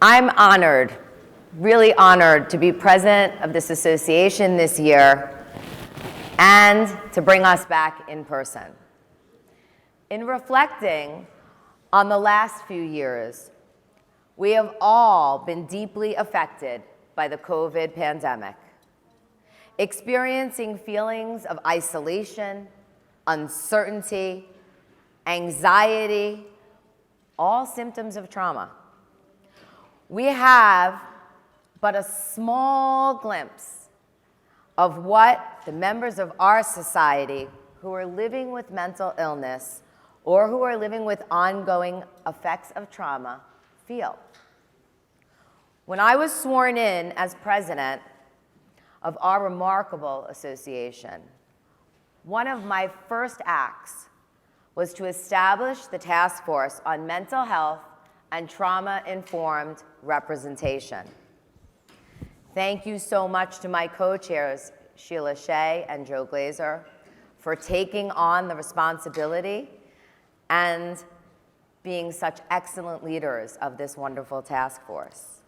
I'm honored, really honored to be president of this association this year and to bring us back in person. In reflecting on the last few years, we have all been deeply affected by the COVID pandemic, experiencing feelings of isolation, uncertainty, anxiety, all symptoms of trauma. We have but a small glimpse of what the members of our society who are living with mental illness or who are living with ongoing effects of trauma feel. When I was sworn in as president of our remarkable association, one of my first acts was to establish the task force on mental health and trauma-informed representation. Thank you so much to my co-chairs, Sheila Shea and Joe Glazer, for taking on the responsibility and being such excellent leaders of this wonderful task force.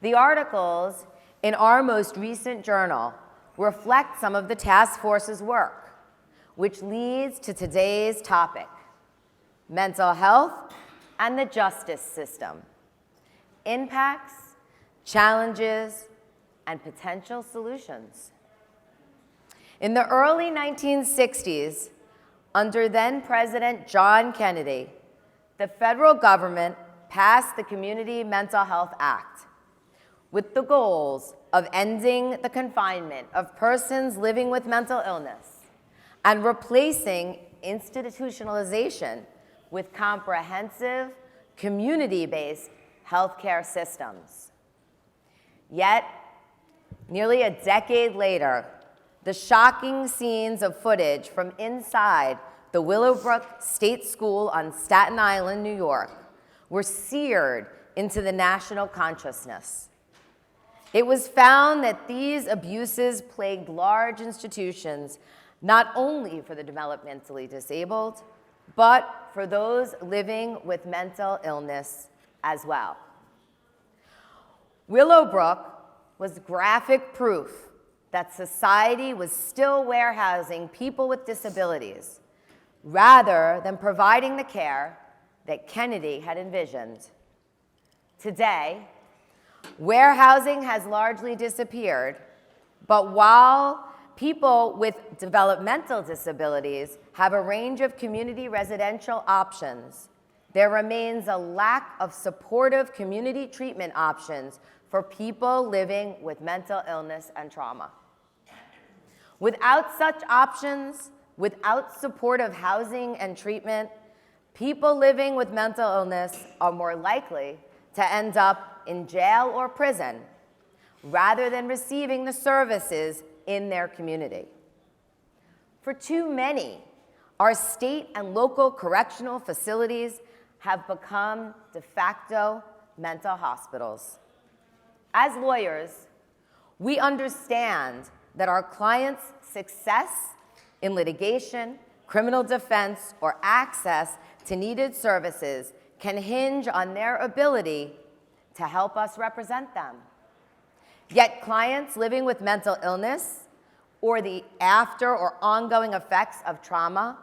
The articles in our most recent journal reflect some of the task force's work, which leads to today's topic, mental health and the justice system, impacts, challenges, and potential solutions. In the early 1960s, under then President John Kennedy, the federal government passed the Community Mental Health Act with the goals of ending the confinement of persons living with mental illness and replacing institutionalization with comprehensive, community-based healthcare systems. Yet, nearly a decade later, the shocking scenes of footage from inside the Willowbrook State School on Staten Island, New York, were seared into the national consciousness. It was found that these abuses plagued large institutions, not only for the developmentally disabled, but for those living with mental illness as well. Willowbrook was graphic proof that society was still warehousing people with disabilities rather than providing the care that Kennedy had envisioned. Today, warehousing has largely disappeared, but while people with developmental disabilities have a range of community residential options, there remains a lack of supportive community treatment options for people living with mental illness and trauma. Without such options, without supportive housing and treatment, people living with mental illness are more likely to end up in jail or prison rather than receiving the services in their community. For too many, our state and local correctional facilities have become de facto mental hospitals. As lawyers, we understand that our clients' success in litigation, criminal defense, or access to needed services can hinge on their ability to help us represent them. Yet clients living with mental illness or the after or ongoing effects of trauma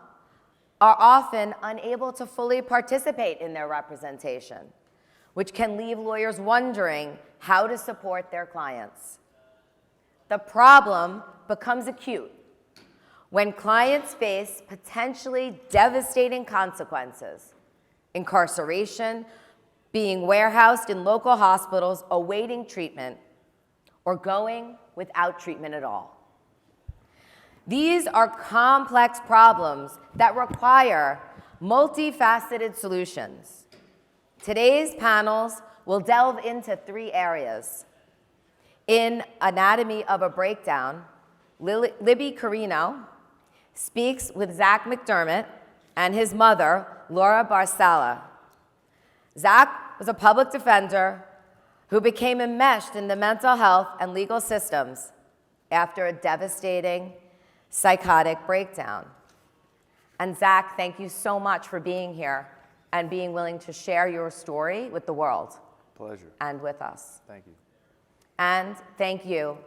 are often unable to fully participate in their representation, which can leave lawyers wondering how to support their clients. The problem becomes acute when clients face potentially devastating consequences: incarceration, being warehoused in local hospitals awaiting treatment, or going without treatment at all. These are complex problems that require multifaceted solutions. Today's panels will delve into 3 areas. In Anatomy of a Breakdown, Libby Carino speaks with Zach McDermott and his mother, Laura Barsala. Zach was a public defender who became enmeshed in the mental health and legal systems after a devastating psychotic breakdown. And Zach, thank you so much for being here and being willing to share your story with the world. Pleasure. and with us. Thank you. And thank you,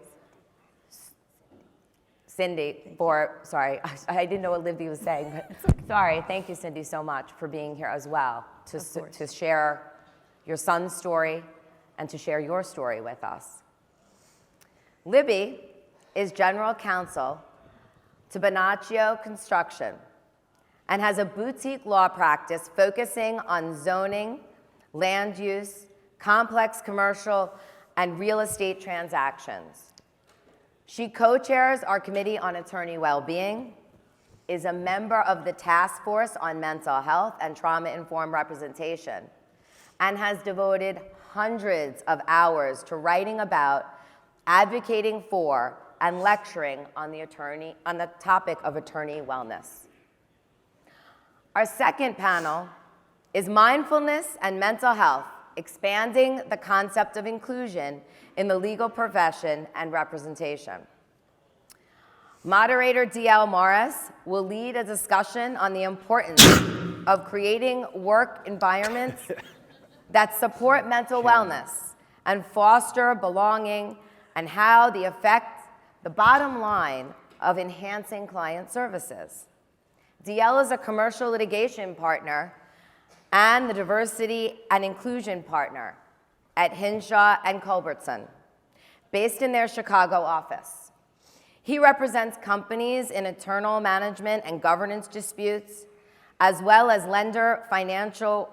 Cindy, sorry, I didn't know what Libby was saying, but sorry. Thank you, Cindy, so much for being here as well to share your son's story and to share your story with us. Libby is general counsel to Bonaccio Construction and has a boutique law practice focusing on zoning, land use, complex commercial, and real estate transactions. She co-chairs our Committee on Attorney Wellbeing, is a member of the Task Force on Mental Health and Trauma-Informed Representation, and has devoted hundreds of hours to writing about, advocating for, and lecturing on the topic of attorney wellness. Our second panel is Mindfulness and Mental Health, Expanding the Concept of Inclusion in the Legal Profession and Representation. Moderator D.L. Morris will lead a discussion on the importance of creating work environments that support mental wellness and foster belonging, and how they affect the bottom line of enhancing client services. DL is a commercial litigation partner and the diversity and inclusion partner at Hinshaw and Culbertson, based in their Chicago office. He represents companies in internal management and governance disputes, as well as lender financial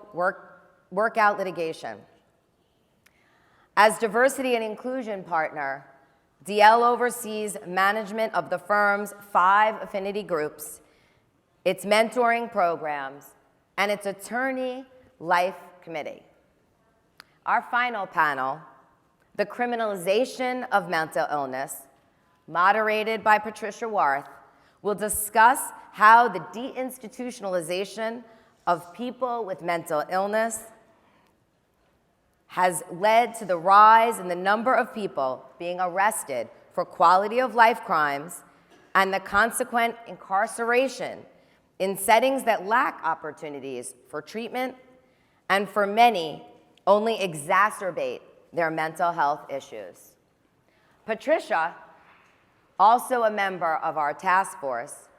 workout litigation. As diversity and inclusion partner, DL oversees management of the firm's 5 affinity groups, its mentoring programs, and its attorney life committee. Our final panel, the criminalization of mental illness, moderated by Patricia Warth, will discuss how the deinstitutionalization of people with mental illness has led to the rise in the number of people being arrested for quality of life crimes and the consequent incarceration in settings that lack opportunities for treatment and for many only exacerbate their mental health issues. Patricia, also a member of our task force,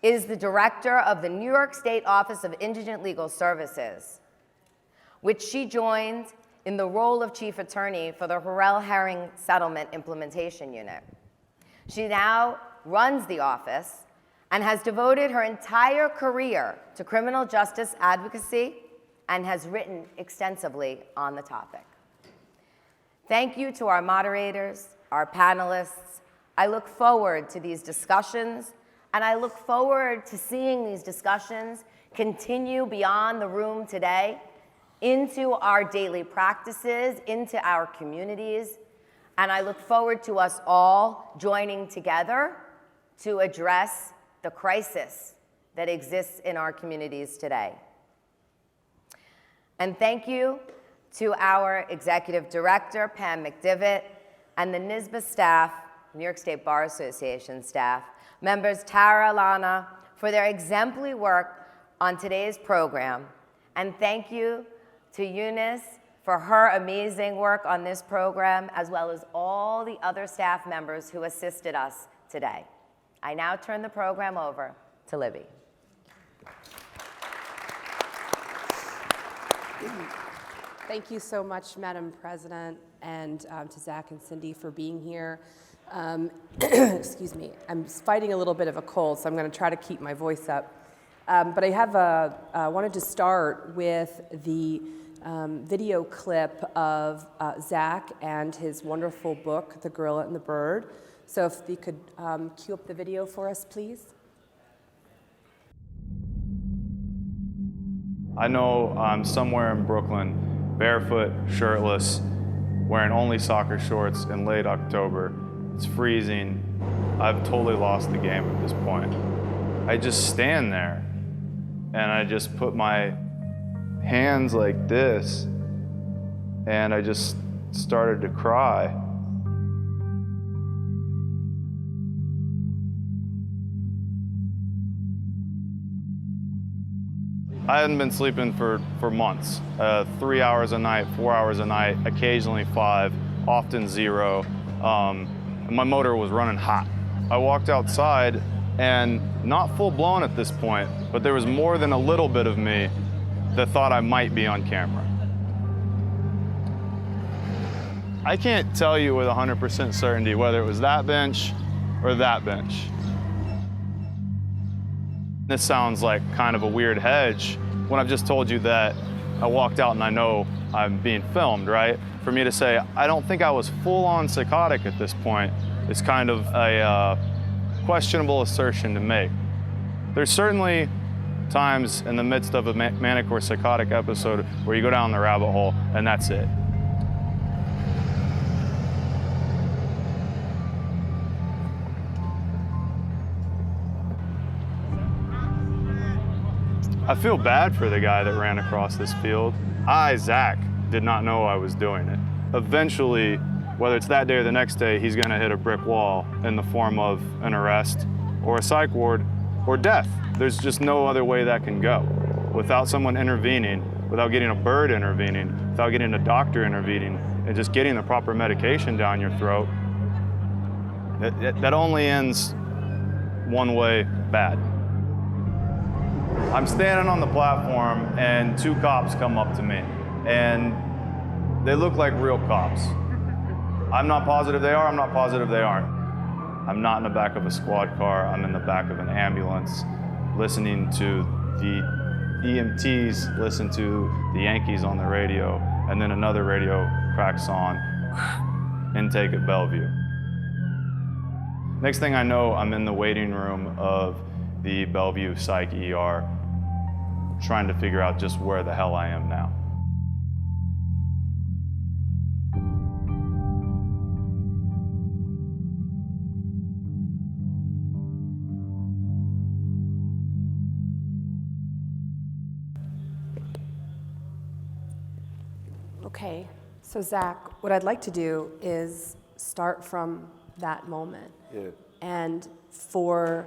is the director of the New York State Office of Indigent Legal Services, which she joined in the role of chief attorney for the Harrell-Herring Settlement Implementation Unit. She now runs the office and has devoted her entire career to criminal justice advocacy and has written extensively on the topic. Thank you to our moderators, our panelists. I look forward to these discussions, and I look forward to seeing these discussions continue beyond the room today into our daily practices, into our communities, and I look forward to us all joining together to address the crisis that exists in our communities today. And thank you to our executive director, Pam McDivitt, and the NYSBA staff, New York State Bar Association staff, members Tara, Lana, for their exemplary work on today's program. And thank you to Eunice for her amazing work on this program, as well as all the other staff members who assisted us today. I now turn the program over to Libby. Thank you so much, Madam President, and to Zach and Cindy for being here. Excuse me, I'm fighting a little bit of a cold, so I'm going to try to keep my voice up. But I wanted to start with the video clip of Zach and his wonderful book, The Gorilla and the Bird. So if you could cue up the video for us, please. I know I'm somewhere in Brooklyn, barefoot, shirtless, wearing only soccer shorts in late October. It's freezing. I've totally lost the game at this point. I just stand there and I just put my hands like this and I just started to cry. I hadn't been sleeping for months. 3 hours a night, 4 hours a night, occasionally 5, often 0. My motor was running hot. I walked outside, and not full blown at this point, but there was more than a little bit of me that thought I might be on camera. I can't tell you with 100% certainty whether it was that bench or that bench. This sounds like kind of a weird hedge when I've just told you that I walked out and I know I'm being filmed, right? For me to say, I don't think I was full-on psychotic at this point is kind of a questionable assertion to make. There's certainly times in the midst of a manic or psychotic episode where you go down the rabbit hole and that's it. I feel bad for the guy that ran across this field. I, Zach, did not know I was doing it. Eventually, whether it's that day or the next day, he's gonna hit a brick wall in the form of an arrest or a psych ward or death. There's just no other way that can go. Without someone intervening, without getting a bird intervening, without getting a doctor intervening, and just getting the proper medication down your throat, that only ends one way, bad. I'm standing on the platform and 2 cops come up to me and they look like real cops. I'm not positive they are, I'm not positive they aren't. I'm not in the back of a squad car, I'm in the back of an ambulance listening to the EMTs listen to the Yankees on the radio, and then another radio cracks on, intake at Bellevue. Next thing I know, I'm in the waiting room of the Bellevue Psych ER, trying to figure out just where the hell I am now. Okay, so Zach, what I'd like to do is start from that moment. Yeah. And for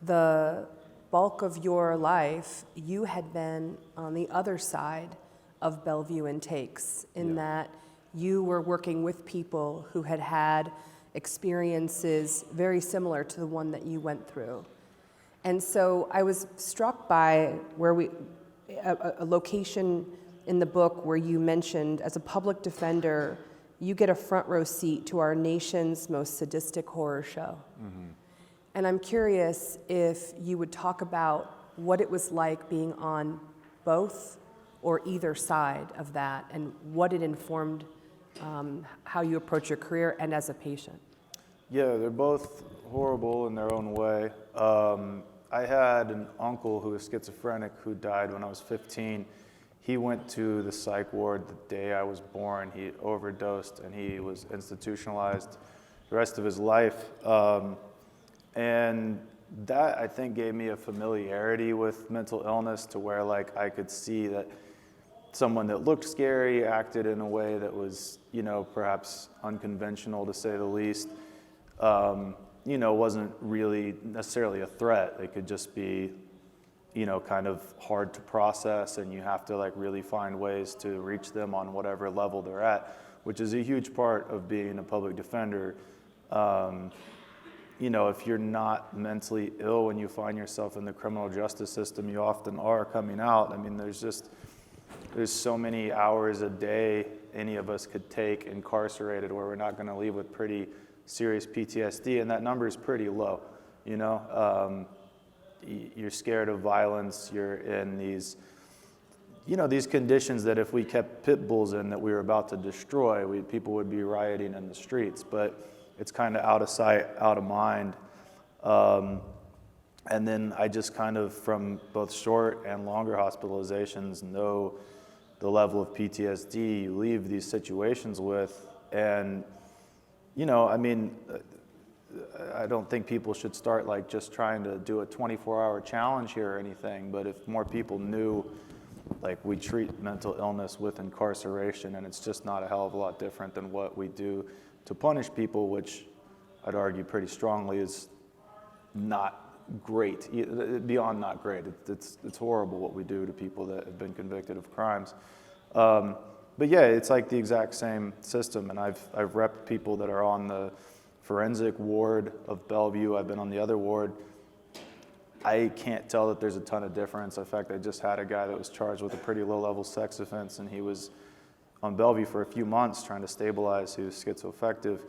the bulk of your life, you had been on the other side of Bellevue intakes, in that you were working with people who had had experiences very similar to the one that you went through. And so I was struck by a location in the book where you mentioned, as a public defender, you get a front row seat to our nation's most sadistic horror show. Mm-hmm. And I'm curious if you would talk about what it was like being on both or either side of that, and what it informed how you approach your career and as a patient. Yeah, they're both horrible in their own way. I had an uncle who was schizophrenic who died when I was 15. He went to the psych ward the day I was born. He overdosed and he was institutionalized the rest of his life. And that, I think, gave me a familiarity with mental illness to where, like, I could see that someone that looked scary acted in a way that was, perhaps unconventional, to say the least. Wasn't really necessarily a threat. They could just be, kind of hard to process, and you have to, like, really find ways to reach them on whatever level they're at, which is a huge part of being a public defender. If you're not mentally ill when you find yourself in the criminal justice system, you often are coming out. I mean, there's so many hours a day any of us could take incarcerated where we're not going to leave with pretty serious PTSD, and that number is pretty low. You're scared of violence. You're in these conditions that if we kept pit bulls in that we were about to destroy, people would be rioting in the streets. But it's kind of out of sight, out of mind. And then I just kind of, from both short and longer hospitalizations, know the level of PTSD you leave these situations with. And, I don't think people should start like just trying to do a 24-hour challenge here or anything, but if more people knew, like, we treat mental illness with incarceration, and it's just not a hell of a lot different than what we do to punish people, which I'd argue pretty strongly is not great, beyond not great. It's horrible what we do to people that have been convicted of crimes. But yeah, it's like the exact same system, and I've repped people that are on the forensic ward of Bellevue. I've been on the other ward. I can't tell that there's a ton of difference. In fact, I just had a guy that was charged with a pretty low-level sex offense, and he was on Bellevue for a few months trying to stabilize. He was schizoaffective,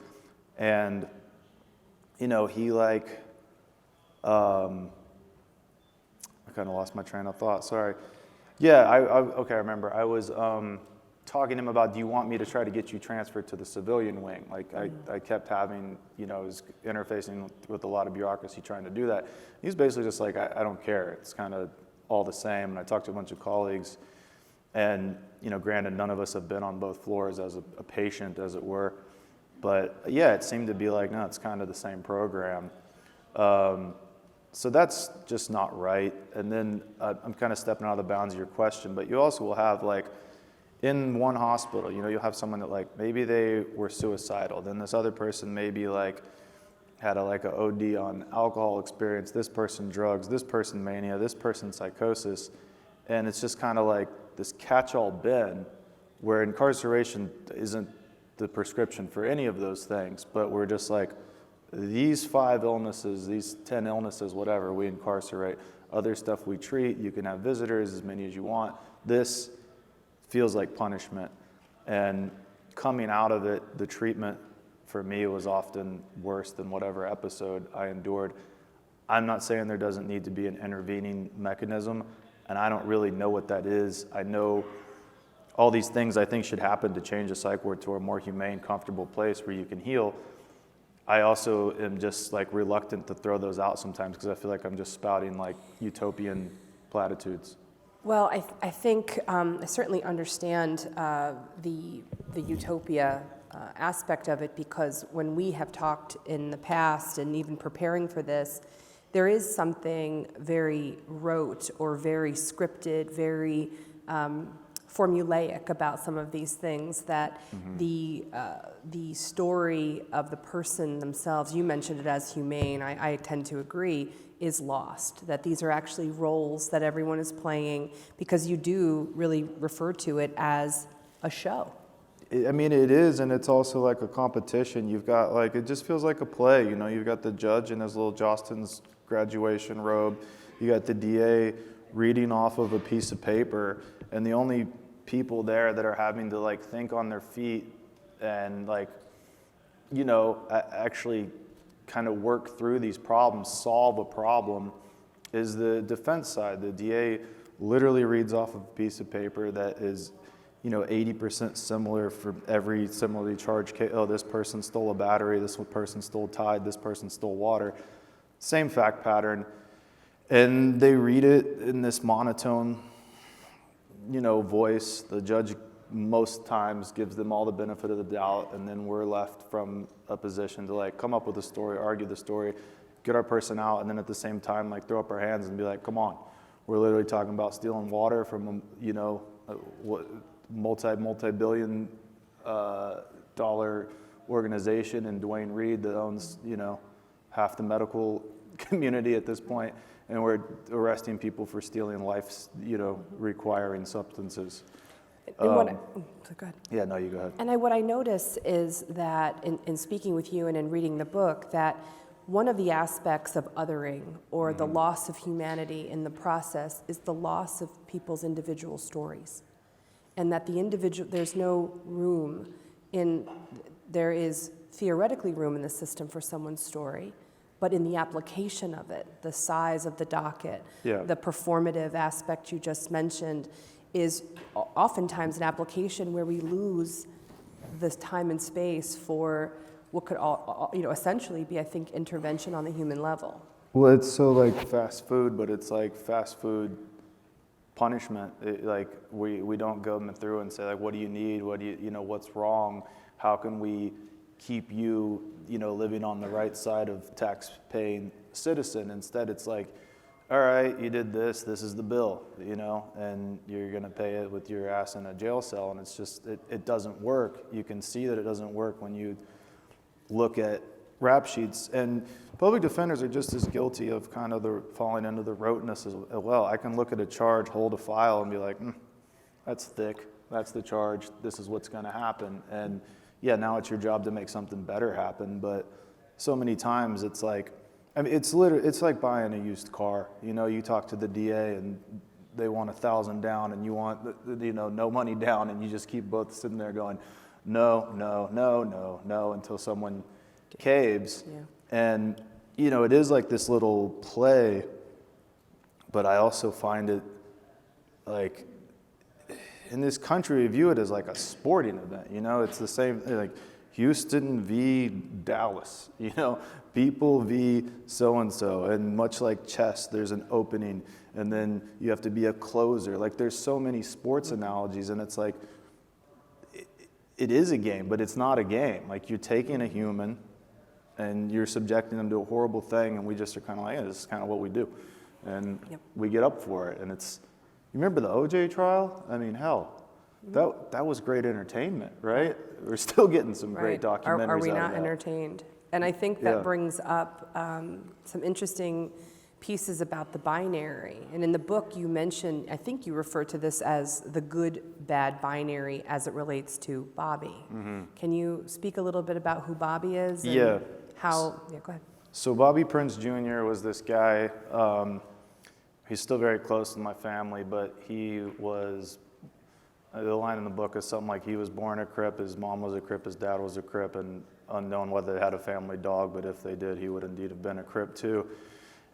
and he like, I kind of lost my train of thought. Sorry. Yeah, okay, I remember. I was talking to him about, do you want me to try to get you transferred to the civilian wing? Like, I kept having, was interfacing with a lot of bureaucracy trying to do that. He's basically just like, I don't care. It's kind of all the same. And I talked to a bunch of colleagues, and, granted, none of us have been on both floors as a patient, as it were. But yeah, it seemed to be like, no, it's kind of the same program. So that's just not right. And then I'm kind of stepping out of the bounds of your question, but you also will have, like, in one hospital, you'll have someone that, like, maybe they were suicidal. Then this other person maybe, like, had a OD on alcohol experience, this person drugs, this person mania, this person psychosis. And it's just kind of like this catch-all bin where incarceration isn't the prescription for any of those things, but we're just like, these 5 illnesses, these 10 illnesses, whatever, we incarcerate. Other stuff we treat. You can have visitors, as many as you want. This feels like punishment. And coming out of it, the treatment for me was often worse than whatever episode I endured. I'm not saying there doesn't need to be an intervening mechanism, and I don't really know what that is. I know all these things I think should happen to change a psych ward to a more humane, comfortable place where you can heal. I also am just like reluctant to throw those out sometimes because I feel like I'm just spouting like utopian platitudes. Well, I think I certainly understand the utopia aspect of it, because when we have talked in the past and even preparing for this, there is something very rote or very scripted, very formulaic about some of these things, that the story of the person themselves, you mentioned it as humane, I tend to agree, is lost, that these are actually roles that everyone is playing, because you do really refer to it as a show. I mean, it is, and it's also like a competition. You've got like, it just feels like a play, you've got the judge in his little Jostin's graduation robe, you got the DA reading off of a piece of paper, and the only people there that are having to like think on their feet and like, actually kind of work through these problems, solve a problem, is the defense side. The DA literally reads off of a piece of paper that is, 80% similar for every similarly charged case. Oh, this person stole a battery, this person stole Tide, this person stole water. Same fact pattern. And they read it in this monotone, voice. The judge most times gives them all the benefit of the doubt, and then we're left from a position to like come up with a story, argue the story, get our person out, and then at the same time like throw up our hands and be like, come on, we're literally talking about stealing water from multi-billion dollar organization, and Dwayne Reed that owns half the medical community at this point, and we're arresting people for stealing life requiring substances. Go ahead. Yeah, no, you go ahead. And what I notice is that in speaking with you and in reading the book, that one of the aspects of othering or the loss of humanity in the process is the loss of people's individual stories. And that there's no room there is theoretically room in the system for someone's story, but in the application of it, the size of the docket, the performative aspect you just mentioned, is oftentimes an application where we lose this time and space for what could essentially be, I think, intervention on the human level. Well, it's so like fast food, but it's like fast food punishment. We don't go through and say like, what do you need? What do what's wrong? How can we keep you, living on the right side of tax-paying citizen? Instead, it's like, all right, you did this is the bill, and you're gonna pay it with your ass in a jail cell, and it's just, it doesn't work. You can see that it doesn't work when you look at rap sheets. And public defenders are just as guilty of kind of the falling into the roteness as well. I can look at a charge, hold a file, and be like, that's thick. That's the charge. This is what's going to happen. And yeah, now it's your job to make something better happen. But so many times it's like, I mean, it's like buying a used car. You know, you talk to the DA and they want $1,000 down, and you want, no money down, and you just keep both sitting there going, no, no, no, no, no, until someone caves. Yeah. And, it is like this little play, but I also find it like, in this country, we view it as like a sporting event. It's the same, like Houston v. Dallas, people v. so-and-so. And much like chess, there's an opening, and then you have to be a closer. Like, there's so many sports analogies, and it's like, it is a game, but it's not a game. Like, you're taking a human and you're subjecting them to a horrible thing, and we just are kind of like, this is kind of what we do. And we get up for it. And it's, you remember the OJ trial? I mean, hell, that was great entertainment, right? We're still getting some great documentaries Are we out of not that. entertained? And I think that brings up some interesting pieces about the binary. And in the book you mentioned, I think you refer to this as the good-bad binary as it relates to Bobby. Mm-hmm. Can you speak a little bit about who Bobby is? And how, go ahead. So Bobby Prince Jr. was this guy, he's still very close to my family, but he was, the line in the book is something like, he was born a Crip, his mom was a Crip, his dad was a Crip, and unknown whether they had a family dog, but if they did, he would indeed have been a Crip too.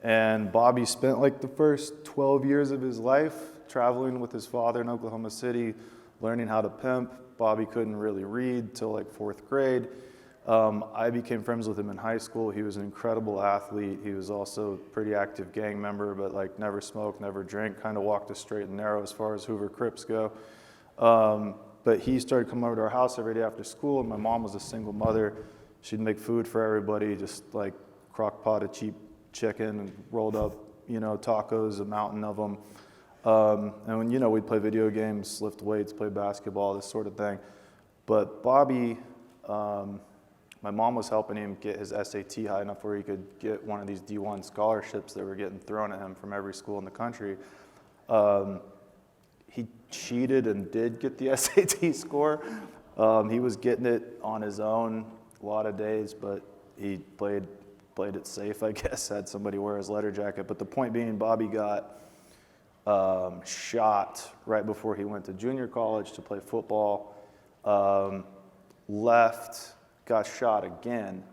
And Bobby spent like the first 12 years of his life traveling with his father in Oklahoma City, learning how to pimp. Bobby couldn't really read till like 4th grade. I became friends with him in high school. He was an incredible athlete. He was also a pretty active gang member, but like never smoked, never drank, kind of walked a straight and narrow as far as Hoover Crips go. But he started coming over to our house every day after school, and my mom was a single mother. She'd make food for everybody, just like crock pot of cheap chicken and rolled up, tacos, a mountain of them. And when, we'd play video games, lift weights, play basketball, this sort of thing. But Bobby, my mom was helping him get his SAT high enough where he could get one of these D1 scholarships that were getting thrown at him from every school in the country. He cheated and did get the SAT score. He was getting it on his own a lot of days, but he played it safe, I guess, had somebody wear his letter jacket. But the point being, Bobby got shot right before he went to junior college to play football, left, got shot again,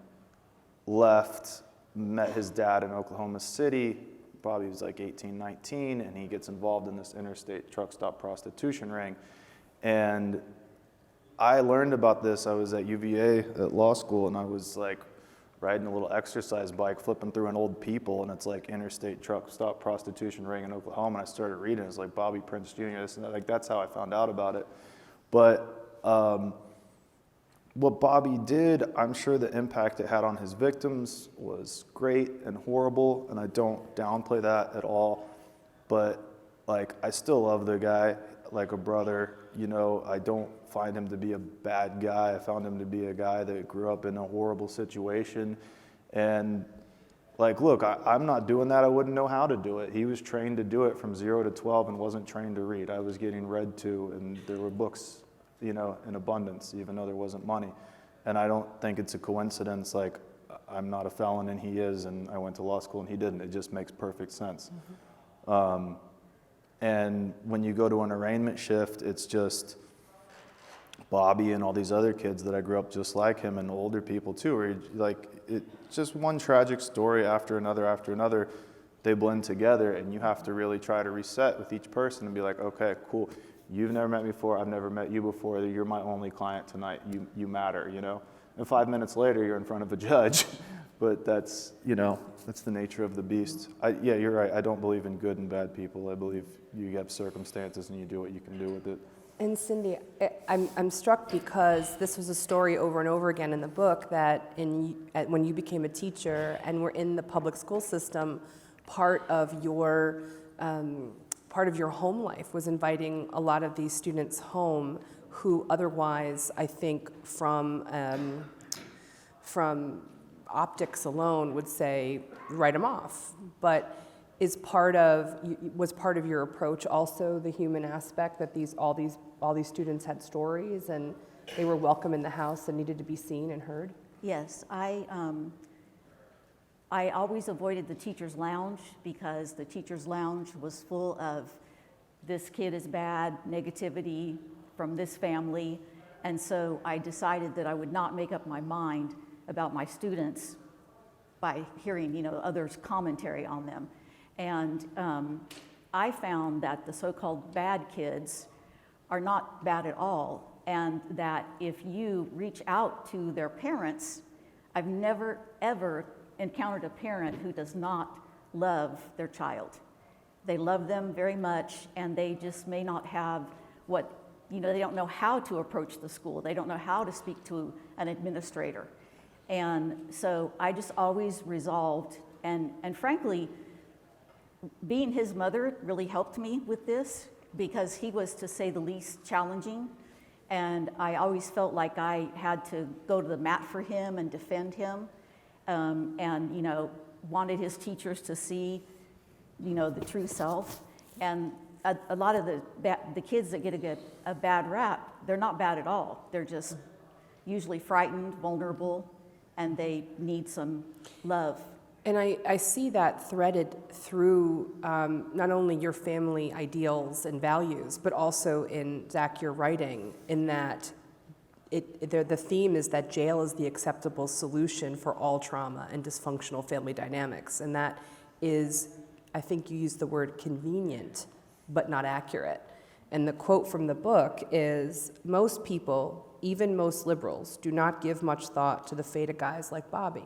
left, met his dad in Oklahoma City. Bobby was like 18, 19, and he gets involved in this interstate truck stop prostitution ring. And I learned about this. I was at UVA at law school, and I was like riding a little exercise bike, flipping through an old People, and it's like interstate truck stop prostitution ring in Oklahoma. And I started reading. It's like Bobby Prince Jr. This and that. Like, that's how I found out about it. But what Bobby did, I'm sure the impact it had on his victims was great and horrible, and I don't downplay that at all. But like, I still love the guy like a brother. I don't find him to be a bad guy. I found him to be a guy that grew up in a horrible situation. And like, look, I'm not doing that. I wouldn't know how to do it. He was trained to do it from 0 to 12 and wasn't trained to read. I was getting read to, and there were books, in abundance, even though there wasn't money. And I don't think it's a coincidence, like, I'm not a felon and he is, and I went to law school and he didn't. It just makes perfect sense. Mm-hmm. And when you go to an arraignment shift, it's just Bobby and all these other kids that I grew up just like him, and older people too, where it's just one tragic story after another, they blend together, and you have to really try to reset with each person and be like, okay, cool. You've never met me before, I've never met you before, you're my only client tonight, you matter, And 5 minutes later, you're in front of a judge. But that's, that's the nature of the beast. Yeah, you're right, I don't believe in good and bad people. I believe you have circumstances and you do what you can do with it. And Cindy, I'm struck because this was a story over and over again in the book that when you became a teacher and were in the public school system, part of your home life was inviting a lot of these students home who otherwise, I think, from optics alone would say, write them off. But was part of your approach also the human aspect, that all these students had stories and they were welcome in the house and needed to be seen and heard? Yes, I always avoided the teacher's lounge because the teacher's lounge was full of this kid is bad, negativity from this family. And so I decided that I would not make up my mind about my students by hearing, others' commentary on them. And I found that the so-called bad kids are not bad at all, and that if you reach out to their parents, I've never, ever encountered a parent who does not love their child. They love them very much, and they just may not have they don't know how to approach the school. They don't know how to speak to an administrator. And so I just always resolved, and frankly, being his mother really helped me with this, because he was, to say the least, challenging. And I always felt like I had to go to the mat for him and defend him. And wanted his teachers to see, the true self. And a lot of the kids that get a bad rap, they're not bad at all. They're just usually frightened, vulnerable, and they need some love. And I see that threaded through not only your family ideals and values, but also in, Zach, your writing, in that the theme is that jail is the acceptable solution for all trauma and dysfunctional family dynamics. And that is, I think you used the word convenient, but not accurate. And the quote from the book is, most people, even most liberals, do not give much thought to the fate of guys like Bobby.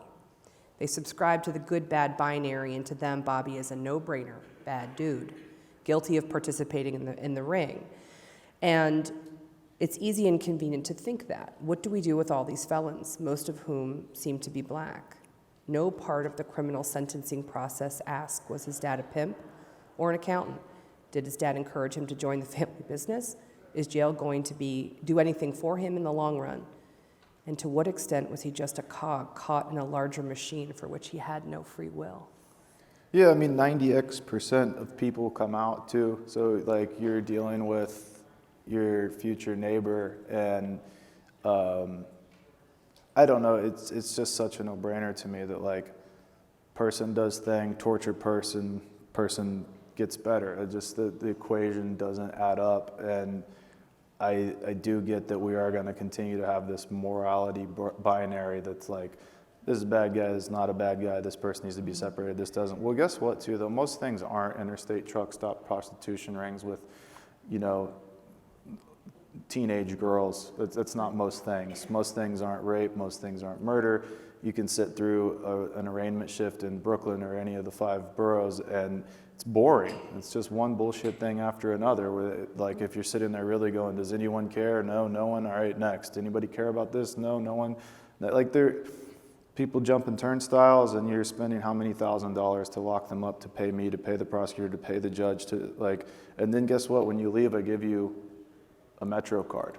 They subscribe to the good-bad binary, and to them, Bobby is a no-brainer, bad dude, guilty of participating in the ring. And it's easy and convenient to think that. What do we do with all these felons, most of whom seem to be black? No part of the criminal sentencing process asks, was his dad a pimp or an accountant? Did his dad encourage him to join the family business? Is jail going to do anything for him in the long run? And to what extent was he just a cog caught in a larger machine for which he had no free will? Yeah, I mean, 90% of people come out too. So like, you're dealing with your future neighbor, and I don't know, it's just such a no-brainer to me that like, person does thing, torture person gets better. It just the equation doesn't add up, and I do get that we are going to continue to have this morality binary that's like, this is a bad guy, this is not a bad guy, this person needs to be separated, this doesn't. Well, guess what too, though? Most things aren't interstate truck stop prostitution rings with, teenage girls. That's not most things. Most things aren't rape, most things aren't murder. You can sit through an arraignment shift in Brooklyn or any of the 5 boroughs, and it's boring. It's just one bullshit thing after another. Where, like, if you're sitting there really going, does anyone care? No, no one. All right, next. Anybody care about this? No, no one. Like, people jumping turnstiles, and you're spending how many $1,000s to lock them up, to pay me, to pay the prosecutor, to pay the judge, and then guess what? When you leave, I give you a Metro card.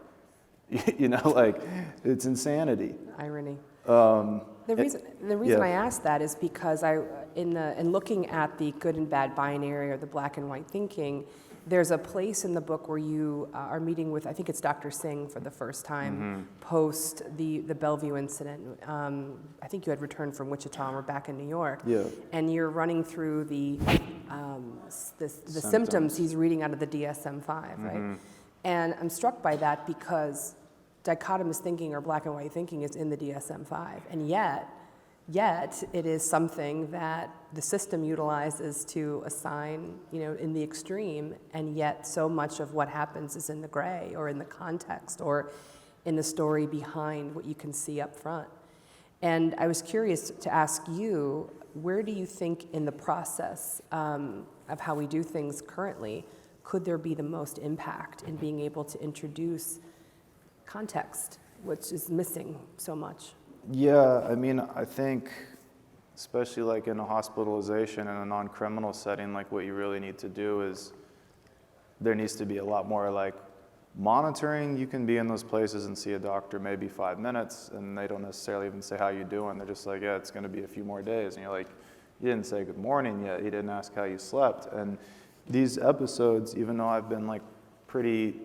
It's insanity. Irony. The reason I asked that is because in looking at the good and bad binary, or the black and white thinking, there's a place in the book where you are meeting with, I think it's Dr. Singh for the first time, post the Bellevue incident. I think you had returned from Wichita and were back in New York. Yeah. And you're running through the symptoms he's reading out of the DSM-5, right? And I'm struck by that because dichotomous thinking, or black and white thinking, is in the DSM-5, and yet it is something that the system utilizes to assign, in the extreme, and yet so much of what happens is in the gray, or in the context, or in the story behind what you can see up front. And I was curious to ask you, where do you think in the process of how we do things currently, could there be the most impact in being able to introduce context, which is missing so much? Yeah, I mean, I think, especially like in a hospitalization in a non-criminal setting, like what you really need to do is, there needs to be a lot more like Monitoring, you can be in those places and see a doctor maybe 5 minutes, and they don't necessarily even say how you doing. They're just like, yeah, it's going to be a few more days. And you're like, you didn't say good morning yet. You didn't ask how you slept. And these episodes, even though I've been like pretty,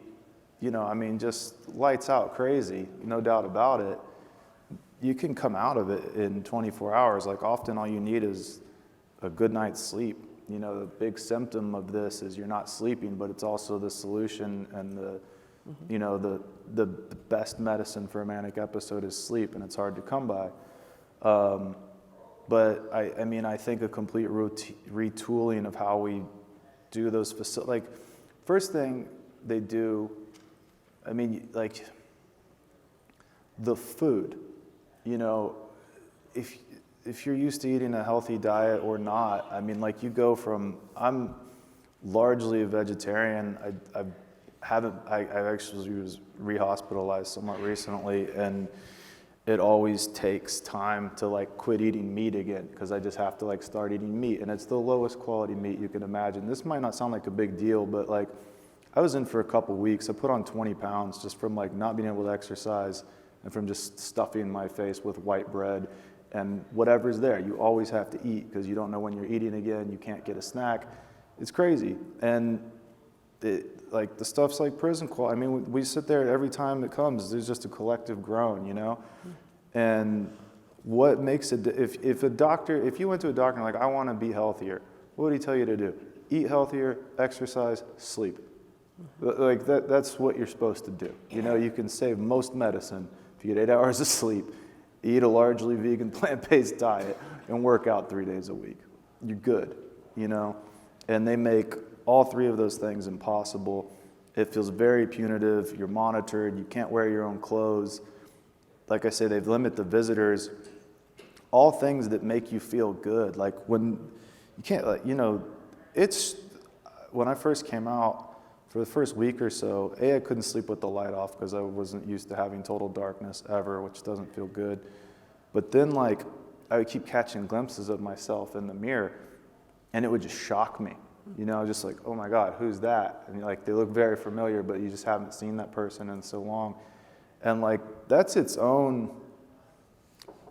I mean, just lights out crazy, no doubt about it, you can come out of it in 24 hours. Like often all you need is a good night's sleep. The big symptom of this is you're not sleeping, but it's also the solution, and the best medicine for a manic episode is sleep, and it's hard to come by. But I mean, I think a complete retooling of how we do those facilities. Like, first thing they do, I mean, like, the food, if you're used to eating a healthy diet or not, I mean, like, you go from, I'm largely a vegetarian. I actually was rehospitalized somewhat recently, and it always takes time to like quit eating meat again, because I just have to like start eating meat, and it's the lowest quality meat you can imagine. This might not sound like a big deal, but like I was in for a couple weeks. I put on 20 pounds just from like not being able to exercise and from just stuffing my face with white bread and whatever's there. You always have to eat because you don't know when you're eating again. You can't get a snack. It's crazy. And like the stuff's like prison quality. I mean, we sit there every time it comes. There's just a collective groan, And what makes it, if you went to a doctor and like, I want to be healthier, what would he tell you to do? Eat healthier, exercise, sleep. Like that's what you're supposed to do. You can save most medicine if you get 8 hours of sleep, eat a largely vegan plant-based diet, and work out 3 days a week. You're good, And they make all three of those things impossible. It feels very punitive. You're monitored. You can't wear your own clothes. Like I say, they've limited the visitors. All things that make you feel good. Like when you can't, it's when I first came out, for the first week or so, I couldn't sleep with the light off because I wasn't used to having total darkness ever, which doesn't feel good. But then like I would keep catching glimpses of myself in the mirror, and it would just shock me. Just like, oh my God, who's that? And like they look very familiar, but you just haven't seen that person in so long. And like that's its own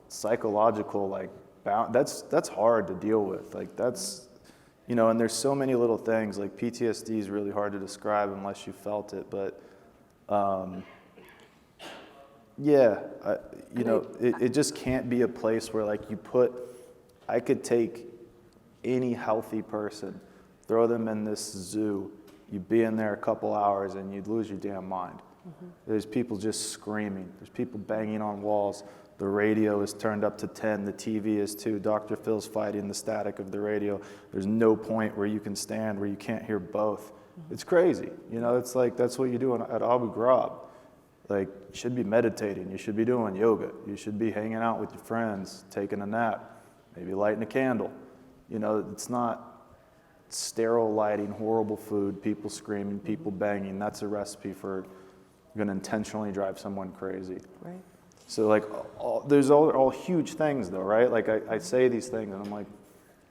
psychological like that's hard to deal with. Like that's and there's so many little things. Like PTSD is really hard to describe unless you felt it. But it just can't be a place where like I could take any healthy person, throw them in this zoo, you'd be in there a couple hours and you'd lose your damn mind. There's people just screaming. There's people banging on walls. The radio is turned up to 10. The TV is too. Dr. Phil's fighting the static of the radio. There's no point where you can stand where you can't hear both. It's crazy. It's like that's what you do at Abu Ghraib. Like, you should be meditating. You should be doing yoga. You should be hanging out with your friends, taking a nap, maybe lighting a candle. It's not sterile lighting, horrible food, people screaming, people banging. That's a recipe for going to intentionally drive someone crazy. Right. So like, there's all huge things though, right? Like I say these things and I'm like,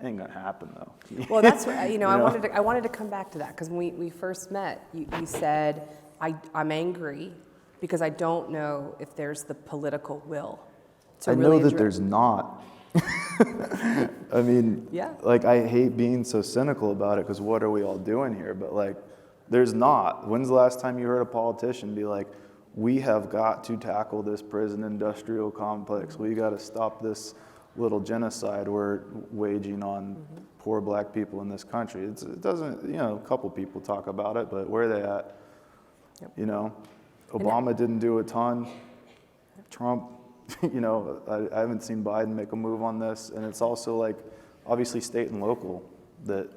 it ain't gonna happen though. Well, that's what, I wanted to come back to that because when we first met, you said, I'm angry because I don't know if there's the political will to really know that there's not. I mean, yeah. Like I hate being so cynical about it because what are we all doing here? But like, there's not. When's the last time you heard a politician be like, we have got to tackle this prison industrial complex. We got to stop this little genocide we're waging on poor black people in this country. It doesn't, a couple people talk about it, but where are they at? Yep. Obama didn't do a ton. Trump, I haven't seen Biden make a move on this. And it's also like, obviously state and local that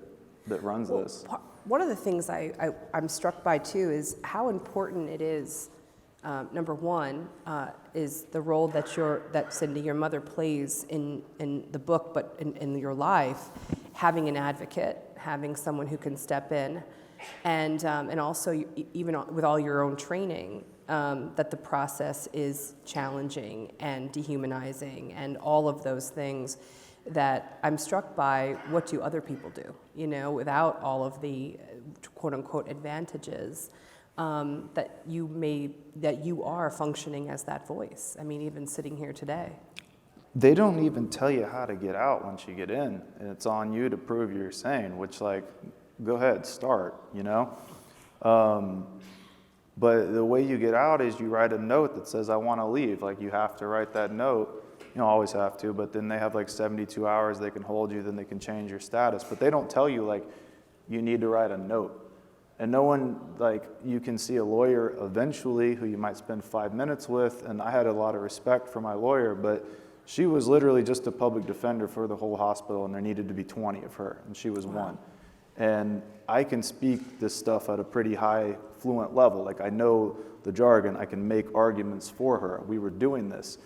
runs this. One of the things I'm struck by too is how important it is. Number one is the role that Cindy, your mother, plays in the book, but in your life, having an advocate, having someone who can step in, and also even with all your own training, that the process is challenging and dehumanizing, and all of those things. That I'm struck by, what do other people do? Without all of the quote unquote advantages. that you are functioning as that voice. I mean, even sitting here today. They don't even tell you how to get out once you get in, and it's on you to prove you're sane, which, like, go ahead, start, you know? But the way you get out is you write a note that says, I want to leave. Like, you have to write that note. You don't always have to, but then they have like 72 hours they can hold you, then they can change your status. But they don't tell you, like, you need to write a note. And no one, like, you can see a lawyer eventually who you might spend 5 minutes with, and I had a lot of respect for my lawyer, but she was literally just a public defender for the whole hospital, and there needed to be 20 of her, and she was one. And I can speak this stuff at a pretty high, fluent level. Like, I know the jargon, I can make arguments for her. We were doing this.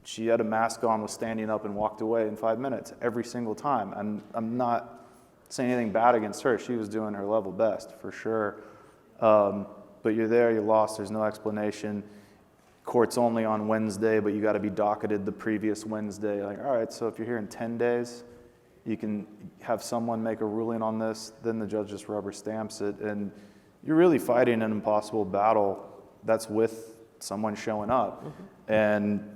She had a mask on, was standing up, and walked away in 5 minutes every single time. And I'm not saying anything bad against her. She was doing her level best, for sure. But you're there, you're lost, there's no explanation. Court's only on Wednesday, but you got to be docketed the previous Wednesday. Like, all right, so if you're here in 10 days, you can have someone make a ruling on this, then the judge just rubber stamps it. And you're really fighting an impossible battle that's with someone showing up. Mm-hmm. And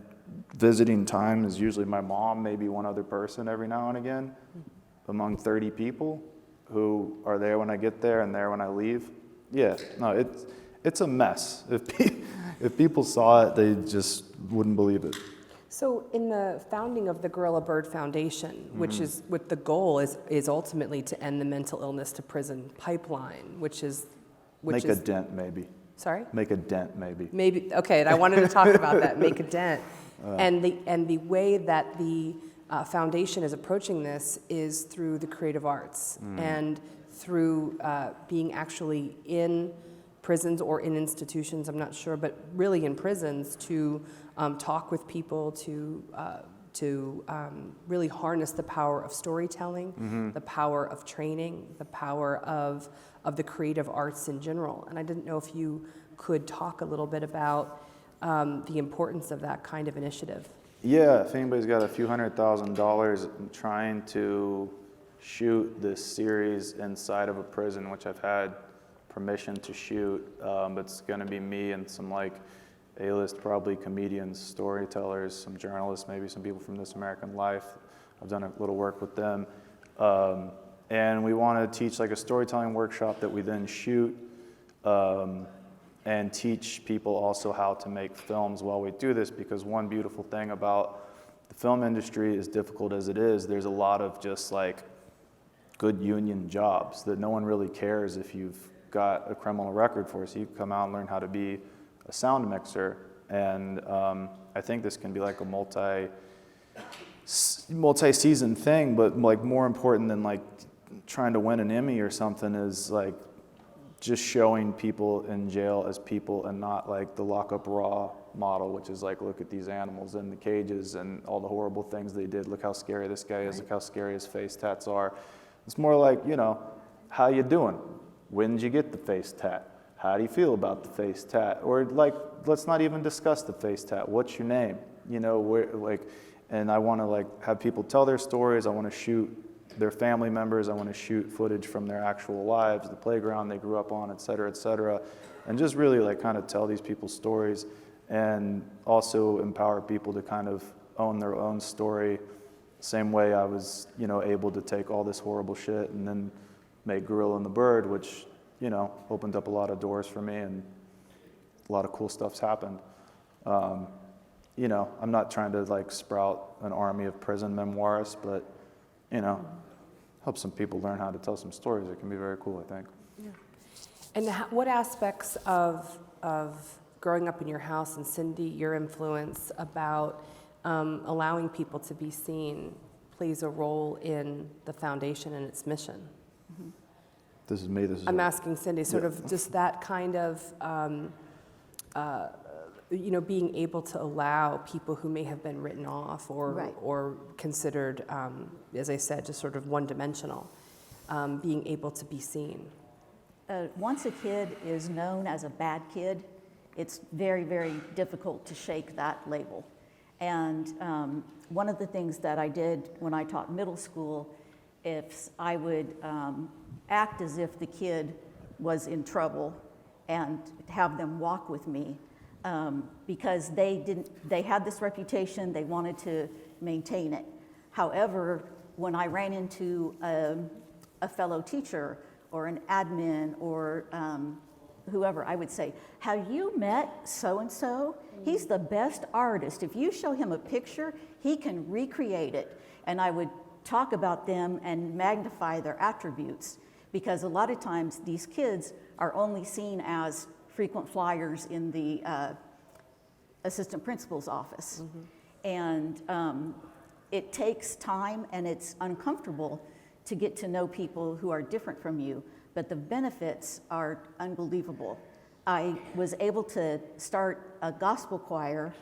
visiting time is usually my mom, maybe one other person every now and again, among 30 people who are there when I get there and there when I leave. Yeah, no, it's a mess. If people saw it, they just wouldn't believe it. So in the founding of the Gorilla Bird Foundation, which is what the goal is ultimately to end the mental illness to prison pipeline, which is Make a dent, maybe. Sorry? Make a dent, maybe. Maybe, okay, and I wanted to talk about that, make a dent. And the way that the foundation is approaching this is through the creative arts and through being actually in prisons or in institutions, I'm not sure, but really in prisons to talk with people, to really harness the power of storytelling, the power of training, the power of the creative arts in general. And I didn't know if you could talk a little bit about the importance of that kind of initiative. Yeah, if anybody's got a few $100,000 trying to shoot this series inside of a prison, which I've had permission to shoot, but it's going to be me and some like A-list probably comedians, storytellers, some journalists, maybe some people from This American Life. I've done a little work with them. And we want to teach like a storytelling workshop that we then shoot and teach people also how to make films while we do this, because one beautiful thing about the film industry, as difficult as it is, there's a lot of just like good union jobs that no one really cares if you've got a criminal record for. So you come out and learn how to be a sound mixer. And I think this can be like a multi-season thing, but like more important than like trying to win an Emmy or something is like just showing people in jail as people and not like the lockup raw model, which is like, look at these animals in the cages and all the horrible things they did. Look how scary this guy is. Look how scary his face tats are. It's more like, you know, how you doing? When did you get the face tat? How do you feel about the face tat? Or like, let's not even discuss the face tat. What's your name? You know, where, like, and I want to like have people tell their stories. I want to shoot their family members. I want to shoot footage from their actual lives, the playground they grew up on, et cetera, and just really like kind of tell these people's stories and also empower people to kind of own their own story. Same way I was, you know, able to take all this horrible shit and then make Gorilla and the Bird, which, you know, opened up a lot of doors for me and a lot of cool stuff's happened. You know, I'm not trying to like sprout an army of prison memoirists, but, you know, help some people learn how to tell some stories. It can be very cool, I think. Yeah. And what aspects of growing up in your house, and Cindy, your influence about allowing people to be seen plays a role in the foundation and its mission? Mm-hmm. This is me. I'm asking Cindy, sort of just that kind of, you know, being able to allow people who may have been written off or considered, as I said, just sort of one-dimensional, being able to be seen. Once a kid is known as a bad kid, it's very, very difficult to shake that label. And one of the things that I did when I taught middle school, if I would act as if the kid was in trouble and have them walk with me because they had this reputation, they wanted to maintain it. However, when I ran into a fellow teacher or an admin or whoever, I would say, have you met so-and-so? He's the best artist. If you show him a picture, he can recreate it. And I would talk about them and magnify their attributes, because a lot of times these kids are only seen as frequent flyers in the assistant principal's office. And it takes time and it's uncomfortable to get to know people who are different from you, but the benefits are unbelievable. I was able to start a gospel choir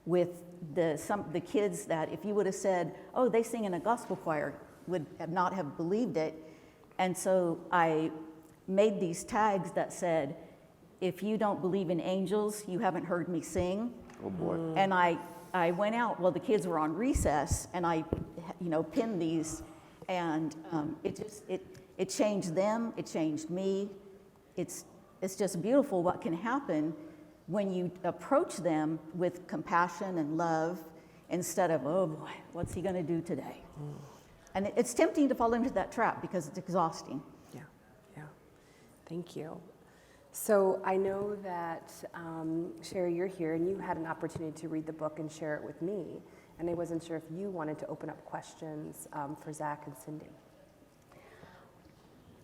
with the kids that if you would have said, oh, they sing in a gospel choir, would have not have believed it. And so I made these tags that said, if you don't believe in angels, you haven't heard me sing. Oh boy. And I went out, well, the kids were on recess, and I, pinned these, and it changed them, it changed me. It's just beautiful what can happen when you approach them with compassion and love instead of, oh boy, what's he gonna do today? And it's tempting to fall into that trap because it's exhausting. Yeah. Thank you. So I know that, Sherry, you're here and you had an opportunity to read the book and share it with me. And I wasn't sure if you wanted to open up questions for Zach and Cindy.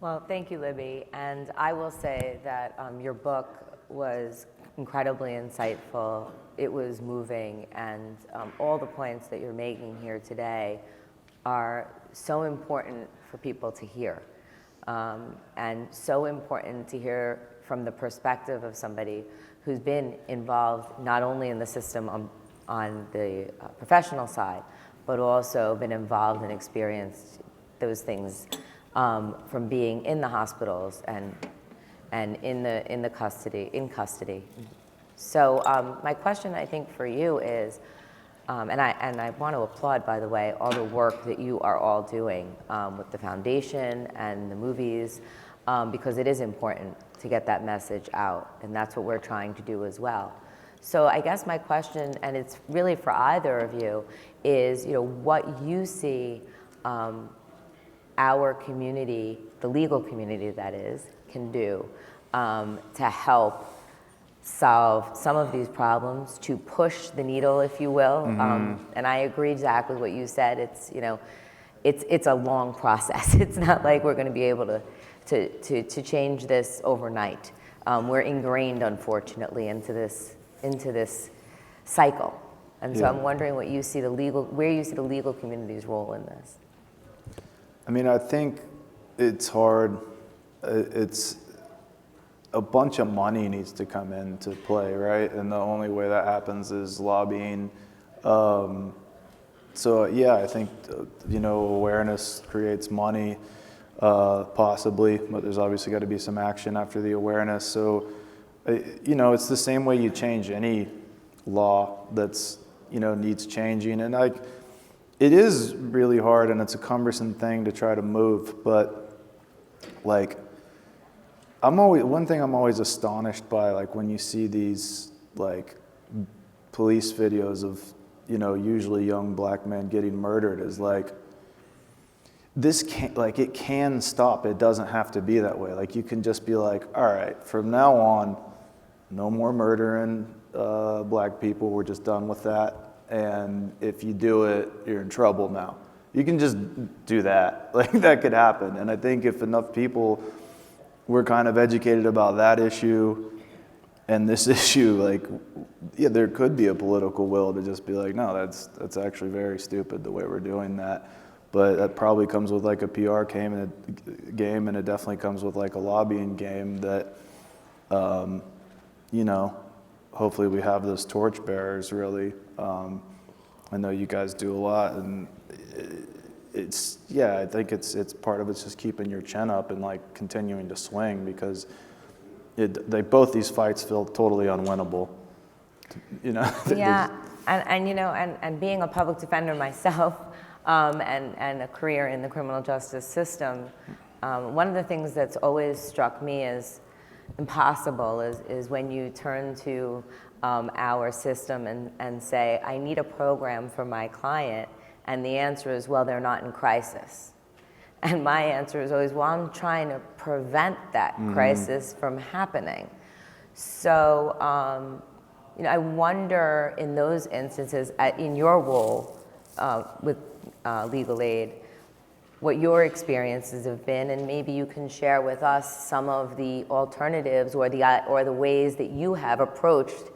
Well, thank you, Libby. And I will say that your book was incredibly insightful. It was moving, and all the points that you're making here today are so important for people to hear, and so important to hear from the perspective of somebody who's been involved not only in the system on the professional side, but also been involved and experienced those things from being in the hospitals and in custody. So my question, I think, for you is, and I want to applaud, by the way, all the work that you are all doing with the foundation and the movies, because it is important to get that message out, and that's what we're trying to do as well. So I guess my question, and it's really for either of you, is what you see our community, the legal community that is, can do to help solve some of these problems, to push the needle, if you will. And I agree exactly what you said. It's a long process. It's not like we're going to be able to change this overnight. We're ingrained, unfortunately, into this cycle. And so I'm wondering where you see the legal community's role in this. I mean, I think it's hard. It's a bunch of money needs to come into play, right? And the only way that happens is lobbying. So yeah, I think awareness creates money, possibly, but there's obviously got to be some action after the awareness. So it's the same way you change any law that's needs changing, and it is really hard, and it's a cumbersome thing to try to move, but one thing I'm always astonished by, when you see these police videos of usually young black men getting murdered, is this can't, it can stop. It doesn't have to be that way. You can just be all right, from now on, no more murdering black people. We're just done with that. And if you do it, you're in trouble now. You can just do that. That could happen. And I think if enough people were kind of educated about that issue and this issue, there could be a political will to just be no, that's actually very stupid the way we're doing that. But that probably comes with a PR game, and it definitely comes with a lobbying game that, hopefully we have those torchbearers really. I know you guys do a lot, and I think it's part of it's just keeping your chin up and continuing to swing, because both these fights feel totally unwinnable. Yeah, and being a public defender myself, and a career in the criminal justice system, one of the things that's always struck me is, impossible is when you turn to our system and say, I need a program for my client, and the answer is, well, they're not in crisis. And my answer is always, well, I'm trying to prevent that crisis from happening. So, I wonder in those instances, in your role with legal aid, what your experiences have been, and maybe you can share with us some of the alternatives or the ways that you have approached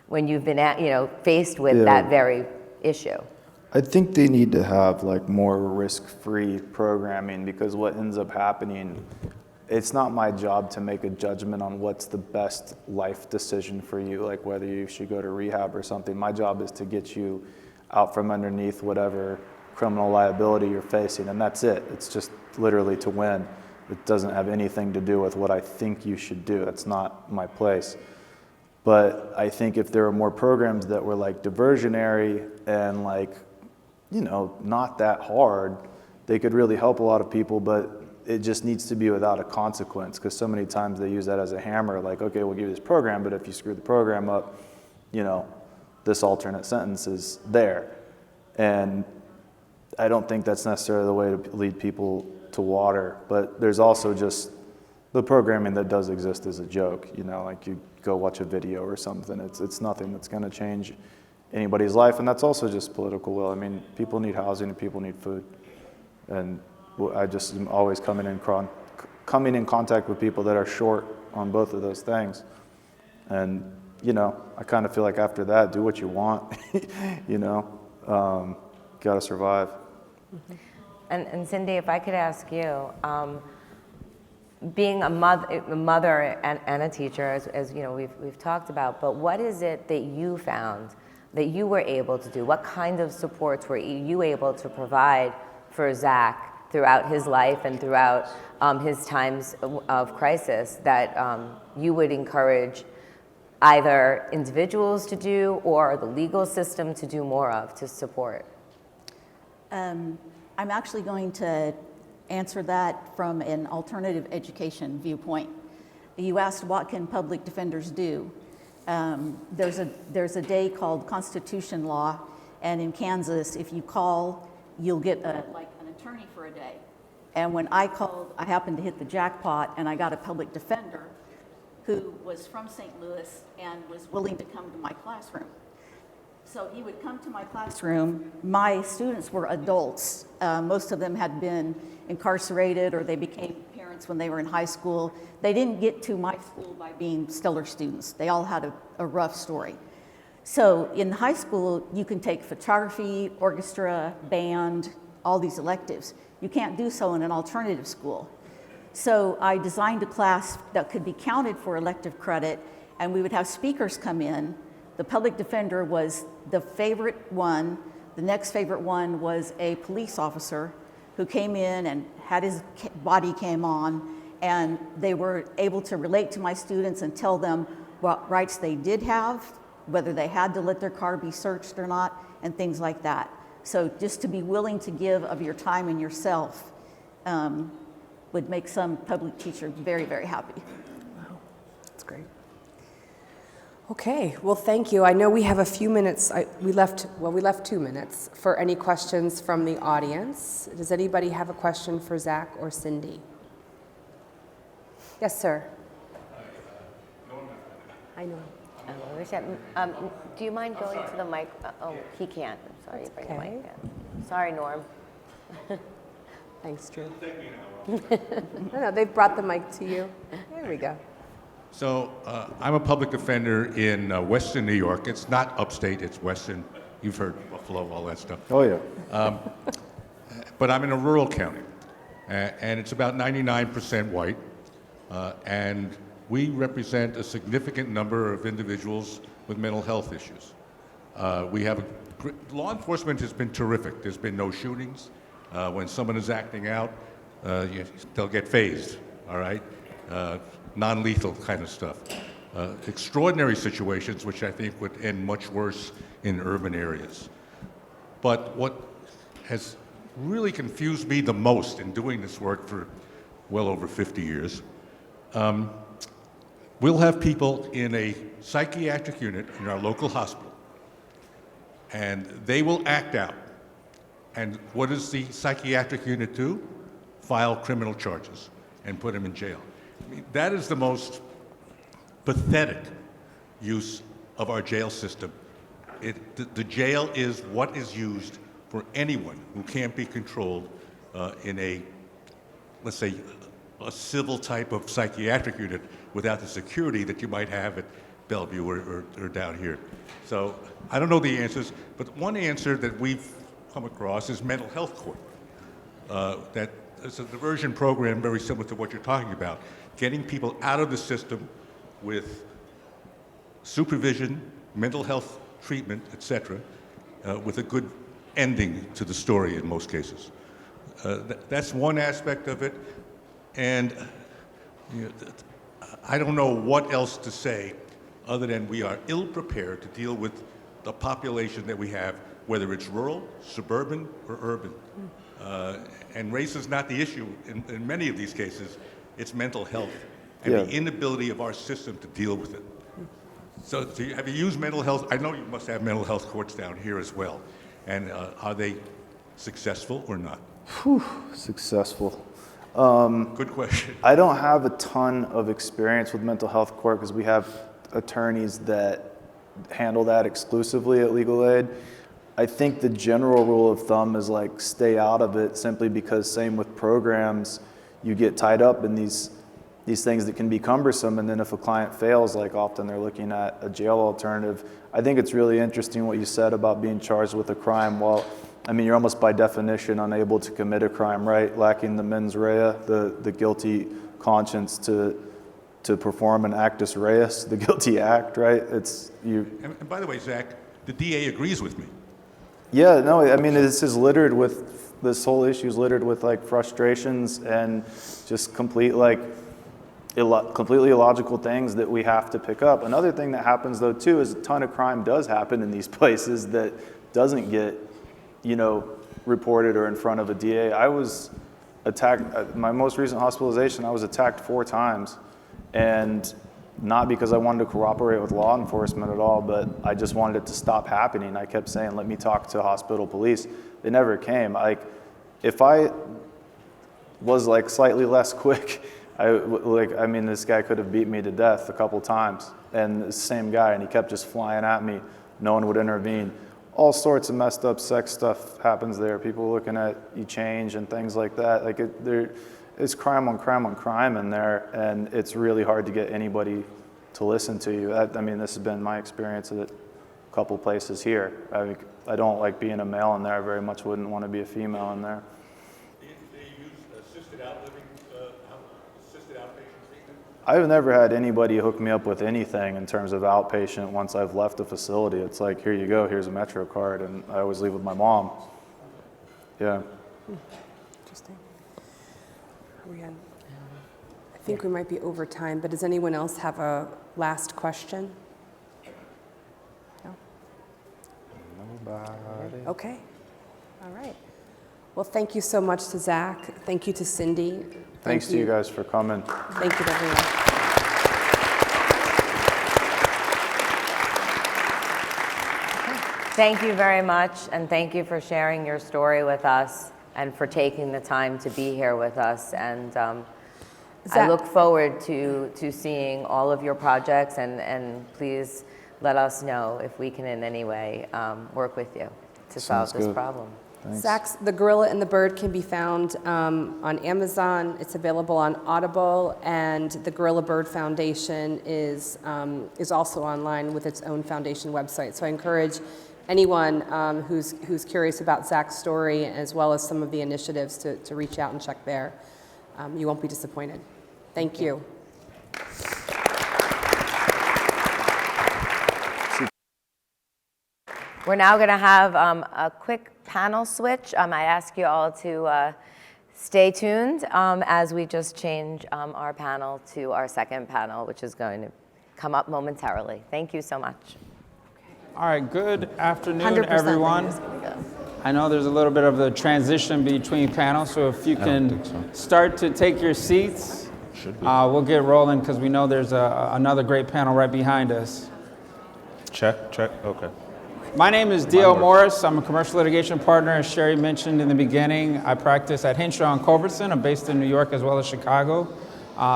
when you've been faced with that very issue. I think they need to have like more risk-free programming, because what ends up happening, it's not my job to make a judgment on what's the best life decision for you, like whether you should go to rehab or something. My job is to get you out from underneath whatever criminal liability you're facing, and that's it. It's just literally to win. It doesn't have anything to do with what I think you should do. That's not my place. But I think if there were more programs that were like diversionary and like, not that hard, they could really help a lot of people, but it just needs to be without a consequence, because so many times they use that as a hammer, like, okay, we'll give you this program, but if you screw the program up, this alternate sentence is there. And I don't think that's necessarily the way to lead people to water, but there's also just the programming that does exist is a joke, like you go watch a video or something. It's nothing that's going to change anybody's life, and that's also just political will. I mean, people need housing and people need food, and I just am always coming in contact with people that are short on both of those things, and I kind of feel like after that, do what you want, got to survive. And Cindy, if I could ask you, being a mother and a teacher, as we've talked about, but what is it that you found that you were able to do? What kind of supports were you able to provide for Zach throughout his life and throughout his times of crisis that you would encourage either individuals to do or the legal system to do more of to support? I'm actually going to answer that from an alternative education viewpoint. You asked, what can public defenders do? There's a day called Constitution Law, and in Kansas, if you call, you'll get an attorney for a day. And when I called, I happened to hit the jackpot, and I got a public defender who was from St. Louis and was willing to come to my classroom. So he would come to my classroom. My students were adults. Most of them had been incarcerated, or they became parents when they were in high school. They didn't get to my school by being stellar students. They all had a rough story. So in high school, you can take photography, orchestra, band, all these electives. You can't do so in an alternative school. So I designed a class that could be counted for elective credit, and we would have speakers come in. The public defender was the favorite one. The next favorite one was a police officer who came in and had his body cam on, and they were able to relate to my students and tell them what rights they did have, whether they had to let their car be searched or not, and things like that. So just to be willing to give of your time and yourself would make some public teacher very, very happy. Wow, that's great. Okay, well, thank you. I know we have a few minutes. We left 2 minutes for any questions from the audience. Does anybody have a question for Zach or Cindy? Yes, sir. I know. Do you mind going to the mic? Oh, he can't. I'm sorry. Bring the mic down. Sorry, Norm. Thanks, Drew. No, they've brought the mic to you. There we go. So I'm a public defender in Western New York. It's not upstate, it's Western. You've heard Buffalo, all that stuff. Oh, yeah. But I'm in a rural county, and it's about 99% white, and we represent a significant number of individuals with mental health issues. Law enforcement has been terrific. There's been no shootings. When someone is acting out, they'll get phased, all right? Non-lethal kind of stuff. Extraordinary situations, which I think would end much worse in urban areas. But what has really confused me the most in doing this work for well over 50 years, we'll have people in a psychiatric unit in our local hospital, and they will act out. And what does the psychiatric unit do? File criminal charges and put them in jail. I mean, that is the most pathetic use of our jail system. The jail is what is used for anyone who can't be controlled in a, let's say, a civil type of psychiatric unit without the security that you might have at Bellevue or down here. So I don't know the answers, but one answer that we've come across is mental health court. That is a diversion program very similar to what you're talking about, getting people out of the system with supervision, mental health treatment, etc., with a good ending to the story in most cases. That's one aspect of it, and I don't know what else to say other than we are ill-prepared to deal with the population that we have, whether it's rural, suburban, or urban. And race is not the issue in many of these cases. It's mental health and the inability of our system to deal with it. So have you used mental health? I know you must have mental health courts down here as well. And are they successful or not? Successful. Good question. I don't have a ton of experience with mental health court because we have attorneys that handle that exclusively at legal aid. I think the general rule of thumb is like stay out of it, simply because same with programs, you get tied up in these things that can be cumbersome, and then if a client fails, like often they're looking at a jail alternative. I think it's really interesting what you said about being charged with a crime. Well, I mean, you're almost by definition unable to commit a crime, right? Lacking the mens rea, the guilty conscience to perform an actus reus, the guilty act, right? It's you. And by the way, Zach, the DA agrees with me. Yeah, no, I mean, this whole issue is littered with like frustrations and just completely illogical things that we have to pick up. Another thing that happens though too is a ton of crime does happen in these places that doesn't get, reported or in front of a DA. I was attacked, my most recent hospitalization, I was attacked 4 times, and not because I wanted to cooperate with law enforcement at all, but I just wanted it to stop happening. I kept saying, let me talk to hospital police. They never came. If I was slightly less quick, this guy could have beat me to death a couple times, and the same guy, and he kept just flying at me. No one would intervene. All sorts of messed up sex stuff happens there. People looking at you change and things like that. It's crime on crime on crime in there, and it's really hard to get anybody to listen to you. This has been my experience at a couple places here. I don't like being a male in there. I very much wouldn't want to be a female in there. Do they use assisted outpatient treatment? I've never had anybody hook me up with anything in terms of outpatient once I've left the facility. It's like, here you go, here's a Metro card, and I always leave with my mom. Yeah. Interesting. I think we might be over time, but does anyone else have a last question? No? Nobody. Okay. All right. Well, thank you so much to Zach. Thank you to Cindy. Thanks to you guys for coming. Thank you to everyone. Thank you very much, and thank you for sharing your story with us and for taking the time to be here with us. And I look forward to seeing all of your projects, and please let us know if we can in any way work with you to solve this problem. Thanks. Zach's The Gorilla and the Bird can be found on Amazon. It's available on Audible, and the Gorilla Bird Foundation is also online with its own foundation website. So I encourage anyone who's curious about Zach's story, as well as some of the initiatives, to reach out and check there. You won't be disappointed. Thank you. We're now going to have a quick panel switch. I ask you all to stay tuned as we just change our panel to our second panel, which is going to come up momentarily. Thank you so much. All right, good afternoon, 100% everyone. I know there's a little bit of a transition between panels, so if you can start to take your seats We'll get rolling because we know there's another great panel right behind us. Check, okay. My name is D.L. Morris. I'm a commercial litigation partner, as Sherry mentioned in the beginning. I practice at Henshaw and Culbertson. I'm based in New York as well as Chicago.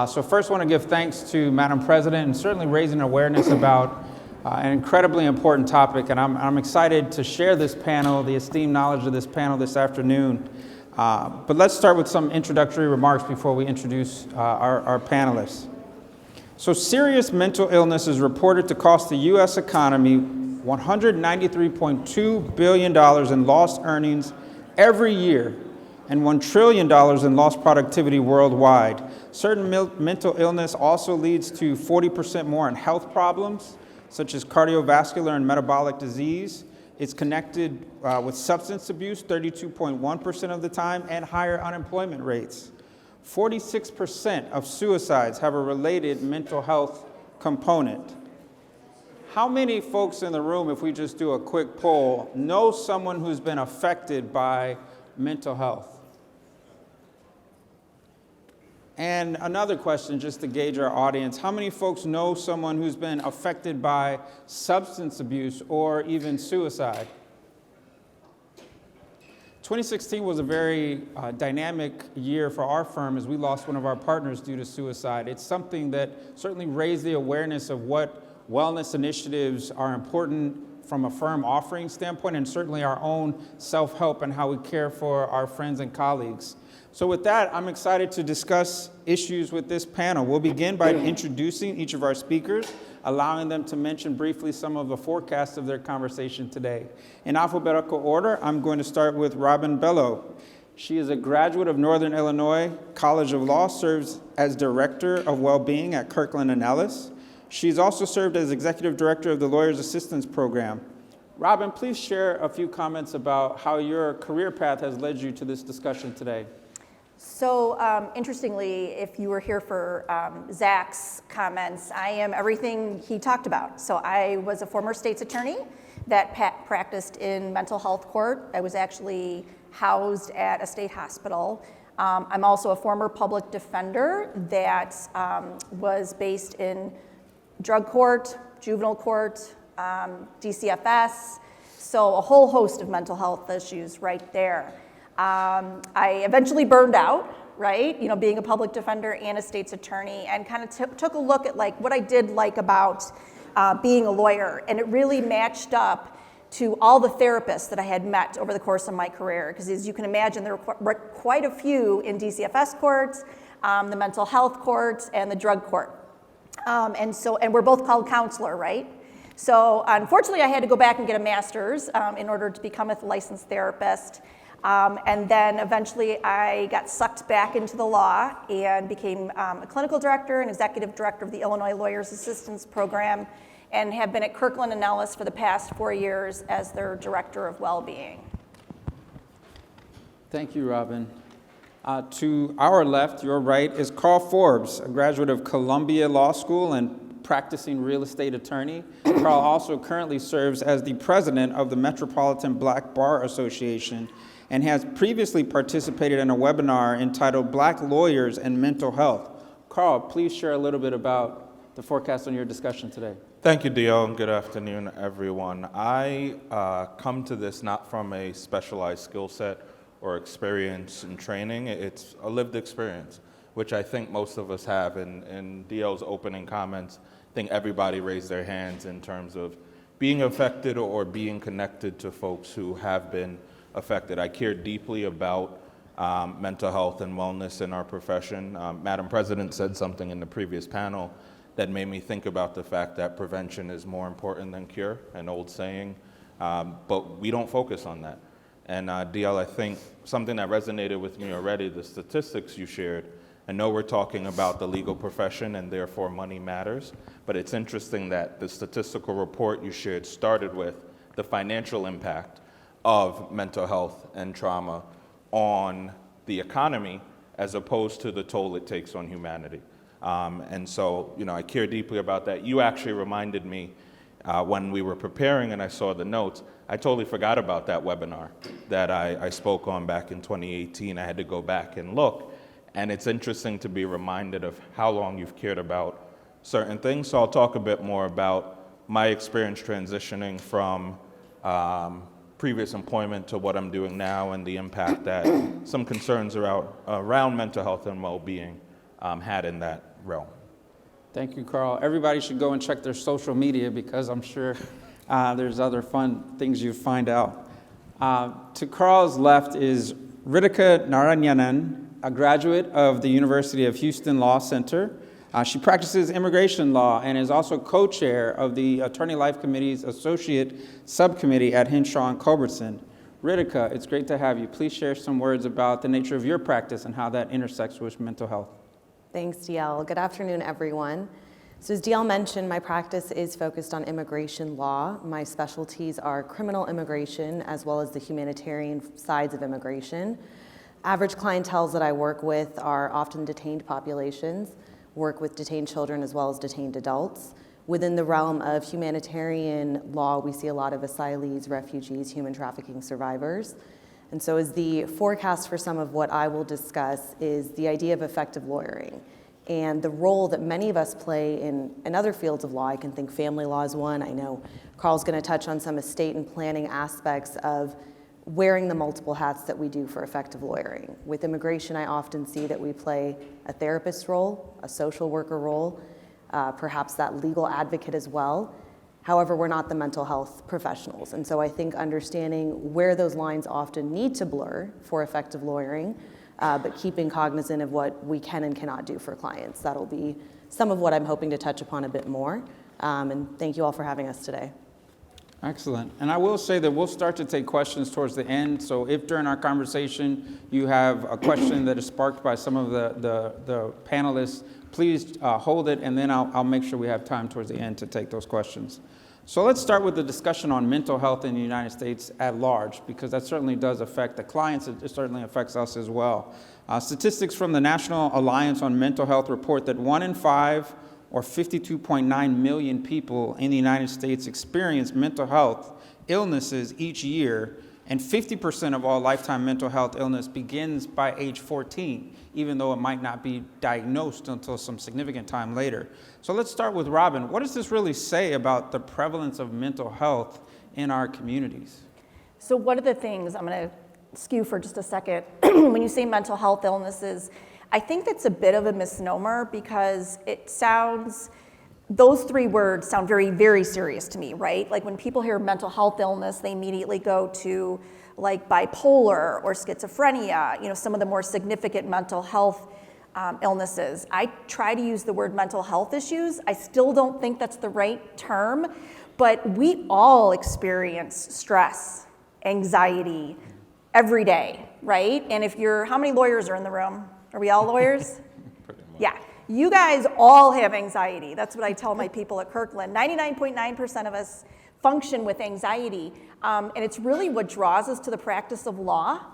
So first, I want to give thanks to Madam President and certainly raising awareness about an incredibly important topic. And I'm excited to share this panel, the esteemed knowledge of this panel this afternoon. But let's start with some introductory remarks before we introduce our panelists. So serious mental illness is reported to cost the U.S. economy $193.2 billion in lost earnings every year and $1 trillion in lost productivity worldwide. Certain mental illness also leads to 40% more in health problems, such as cardiovascular and metabolic disease. It's connected with substance abuse 32.1% of the time and higher unemployment rates. 46% of suicides have a related mental health component. How many folks in the room, if we just do a quick poll, know someone who's been affected by mental health? And another question, just to gauge our audience, how many folks know someone who's been affected by substance abuse or even suicide? 2016 was a very dynamic year for our firm as we lost one of our partners due to suicide. It's something that certainly raised the awareness of what wellness initiatives are important from a firm offering standpoint, and certainly our own self-help and how we care for our friends and colleagues. So with that, I'm excited to discuss issues with this panel. We'll begin by introducing each of our speakers, allowing them to mention briefly some of the forecasts of their conversation today. In alphabetical order, I'm going to start with Robin Bello. She is a graduate of Northern Illinois College of Law, serves as Director of Wellbeing at Kirkland & Ellis. She's also served as Executive Director of the Lawyers Assistance Program. Robin, please share a few comments about how your career path has led you to this discussion today. So interestingly, if you were here for Zach's comments, I am everything he talked about. So I was a former state's attorney that practiced in mental health court. I was actually housed at a state hospital. I'm also a former public defender that was based in drug court, juvenile court, DCFS, so a whole host of mental health issues right there. I eventually burned out, right? You know, being a public defender and a state's attorney, and kind of took a look at like what I did like about being a lawyer, and it really matched up to all the therapists that I had met over the course of my career. Because as you can imagine, there were quite a few in DCFS courts, the mental health courts, and the drug court. And we're both called counselor, right? So unfortunately, I had to go back and get a master's in order to become a licensed therapist. And then eventually I got sucked back into the law and became a clinical director and executive director of the Illinois Lawyers Assistance Program, and have been at Kirkland & Ellis for the past 4 years as their director of well-being. Thank you, Robin. To our left, your right, is Carl Forbes, a graduate of Columbia Law School and practicing real estate attorney. Carl also currently serves as the president of the Metropolitan Black Bar Association and has previously participated in a webinar entitled Black Lawyers and Mental Health. Carl, please share a little bit about the forecast on your discussion today. Thank you, Dio, and good afternoon, everyone. I come to this not from a specialized skill set or experience and training. It's a lived experience, which I think most of us have. In Dio's opening comments, I think everybody raised their hands in terms of being affected or being connected to folks who have been affected. I care deeply about mental health and wellness in our profession. Madam President said something in the previous panel that made me think about the fact that prevention is more important than cure, an old saying, but we don't focus on that. And DL, I think something that resonated with me already, the statistics you shared. I know we're talking about the legal profession and therefore money matters, but it's interesting that the statistical report you shared started with the financial impact of mental health and trauma on the economy as opposed to the toll it takes on humanity. And so, I care deeply about that. You actually reminded me when we were preparing and I saw the notes, I totally forgot about that webinar that I spoke on back in 2018. I had to go back and look. And it's interesting to be reminded of how long you've cared about certain things. So I'll talk a bit more about my experience transitioning from previous employment to what I'm doing now and the impact that some concerns around mental health and well-being had in that realm. Thank you, Carl. Everybody should go and check their social media because I'm sure there's other fun things you find out. To Carl's left is Ritika Narayanan, a graduate of the University of Houston Law Center. She practices immigration law and is also co-chair of the Attorney Life Committee's Associate Subcommittee at Henshaw and Culbertson. Ritika, it's great to have you. Please share some words about the nature of your practice and how that intersects with mental health. Thanks, DL. Good afternoon, everyone. So as DL mentioned, my practice is focused on immigration law. My specialties are criminal immigration as well as the humanitarian sides of immigration. Average clienteles that I work with are often detained populations, work with detained children as well as detained adults. Within the realm of humanitarian law, we see a lot of asylees, refugees, human trafficking survivors. And so as the forecast for some of what I will discuss is the idea of effective lawyering and the role that many of us play in other fields of law. I can think family law is one. I know Carl's going to touch on some estate and planning aspects of wearing the multiple hats that we do for effective lawyering. With immigration, I often see that we play a therapist role, a social worker role, perhaps that legal advocate as well. However, we're not the mental health professionals. And so I think understanding where those lines often need to blur for effective lawyering, but keeping cognizant of what we can and cannot do for clients. That'll be some of what I'm hoping to touch upon a bit more. And thank you all for having us today. Excellent. And I will say that we'll start to take questions towards the end. So if during our conversation you have a question that is sparked by some of the panelists, please hold it, and then I'll make sure we have time towards the end to take those questions. So let's start with the discussion on mental health in the United States at large, because that certainly does affect the clients. It certainly affects us as well. Statistics from the National Alliance on Mental Health report that 1 in 5, or 52.9 million people in the United States experience mental health illnesses each year, and 50% of all lifetime mental health illness begins by age 14, even though it might not be diagnosed until some significant time later. So let's start with Robin. What does this really say about the prevalence of mental health in our communities? So one of the things, I'm going to skew for just a second, when you say mental health illnesses, I think that's a bit of a misnomer because those three words sound very, very serious to me, right? Like when people hear mental health illness, they immediately go to like bipolar or schizophrenia, some of the more significant mental health illnesses. I try to use the word mental health issues. I still don't think that's the right term, but we all experience stress, anxiety every day, right? And how many lawyers are in the room? Are we all lawyers? Yeah. You guys all have anxiety. That's what I tell my people at Kirkland. 99.9% of us function with anxiety. And it's really what draws us to the practice of law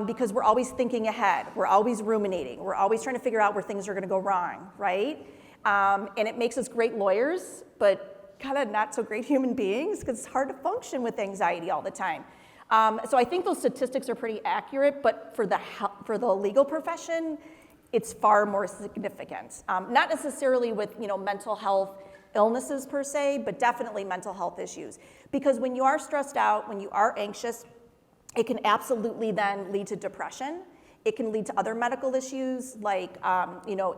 because we're always thinking ahead. We're always ruminating. We're always trying to figure out where things are going to go wrong, right? And it makes us great lawyers, but kind of not so great human beings because it's hard to function with anxiety all the time. So I think those statistics are pretty accurate, but for the legal profession, it's far more significant. Not necessarily with mental health illnesses per se, but definitely mental health issues. Because when you are stressed out, when you are anxious, it can absolutely then lead to depression. It can lead to other medical issues like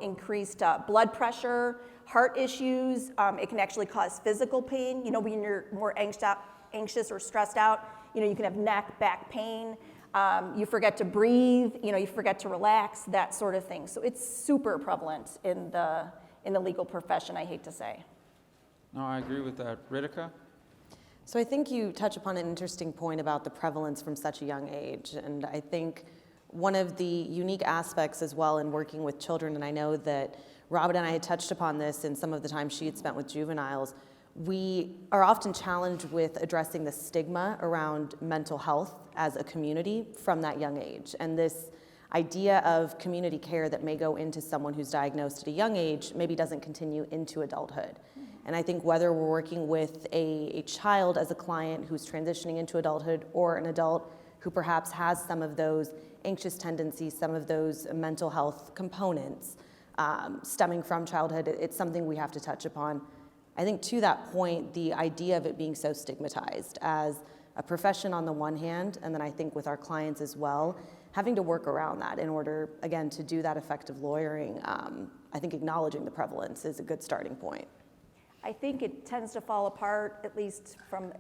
increased blood pressure, heart issues. It can actually cause physical pain. When you're more anxious or stressed out, you can have neck, back pain. You forget to breathe. You forget to relax. That sort of thing. So it's super prevalent in the legal profession. I hate to say. No, I agree with that. Ritika? So I think you touch upon an interesting point about the prevalence from such a young age. And I think one of the unique aspects as well in working with children, and I know that Robin and I had touched upon this in some of the time she had spent with juveniles, we are often challenged with addressing the stigma around mental health as a community from that young age. And this idea of community care that may go into someone who's diagnosed at a young age maybe doesn't continue into adulthood. And I think whether we're working with a child as a client who's transitioning into adulthood or an adult who perhaps has some of those anxious tendencies, some of those mental health components stemming from childhood, it's something we have to touch upon. I think to that point, the idea of it being so stigmatized as a profession on the one hand, and then I think with our clients as well, having to work around that in order, again, to do that effective lawyering, I think acknowledging the prevalence is a good starting point. I think it tends to fall apart, at least from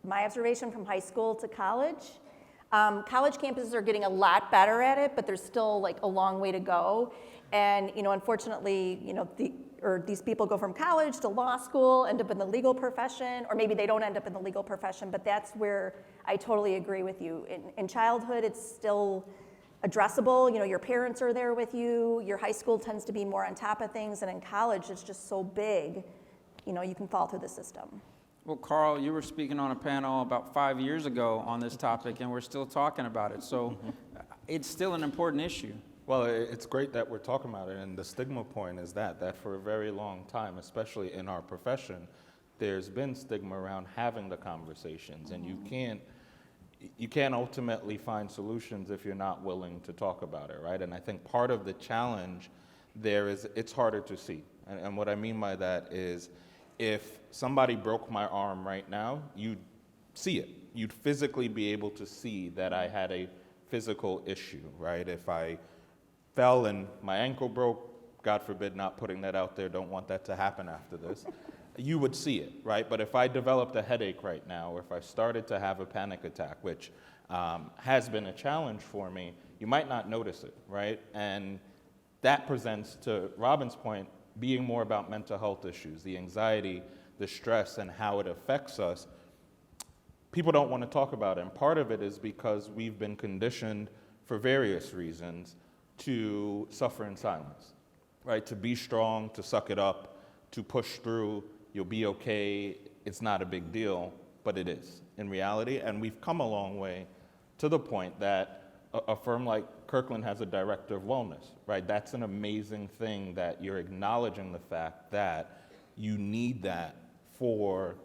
my observation, from high school to college. College campuses are getting a lot better at it, but there's still like a long way to go. And unfortunately, these people go from college to law school, end up in the legal profession, or maybe they don't end up in the legal profession, but that's where I totally agree with you. In childhood, it's still addressable. Your parents are there with you. Your high school tends to be more on top of things, and in college, it's just so big, you can fall through the system. Well, Carl, you were speaking on a panel about 5 years ago on this topic, and we're still talking about it. So it's still an important issue. Well, it's great that we're talking about it, and the stigma point is that for a very long time, especially in our profession, there's been stigma around having the conversations, and you can't ultimately find solutions if you're not willing to talk about it, right? And I think part of the challenge there is it's harder to see, and what I mean by that is if somebody broke my arm right now, you'd see it. You'd physically be able to see that I had a physical issue, right? If I fell and my ankle broke, God forbid, not putting that out there, don't want that to happen after this, you would see it, right? But if I developed a headache right now, or if I started to have a panic attack, which has been a challenge for me, you might not notice it, right? And that presents, to Robin's point, being more about mental health issues, the anxiety, the stress, and how it affects us. People don't want to talk about it, and part of it is because we've been conditioned for various reasons to suffer in silence, right? To be strong, to suck it up, to push through, you'll be okay, it's not a big deal, but it is in reality. And we've come a long way to the point that a firm like Kirkland has a director of wellness, right? That's an amazing thing that you're acknowledging the fact that you need that for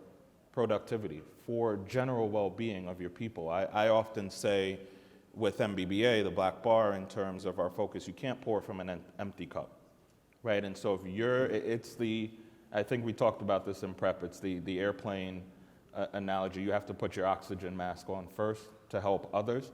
productivity, for general well-being of your people. I often say with MBBA, the Black Bar, in terms of our focus, you can't pour from an empty cup, right? And so I think we talked about this in prep, it's the airplane analogy. You have to put your oxygen mask on first to help others.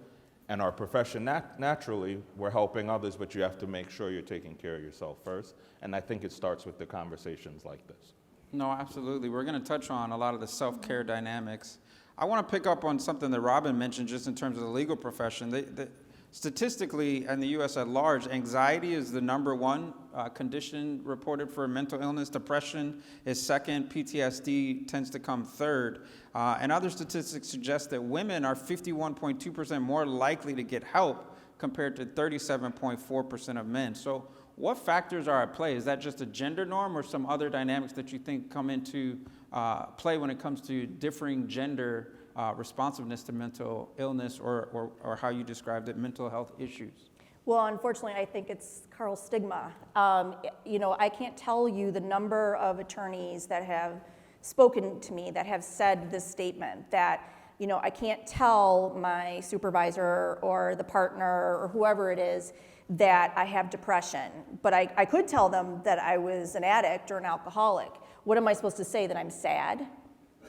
And our profession, naturally, we're helping others, but you have to make sure you're taking care of yourself first. And I think it starts with the conversations like this. No, absolutely. We're going to touch on a lot of the self-care dynamics. I want to pick up on something that Robin mentioned just in terms of the legal profession. Statistically, in the U.S. at large, anxiety is the number one condition reported for mental illness. Depression is second. PTSD tends to come third. And other statistics suggest that women are 51.2% more likely to get help compared to 37.4% of men. So what factors are at play? Is that just a gender norm or some other dynamics that you think come into play when it comes to differing gender responsiveness to mental illness or how you described it, mental health issues? Well, unfortunately, I think it's Carl's stigma. I can't tell you the number of attorneys that have spoken to me that have said this statement that, I can't tell my supervisor or the partner or whoever it is that I have depression, but I could tell them that I was an addict or an alcoholic. What am I supposed to say, that I'm sad,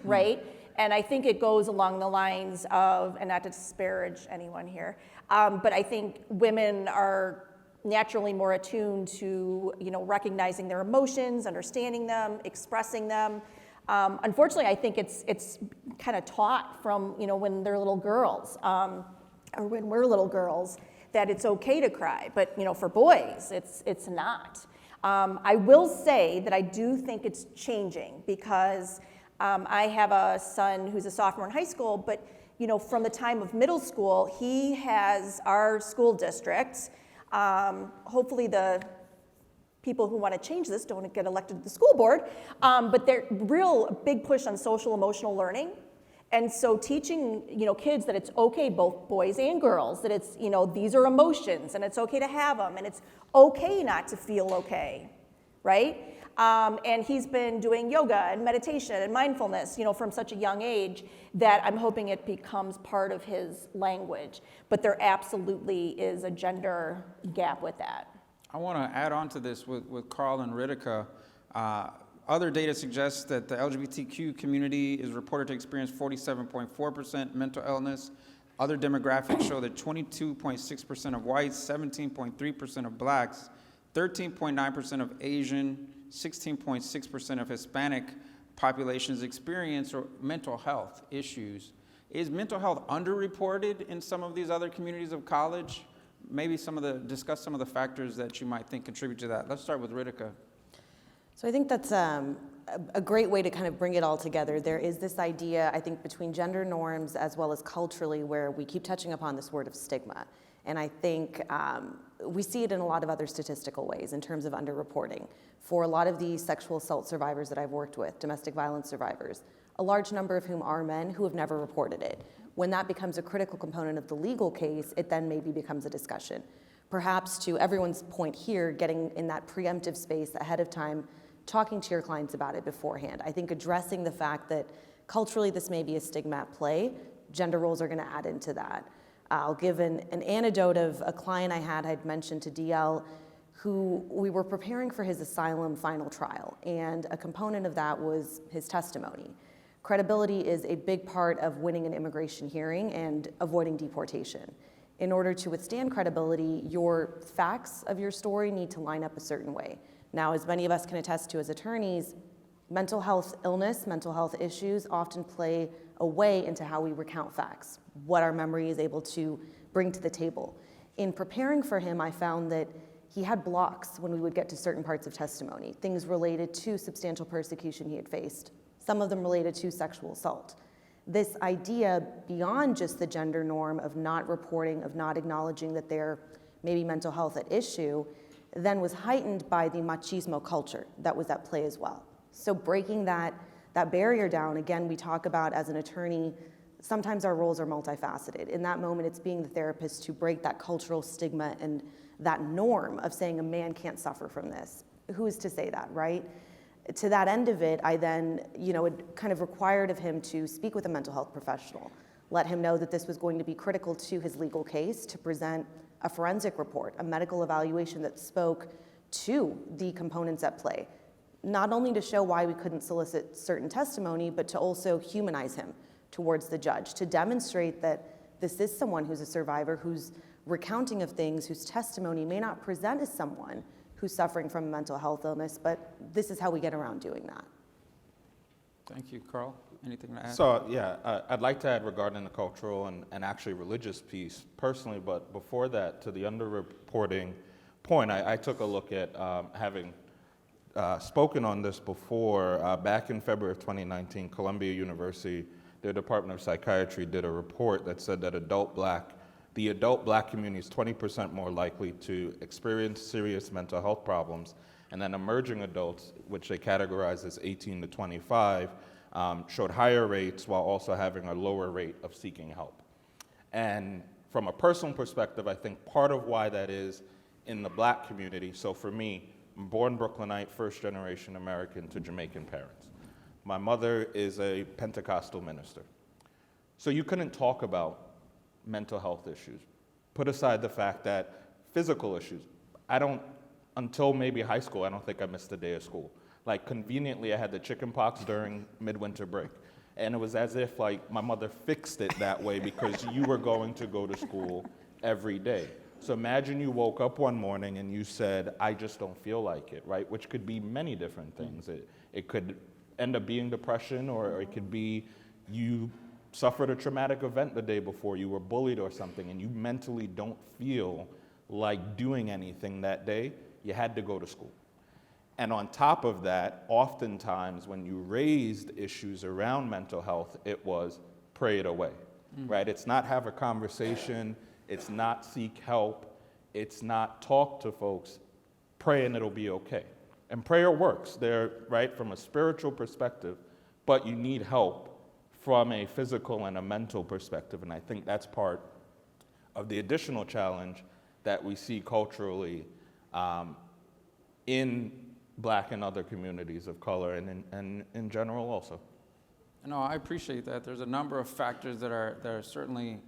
right? And I think it goes along the lines of, and not to disparage anyone here, but I think women are naturally more attuned to, recognizing their emotions, understanding them, expressing them. Unfortunately, I think it's kind of taught from, when they're little girls, or when we're little girls, that it's okay to cry. But, for boys, it's not. I will say that I do think it's changing because I have a son who's a sophomore in high school, but from the time of middle school, he has our school district. Hopefully the people who want to change this don't get elected to the school board, but they're real big push on social emotional learning. And so teaching, kids that it's okay, both boys and girls, that it's, these are emotions and it's okay to have them and it's okay not to feel okay, right? And he's been doing yoga and meditation and mindfulness, from such a young age that I'm hoping it becomes part of his language. But there absolutely is a gender gap with that. I want to add on to this with Carl and Ritika. Other data suggests that the LGBTQ community is reported to experience 47.4% mental illness. Other demographics show that 22.6% of whites, 17.3% of blacks, 13.9% of Asian, 16.6% of Hispanic populations experience mental health issues. Is mental health underreported in some of these other communities of college? Maybe discuss some of the factors that you might think contribute to that. Let's start with Ritika. So I think that's a great way to kind of bring it all together. There is this idea, I think, between gender norms as well as culturally, where we keep touching upon this word of stigma. And I think we see it in a lot of other statistical ways in terms of underreporting. For a lot of the sexual assault survivors that I've worked with, domestic violence survivors, a large number of whom are men who have never reported it. When that becomes a critical component of the legal case, it then maybe becomes a discussion. Perhaps to everyone's point here, getting in that preemptive space ahead of time, talking to your clients about it beforehand. I think addressing the fact that culturally this may be a stigma at play, gender roles are gonna add into that. I'll give an anecdote of a client I'd mentioned to DL, who we were preparing for his asylum final trial, and a component of that was his testimony. Credibility is a big part of winning an immigration hearing and avoiding deportation. In order to withstand credibility, your facts of your story need to line up a certain way. Now, as many of us can attest to as attorneys, mental health illness, mental health issues often play a way into how we recount facts, what our memory is able to bring to the table. In preparing for him, I found that he had blocks when we would get to certain parts of testimony, things related to substantial persecution he had faced, some of them related to sexual assault. This idea beyond just the gender norm of not reporting, of not acknowledging that there may be mental health at issue, then was heightened by the machismo culture that was at play as well. So breaking that barrier down, again, we talk about as an attorney, sometimes our roles are multifaceted. In that moment, it's being the therapist to break that cultural stigma and that norm of saying a man can't suffer from this. Who is to say that, right? To that end of it, I then, it kind of required of him to speak with a mental health professional, let him know that this was going to be critical to his legal case, to present a forensic report, a medical evaluation that spoke to the components at play, not only to show why we couldn't solicit certain testimony, but to also humanize him towards the judge, to demonstrate that this is someone who's a survivor, who's recounting of things, whose testimony may not present as someone who's suffering from a mental health illness, but this is how we get around doing that. Thank you, Carl. Anything to add? So, I'd like to add regarding the cultural and actually religious piece personally, but before that, to the underreporting point, I took a look at having spoken on this before. Back in February of 2019, Columbia University, their Department of Psychiatry did a report that said that the adult black community is 20% more likely to experience serious mental health problems, and then emerging adults, which they categorize as 18 to 25, showed higher rates while also having a lower rate of seeking help. And from a personal perspective, I think part of why that is in the black community, so for me, I'm born Brooklynite, first generation American to Jamaican parents. My mother is a Pentecostal minister. So you couldn't talk about mental health issues. Put aside the fact that physical issues, until maybe high school, I don't think I missed a day of school. Like conveniently, I had the chicken pox during midwinter break. And it was as if like my mother fixed it that way because you were going to go to school every day. So imagine you woke up one morning and you said, I just don't feel like it, right? Which could be many different things. It could end up being depression, or it could be you suffered a traumatic event the day before, you were bullied or something, and you mentally don't feel like doing anything that day. You had to go to school. And on top of that, oftentimes when you raised issues around mental health, it was pray it away, right? It's not have a conversation, it's not seek help, it's not talk to folks, pray and it'll be okay. And prayer works there, right, from a spiritual perspective, but you need help from a physical and a mental perspective. And I think that's part of the additional challenge that we see culturally in Black and other communities of color, and in general also. No, I appreciate that. There's a number of factors that are certainly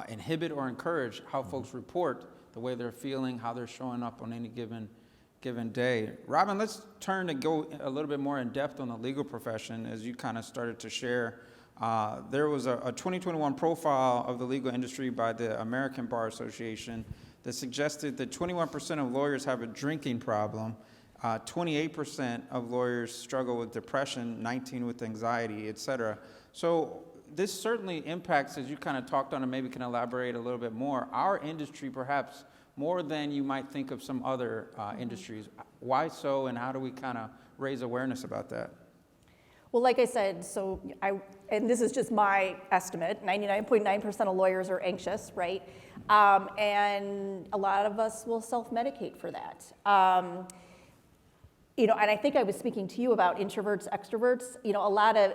inhibit or encourage how folks report the way they're feeling, how they're showing up on any given day. Robin, let's turn to go a little bit more in depth on the legal profession. As you kind of started to share, there was a 2021 profile of the legal industry by the American Bar Association that suggested that 21% of lawyers have a drinking problem, 28% of lawyers struggle with depression, 19% with anxiety, et cetera. So this certainly impacts, as you kind of talked on and maybe can elaborate a little bit more, our industry perhaps more than you might think of some other industries. Why so, and how do we kind of raise awareness about that? Well, like I said, and this is just my estimate, 99.9% of lawyers are anxious, right? And a lot of us will self-medicate for that. And I think I was speaking to you about introverts, extroverts. A lot of,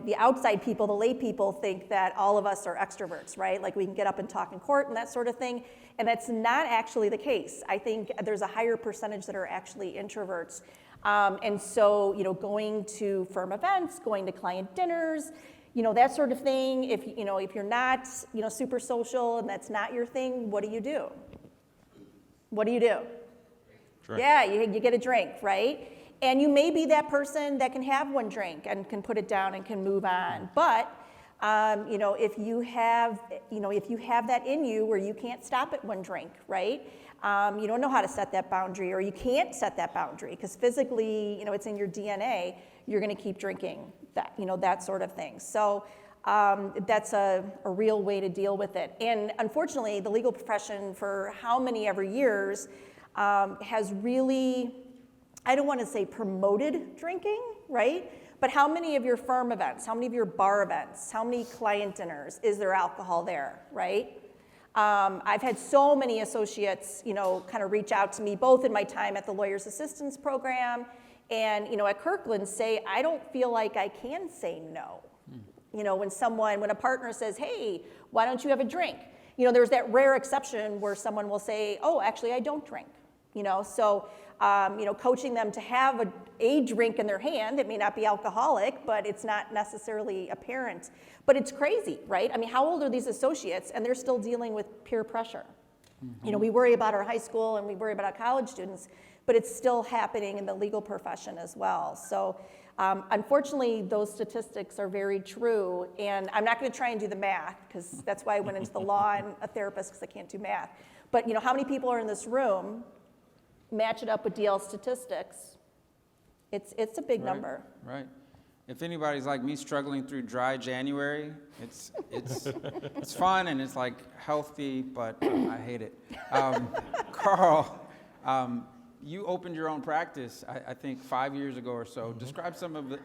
the outside people, the lay people think that all of us are extroverts, right? Like we can get up and talk in court and that sort of thing. And that's not actually the case. I think there's a higher percentage that are actually introverts. And so, going to firm events, going to client dinners, that sort of thing. If you're not, super social and that's not your thing, what do you do? What do you do? Drink. Yeah, you get a drink, right? And you may be that person that can have one drink and can put it down and can move on. But if you have that in you where you can't stop at one drink, right? You don't know how to set that boundary, or you can't set that boundary because physically, it's in your DNA. You're going to keep drinking, that sort of thing. So that's a real way to deal with it. And unfortunately, the legal profession for how many ever years has really, I don't want to say promoted drinking, right? But how many of your firm events, how many of your bar events, how many client dinners is there alcohol there, right? I've had so many associates, kind of reach out to me, both in my time at the Lawyers Assistance Program and, at Kirkland, say, I don't feel like I can say no. When a partner says, hey, why don't you have a drink? There's that rare exception where someone will say, oh, actually, I don't drink. Coaching them to have a drink in their hand. It may not be alcoholic, but it's not necessarily apparent. But it's crazy, right? I mean, how old are these associates? And they're still dealing with peer pressure. Mm-hmm. We worry about our high school and we worry about our college students, but it's still happening in the legal profession as well. So unfortunately, those statistics are very true. And I'm not going to try and do the math, because that's why I went into the law and a therapist, because I can't do math. But how many people are in this room? Match it up with DL statistics. It's a big number. Right. If anybody's like me struggling through dry January, it's fun and it's like healthy, but I hate it. Carl, you opened your own practice, I think 5 years ago or so. Mm-hmm. Describe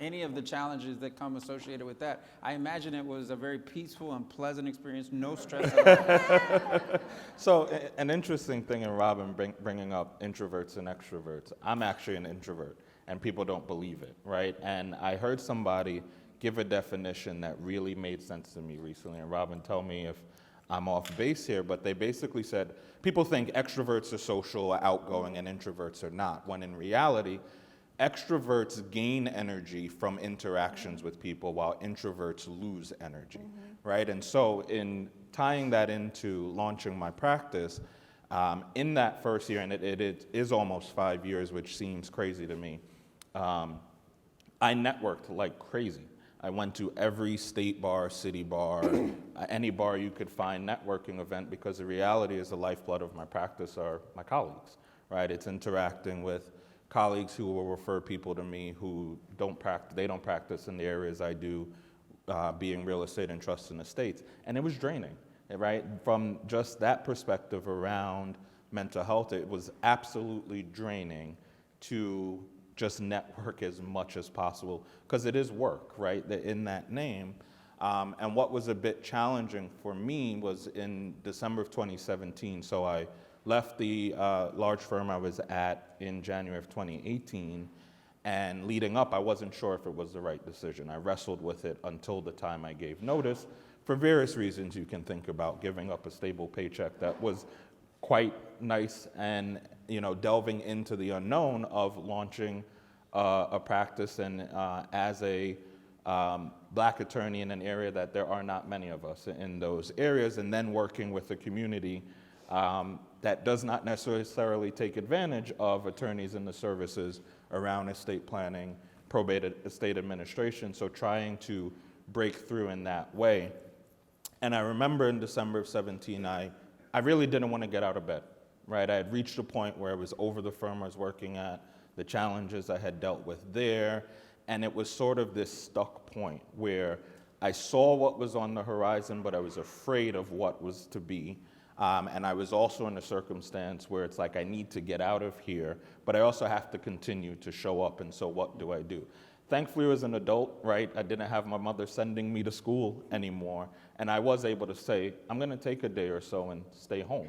any of the challenges that come associated with that. I imagine it was a very peaceful and pleasant experience, no stress at all. So an interesting thing in Robin bringing up introverts and extroverts. I'm actually an introvert, and people don't believe it, right? And I heard somebody give a definition that really made sense to me recently, and Robin, tell me if I'm off base here, but they basically said, people think extroverts are social, outgoing, and introverts are not, when in reality, extroverts gain energy from interactions with people while introverts lose energy, right? And so in tying that into launching my practice, in that first year, and it is almost 5 years, which seems crazy to me, I networked like crazy. I went to every state bar, city bar, any bar you could find networking event, because the reality is the lifeblood of my practice are my colleagues, right? It's interacting with colleagues who will refer people to me who don't practice in the areas I do, being real estate and trust and estates. And it was draining, right? From just that perspective around mental health, it was absolutely draining to just network as much as possible, because it is work, right, in that name. And what was a bit challenging for me was in December of 2017, so I left the large firm I was at in January of 2018, and leading up, I wasn't sure if it was the right decision. I wrestled with it until the time I gave notice, for various reasons you can think about, giving up a stable paycheck that was quite nice and delving into the unknown of launching a practice and as a Black attorney in an area that there are not many of us in those areas, and then working with a community that does not necessarily take advantage of attorneys and the services around estate planning, probate estate administration, so trying to break through in that way. And I remember in December of 17, I really didn't want to get out of bed, right? I had reached a point where it was over the firm I was working at, the challenges I had dealt with there, and it was sort of this stuck point where I saw what was on the horizon, but I was afraid of what was to be. And I was also in a circumstance where it's like, I need to get out of here, but I also have to continue to show up, and so what do I do? Thankfully, as an adult, right, I didn't have my mother sending me to school anymore, and I was able to say, I'm gonna take a day or so and stay home,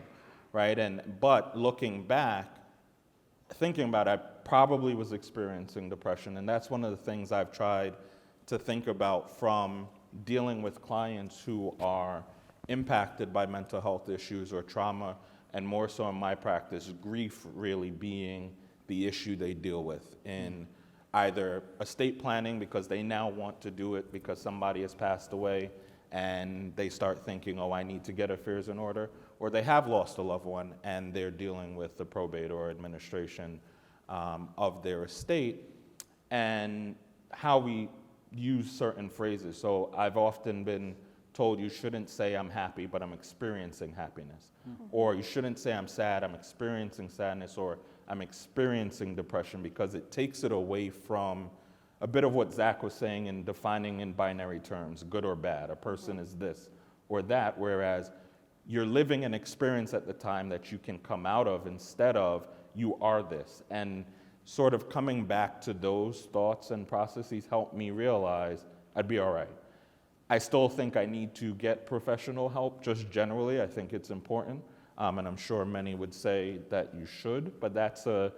right? But looking back, thinking about it, I probably was experiencing depression, and that's one of the things I've tried to think about from dealing with clients who are impacted by mental health issues or trauma, and more so in my practice, grief really being the issue they deal with in either estate planning because they now want to do it because somebody has passed away and they start thinking, oh, I need to get affairs in order, or they have lost a loved one and they're dealing with the probate or administration of their estate, and how we use certain phrases. So I've often been told you shouldn't say I'm happy, but I'm experiencing happiness. Or you shouldn't say I'm sad, I'm experiencing sadness, or I'm experiencing depression, because it takes it away from a bit of what Zach was saying in defining in binary terms, good or bad. A person is this or that, whereas you're living an experience at the time that you can come out of instead of you are this. And sort of coming back to those thoughts and processes helped me realize I'd be all right. I still think I need to get professional help, just generally. I think it's important, and I'm sure many would say that you should, but that's a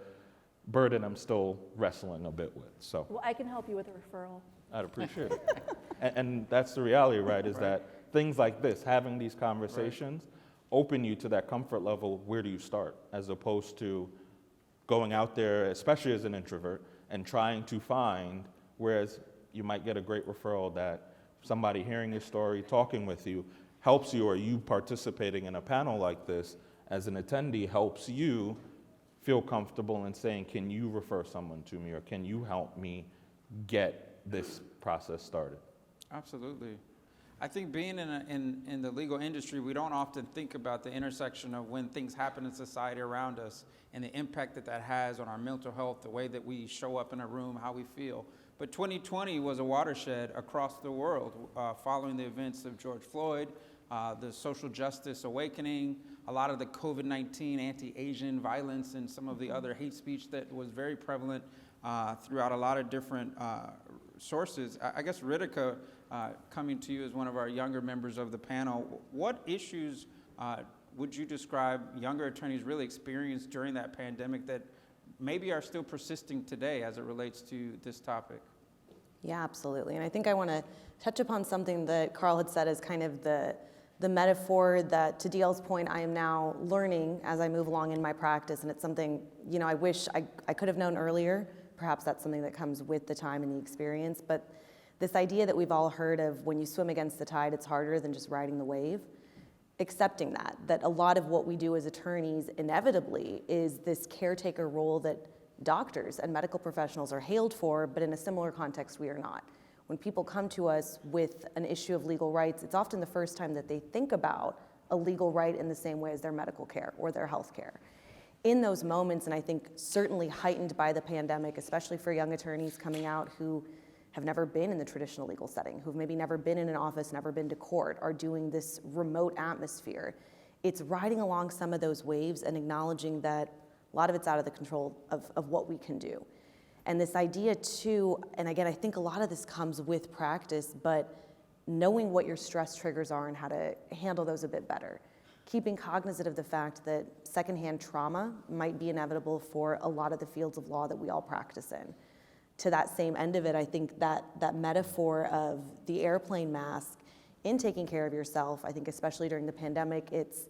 burden I'm still wrestling a bit with. So Well, I can help you with a referral. I'd appreciate it. And that's the reality, right, is that things like this, having these conversations, open you to that comfort level. Where do you start? As opposed to going out there, especially as an introvert, and trying to find, whereas you might get a great referral that somebody hearing your story, talking with you, helps you, or you participating in a panel like this as an attendee helps you feel comfortable in saying, can you refer someone to me, or can you help me get this process started? Absolutely. I think being in the legal industry, we don't often think about the intersection of when things happen in society around us and the impact that that has on our mental health, the way that we show up in a room, how we feel. But 2020 was a watershed across the world following the events of George Floyd, the social justice awakening, a lot of the COVID-19 anti-Asian violence, and some of the other hate speech that was very prevalent throughout a lot of different sources. I guess, Ritika, coming to you as one of our younger members of the panel, what issues would you describe younger attorneys really experienced during that pandemic that maybe are still persisting today as it relates to this topic? Yeah, absolutely. And I think I want to touch upon something that Carl had said as kind of the metaphor that, to DL's point, I am now learning as I move along in my practice. And it's something, I wish I could have known earlier. Perhaps that's something that comes with the time and the experience. But this idea that we've all heard of, when you swim against the tide, it's harder than just riding the wave. Accepting that a lot of what we do as attorneys inevitably is this caretaker role that doctors and medical professionals are hailed for, but in a similar context, we are not. When people come to us with an issue of legal rights, it's often the first time that they think about a legal right in the same way as their medical care or their health care. In those moments, and I think certainly heightened by the pandemic, especially for young attorneys coming out who have never been in the traditional legal setting, who've maybe never been in an office, never been to court, are doing this remote atmosphere. It's riding along some of those waves and acknowledging that a lot of it's out of the control of what we can do. And this idea too, and again, I think a lot of this comes with practice, but knowing what your stress triggers are and how to handle those a bit better. Keeping cognizant of the fact that secondhand trauma might be inevitable for a lot of the fields of law that we all practice in. To that same end of it, I think that metaphor of the airplane mask in taking care of yourself, I think especially during the pandemic, it's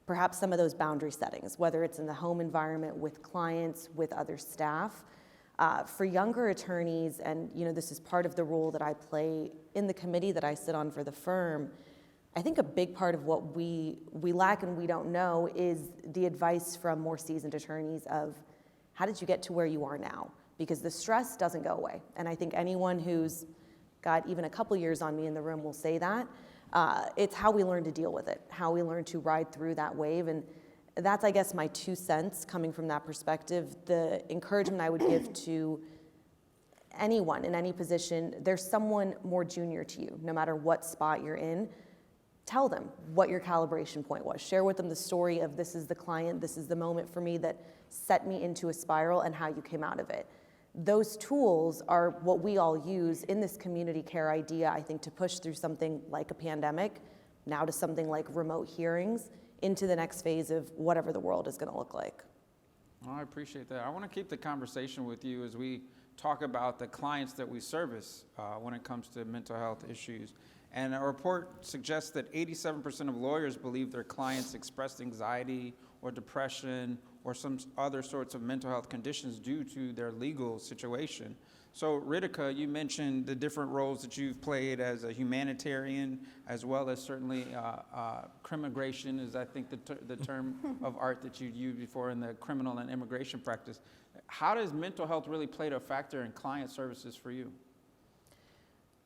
perhaps some of those boundary settings, whether it's in the home environment with clients, with other staff. For younger attorneys, and this is part of the role that I play in the committee that I sit on for the firm, I think a big part of what we lack and we don't know is the advice from more seasoned attorneys of how did you get to where you are now? Because the stress doesn't go away. And I think anyone who's got even a couple years on me in the room will say that. It's how we learn to deal with it, how we learn to ride through that wave. And that's, I guess, my 2 cents coming from that perspective. The encouragement I would give to anyone in any position, there's someone more junior to you, no matter what spot you're in. Tell them what your calibration point was. Share with them the story of this is the client, this is the moment for me that set me into a spiral and how you came out of it. Those tools are what we all use in this community care idea, I think, to push through something like a pandemic, now to something like remote hearings, into the next phase of whatever the world is going to look like. Well, I appreciate that. I want to keep the conversation with you as we talk about the clients that we service when it comes to mental health issues. And a report suggests that 87% of lawyers believe their clients expressed anxiety or depression or some other sorts of mental health conditions due to their legal situation. So Ritika, you mentioned the different roles that you've played as a humanitarian, as well as certainly crimmigration is, I think, the term of art that you'd used before in the criminal and immigration practice. How does mental health really play a factor in client services for you?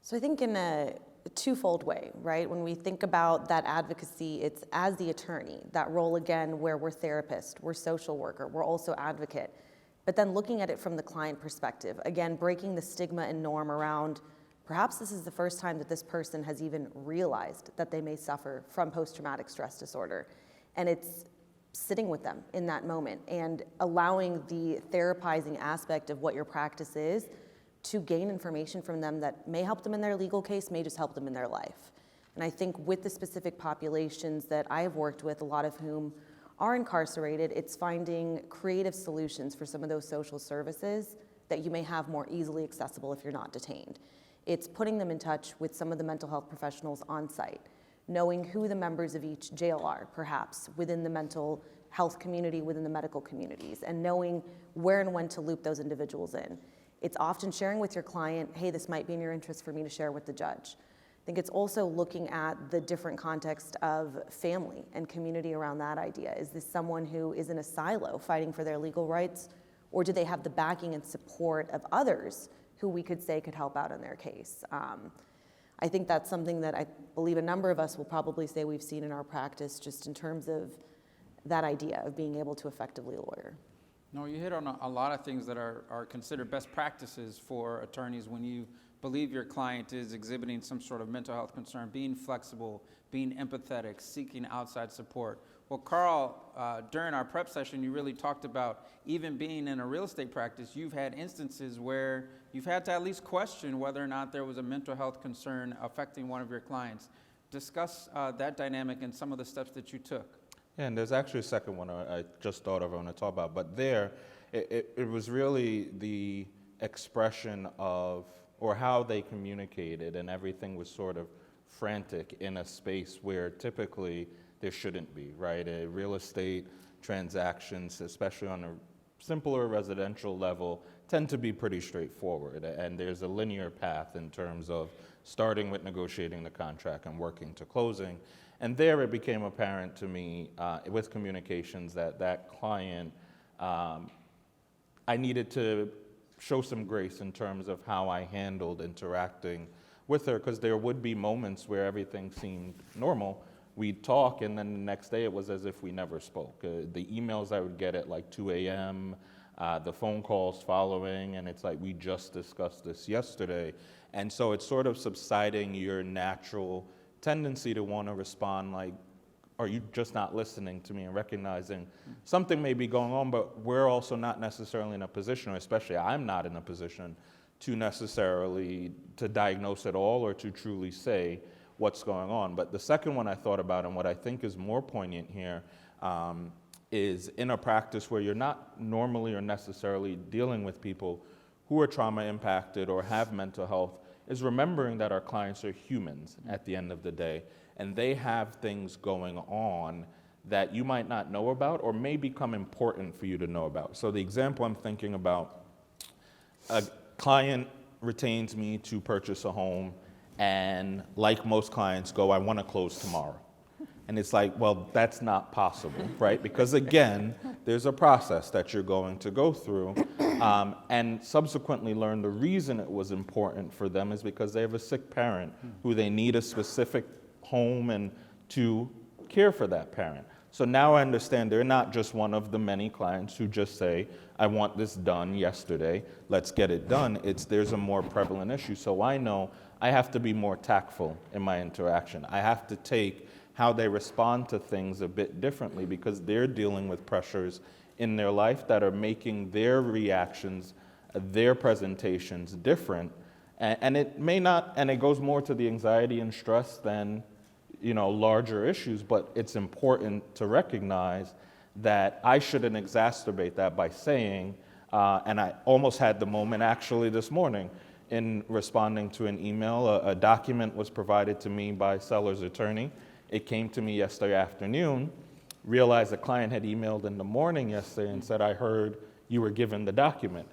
So I think in a twofold way, right? When we think about that advocacy, it's as the attorney, that role again where we're therapist, we're social worker, we're also advocate. But then looking at it from the client perspective, again, breaking the stigma and norm around perhaps this is the first time that this person has even realized that they may suffer from post-traumatic stress disorder. And it's sitting with them in that moment and allowing the therapizing aspect of what your practice is to gain information from them that may help them in their legal case, may just help them in their life. And I think with the specific populations that I have worked with, a lot of whom are incarcerated, it's finding creative solutions for some of those social services that you may have more easily accessible if you're not detained. It's putting them in touch with some of the mental health professionals on site, knowing who the members of each jail are, perhaps within the mental health community, within the medical communities, and knowing where and when to loop those individuals in. It's often sharing with your client, hey, this might be in your interest for me to share with the judge. I think it's also looking at the different context of family and community around that idea. Is this someone who is in a silo fighting for their legal rights, or do they have the backing and support of others who we could say could help out in their case? I think that's something that I believe a number of us will probably say we've seen in our practice, just in terms of that idea of being able to effectively lawyer. No, you hit on a lot of things that are considered best practices for attorneys when you believe your client is exhibiting some sort of mental health concern, being flexible, being empathetic, seeking outside support. Well, Carl, during our prep session, you really talked about even being in a real estate practice, you've had instances where you've had to at least question whether or not there was a mental health concern affecting one of your clients. Discuss that dynamic and some of the steps that you took. Yeah, and there's actually a second one I just thought of I want to talk about. But there, it was really the expression of, or how they communicated, and everything was sort of frantic in a space where typically there shouldn't be, right? Real estate transactions, especially on a simpler residential level, tend to be pretty straightforward. And there's a linear path in terms of starting with negotiating the contract and working to closing. And there it became apparent to me with communications that client, I needed to show some grace in terms of how I handled interacting with her, because there would be moments where everything seemed normal. We'd talk, and then the next day it was as if we never spoke. The emails I would get at like 2 a.m., the phone calls following, and it's like, we just discussed this yesterday. And so it's sort of subsiding your natural tendency to want to respond like, are you just not listening to me, and recognizing something may be going on, but we're also not necessarily in a position, or especially I'm not in a position to necessarily to diagnose it all or to truly say what's going on. But the second one I thought about, and what I think is more poignant here, is in a practice where you're not normally or necessarily dealing with people who are trauma impacted or have mental health, is remembering that our clients are humans at the end of the day, and they have things going on that you might not know about or may become important for you to know about. So the example I'm thinking about, a client retains me to purchase a home, and like most clients go, I want to close tomorrow. And it's like, well, that's not possible, right? Because again, there's a process that you're going to go through, and subsequently learn the reason it was important for them is because they have a sick parent who they need a specific home and to care for that parent. So now I understand they're not just one of the many clients who just say, I want this done yesterday, let's get it done. There's a more prevalent issue. So I know I have to be more tactful in my interaction. I have to take how they respond to things a bit differently because they're dealing with pressures in their life that are making their reactions, their presentations different. And it may not, and it goes more to the anxiety and stress than larger issues, but it's important to recognize that I shouldn't exacerbate that by saying, and I almost had the moment actually this morning in responding to an email, a document was provided to me by seller's attorney. It came to me yesterday afternoon, realized the client had emailed in the morning yesterday and said, I heard you were given the document.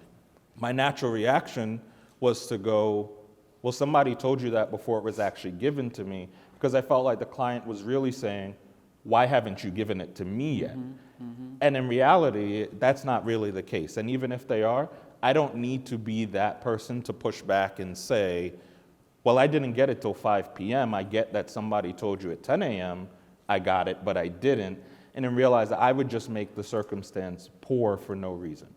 My natural reaction was to go, well, somebody told you that before it was actually given to me, because I felt like the client was really saying, why haven't you given it to me yet? And in reality, that's not really the case. And even if they are, I don't need to be that person to push back and say, well, I didn't get it till 5 p.m. I get that somebody told you at 10 a.m. I got it, but I didn't. And then realize that I would just make the circumstance poor for no reason.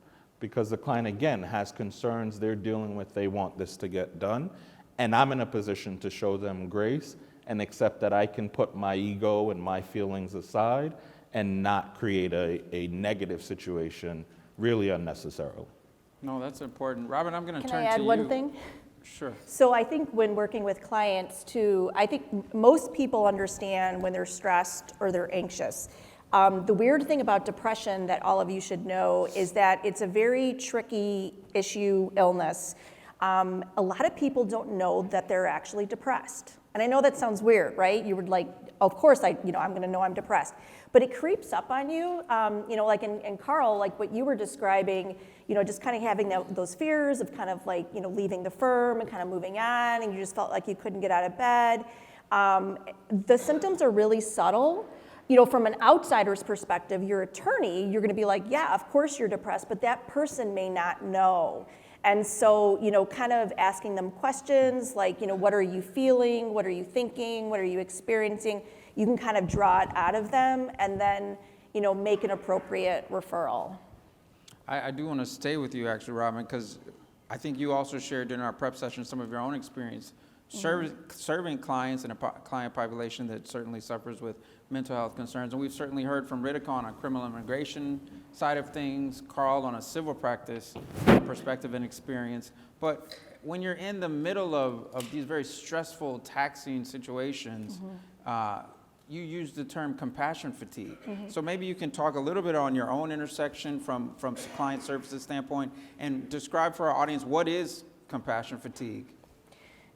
Because the client, again, has concerns they're dealing with, they want this to get done. And I'm in a position to show them grace and accept that I can put my ego and my feelings aside and not create a negative situation really unnecessarily. No, that's important. Robin, I'm going to Can turn I to add you. one thing? Sure. So I think when working with clients too, I think most people understand when they're stressed or they're anxious. The weird thing about depression that all of you should know is that it's a very tricky illness. A lot of people don't know that they're actually depressed. And I know that sounds weird, right? You would like, of course, I'm going to know I'm depressed. But it creeps up on you, like in Carl, like what you were describing, just kind of having those fears of kind of like, leaving the firm and kind of moving on, and you just felt like you couldn't get out of bed. The symptoms are really subtle. From an outsider's perspective, your attorney, you're going to be like, yeah, of course you're depressed, but that person may not know. And so, kind of asking them questions like, what are you feeling? What are you thinking? What are you experiencing? You can kind of draw it out of them and then, make an appropriate referral. I do want to stay with you, actually, Robin, because I think you also shared during our prep session some of your own experience serving clients in a client population that certainly suffers with mental health concerns. And we've certainly heard from Ritika on a criminal immigration side of things, Carl on a civil practice perspective and experience. But when you're in the middle of these very stressful, taxing situations, you use the term compassion fatigue. So maybe you can talk a little bit on your own intersection from client services standpoint and describe for our audience what is compassion fatigue.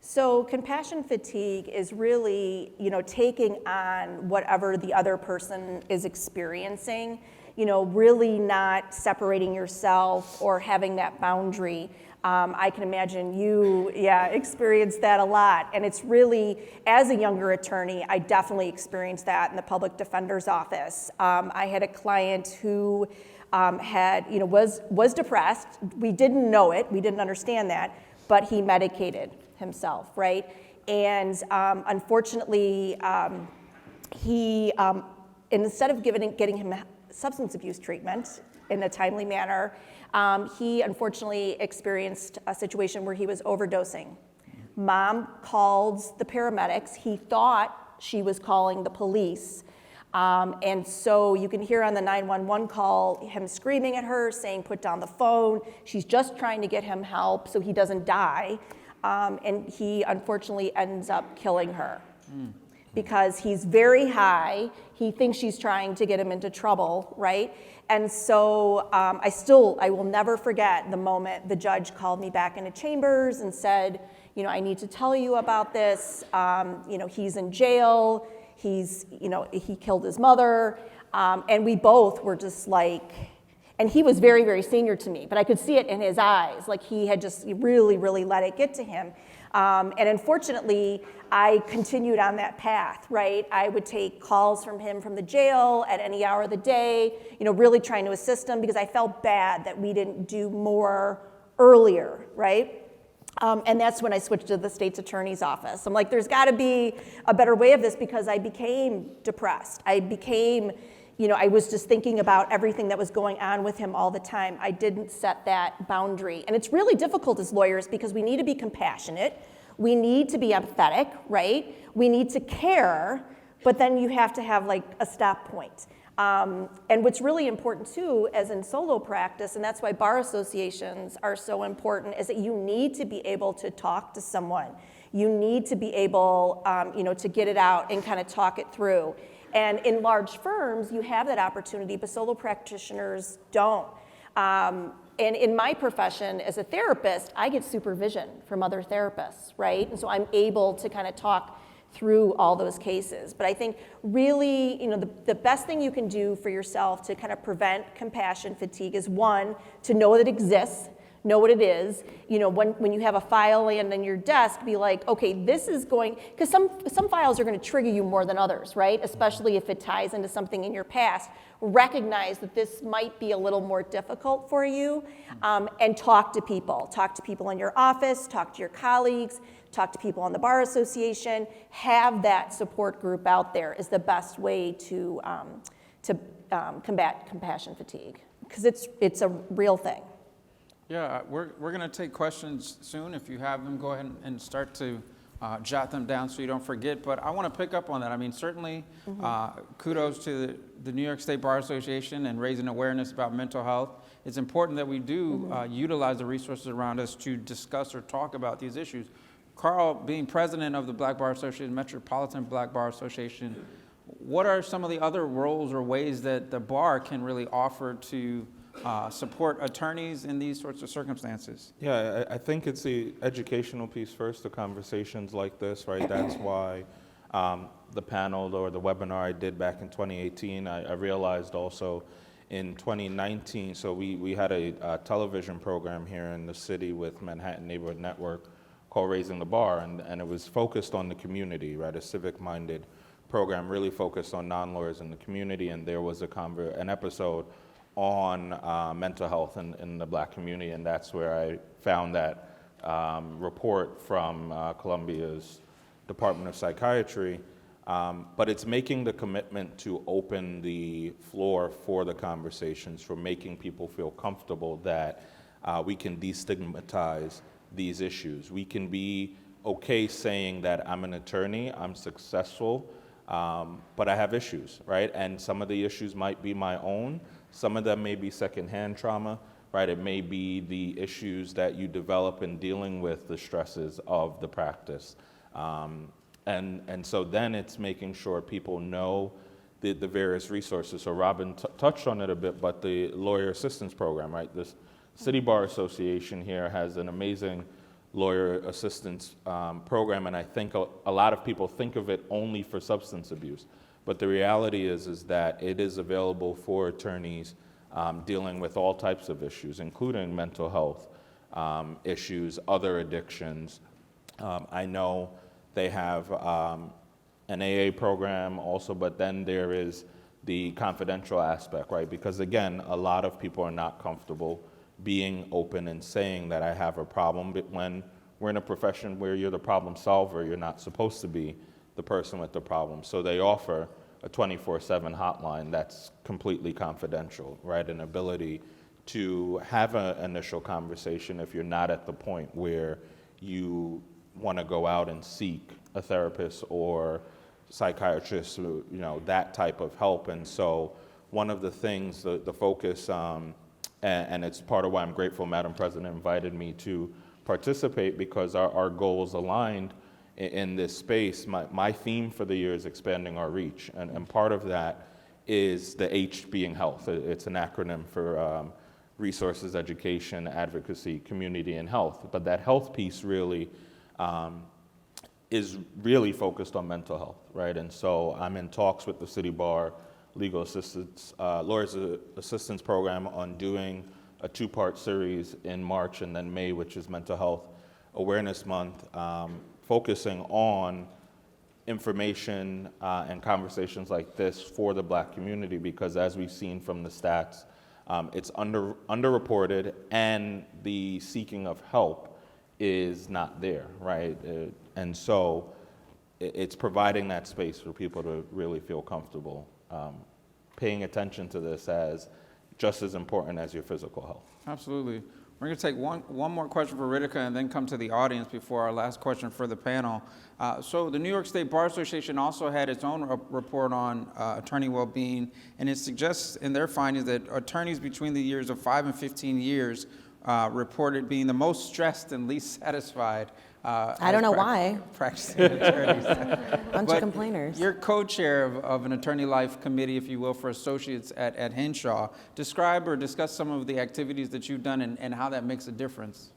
So compassion fatigue is really, taking on whatever the other person is experiencing, really not separating yourself or having that boundary. I can imagine you, experienced that a lot. And it's really, as a younger attorney, I definitely experienced that in the public defender's office. I had a client who was depressed. We didn't know it, we didn't understand that, but he medicated himself, right? And unfortunately, he, instead of getting him substance abuse treatment in a timely manner, he unfortunately experienced a situation where he was overdosing. Mom called the paramedics. He thought she was calling the police. And so you can hear on the 911 call him screaming at her, saying, put down the phone. She's just trying to get him help so he doesn't die. And he unfortunately ends up killing her because he's very high. He thinks she's trying to get him into trouble, right? And so I will never forget the moment the judge called me back into chambers and said, I need to tell you about this. He's in jail. he killed his mother. And we both were just like, and he was very, very senior to me, but I could see it in his eyes, like he had just really, really let it get to him. And unfortunately, I continued on that path, right? I would take calls from him from the jail at any hour of the day, really trying to assist him because I felt bad that we didn't do more earlier, right? And that's when I switched to the state's attorney's office. I'm like, there's got to be a better way of this because I became depressed. I was just thinking about everything that was going on with him all the time. I didn't set that boundary. And it's really difficult as lawyers because we need to be compassionate. We need to be empathetic, right? We need to care, but then you have to have like a stop point. And what's really important too, as in solo practice, and that's why bar associations are so important, is that you need to be able to talk to someone. You need to be able, to get it out and kind of talk it through. And in large firms, you have that opportunity, but solo practitioners don't. And in my profession as a therapist, I get supervision from other therapists, right? And so I'm able to kind of talk through all those cases. But I think really, the best thing you can do for yourself to kind of prevent compassion fatigue is, one, to know that it exists, know what it is. When you have a file laying on your desk, be like, okay, this is going, because some files are going to trigger you more than others, right? Especially if it ties into something in your past. Recognize that this might be a little more difficult for you, and talk to people. Talk to people in your office, talk to your colleagues, talk to people on the Bar Association. Have that support group out there is the best way to combat compassion fatigue, because it's a real thing. Yeah, we're going to take questions soon. If you have them, go ahead and start to jot them down so you don't forget. But I want to pick up on that. I mean, certainly kudos to the New York State Bar Association and raising awareness about mental health. It's important that we do utilize the resources around us to discuss or talk about these issues. Carl, being president of the Black Bar Association, Metropolitan Black Bar Association, what are some of the other roles or ways that the bar can really offer to support attorneys in these sorts of circumstances? Yeah, I think it's the educational piece first, the conversations like this, right? That's why the panel or the webinar I did back in 2018, I realized also in 2019, so we had a television program here in the city with Manhattan Neighborhood Network called Raising the Bar, and it was focused on the community, right? A civic-minded program really focused on non-lawyers in the community, and there was an episode on mental health in the Black community, and that's where I found that report from Columbia's Department of Psychiatry. But it's making the commitment to open the floor for the conversations, for making people feel comfortable that we can destigmatize these issues. We can be okay saying that I'm an attorney, I'm successful, but I have issues, right? And some of the issues might be my own. Some of them may be secondhand trauma, right? It may be the issues that you develop in dealing with the stresses of the practice. And so then it's making sure people know the various resources. So Robin touched on it a bit, but the lawyer assistance program, right? This City Bar Association here has an amazing lawyer assistance program, and I think a lot of people think of it only for substance abuse. But the reality is that it is available for attorneys dealing with all types of issues, including mental health issues, other addictions. I know they have an AA program also, but then there is the confidential aspect, right? Because again, a lot of people are not comfortable being open and saying that I have a problem, but when we're in a profession where you're the problem solver, you're not supposed to be the person with the problem. So they offer a 24/7 hotline that's completely confidential, right? An ability to have an initial conversation if you're not at the point where you want to go out and seek a therapist or psychiatrist, that type of help. And so one of the things, the focus, and it's part of why I'm grateful Madam President invited me to participate, because our goals aligned in this space. My theme for the year is expanding our reach, and part of that is the H being health. It's an acronym for resources, education, advocacy, community, and health. But that health piece really is really focused on mental health, right? And so I'm in talks with the City Bar Legal Assistance, Lawyers Assistance Program on doing a 2-part series in March and then May, which is Mental Health Awareness Month, focusing on information and conversations like this for the Black community, because as we've seen from the stats, it's underreported, and the seeking of help is not there, right? And so it's providing that space for people to really feel comfortable paying attention to this as just as important as your physical health. Absolutely. We're going to take one more question for Ritika and then come to the audience before our last question for the panel. So the New York State Bar Association also had its own report on attorney well-being, and it suggests in their findings that attorneys between the years of 5 and 15 years reported being the most stressed and least satisfied. I don't know why. Practicing attorneys. Bunch of complainers. You're co-chair of an attorney life committee, if you will, for associates at Henshaw. Describe or discuss some of the activities that you've done and how that makes a difference.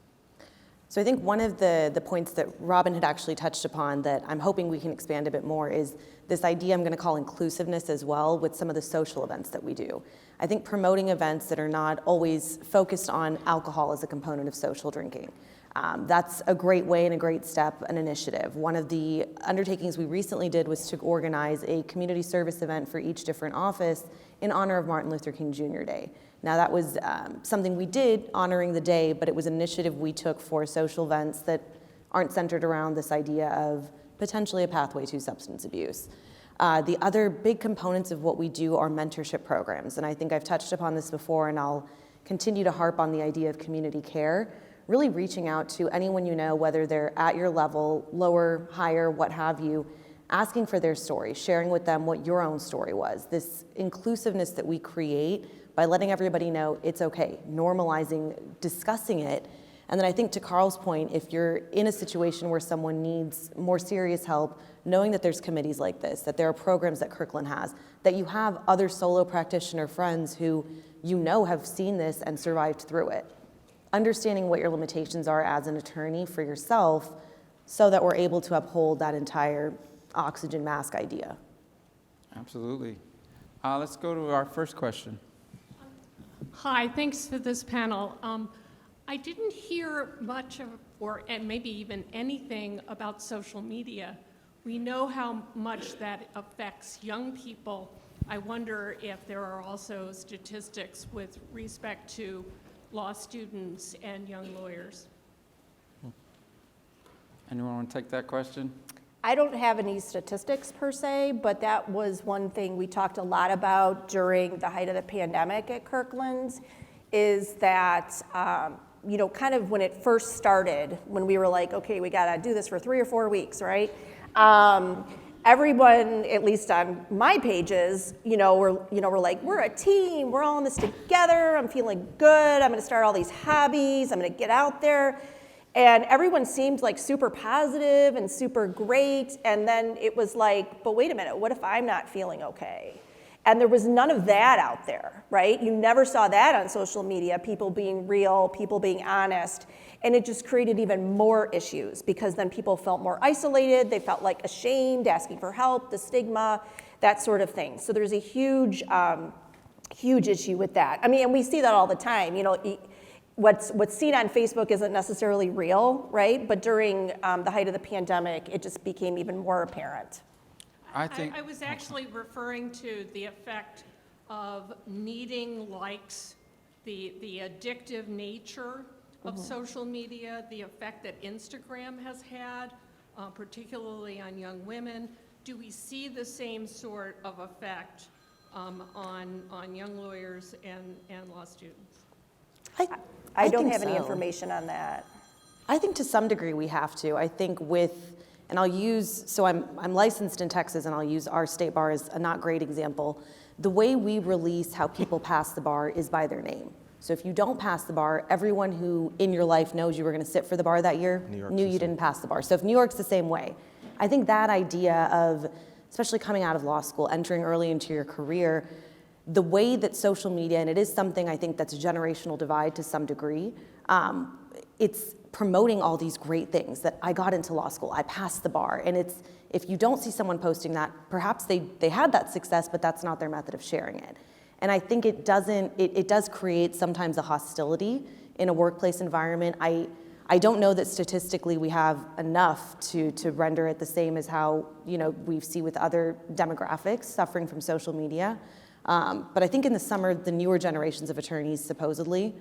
So I think one of the points that Robin had actually touched upon that I'm hoping we can expand a bit more is this idea I'm going to call inclusiveness as well with some of the social events that we do. I think promoting events that are not always focused on alcohol as a component of social drinking. That's a great way and a great step, an initiative. One of the undertakings we recently did was to organize a community service event for each different office in honor of Martin Luther King Jr. Day. Now that was something we did honoring the day, but it was an initiative we took for social events that aren't centered around this idea of potentially a pathway to substance abuse. The other big components of what we do are mentorship programs, and I think I've touched upon this before, and I'll continue to harp on the idea of community care, really reaching out to anyone you know, whether they're at your level, lower, higher, what have you, asking for their story, sharing with them what your own story was. This inclusiveness that we create by letting everybody know it's okay, normalizing, discussing it. And then I think to Carl's point, if you're in a situation where someone needs more serious help, knowing that there's committees like this, that there are programs that Kirkland has, that you have other solo practitioner friends who you know have seen this and survived through it. Understanding what your limitations are as an attorney for yourself so that we're able to uphold that entire oxygen mask idea. Absolutely. Let's go to our first question. Hi, thanks for this panel. I didn't hear much of, and maybe even anything about social media. We know how much that affects young people. I wonder if there are also statistics with respect to law students and young lawyers. Anyone want to take that question? I don't have any statistics per se, but that was one thing we talked a lot about during the height of the pandemic at Kirkland's, is that, kind of when it first started, when we were like, okay, we gotta do this for 3 or 4 weeks, right? Everyone, at least on my pages, we're like, we're a team, we're all in this together, I'm feeling good, I'm gonna start all these hobbies, I'm gonna get out there. And everyone seemed like super positive and super great. And then it was like, but wait a minute, what if I'm not feeling okay? And there was none of that out there, right? You never saw that on social media, people being real, people being honest. And it just created even more issues because then people felt more isolated, they felt like ashamed, asking for help, the stigma, that sort of thing. So there's a huge, huge issue with that. I mean, and we see that all the time. What's seen on Facebook isn't necessarily real, right? But during the height of the pandemic, it just became even more apparent. I was actually referring to the effect of needing likes, the addictive nature of social media, the effect that Instagram has had, particularly on young women. Do we see the same sort of effect on young lawyers and law students? I don't think have any so. information on that. I think to some degree we have to. I think and I'll use, so I'm licensed in Texas and I'll use our state bar as a not great example. The way we release how people pass the bar is by their name. So if you don't pass the bar, everyone who in your life knows you were going to sit for the bar that year knew you didn't pass the bar. So if New York's the same way, I think that idea of, especially coming out of law school, entering early into your career, the way that social media, and it is something I think that's a generational divide to some degree, it's promoting all these great things that I got into law school, I passed the bar. And it's, if you don't see someone posting that, perhaps they had that success, but that's not their method of sharing it. And I think it does create sometimes a hostility in a workplace environment. I don't know that statistically we have enough to render it the same as how, we see with other demographics suffering from social media. But I think in the summer, the newer generations of attorneys supposedly,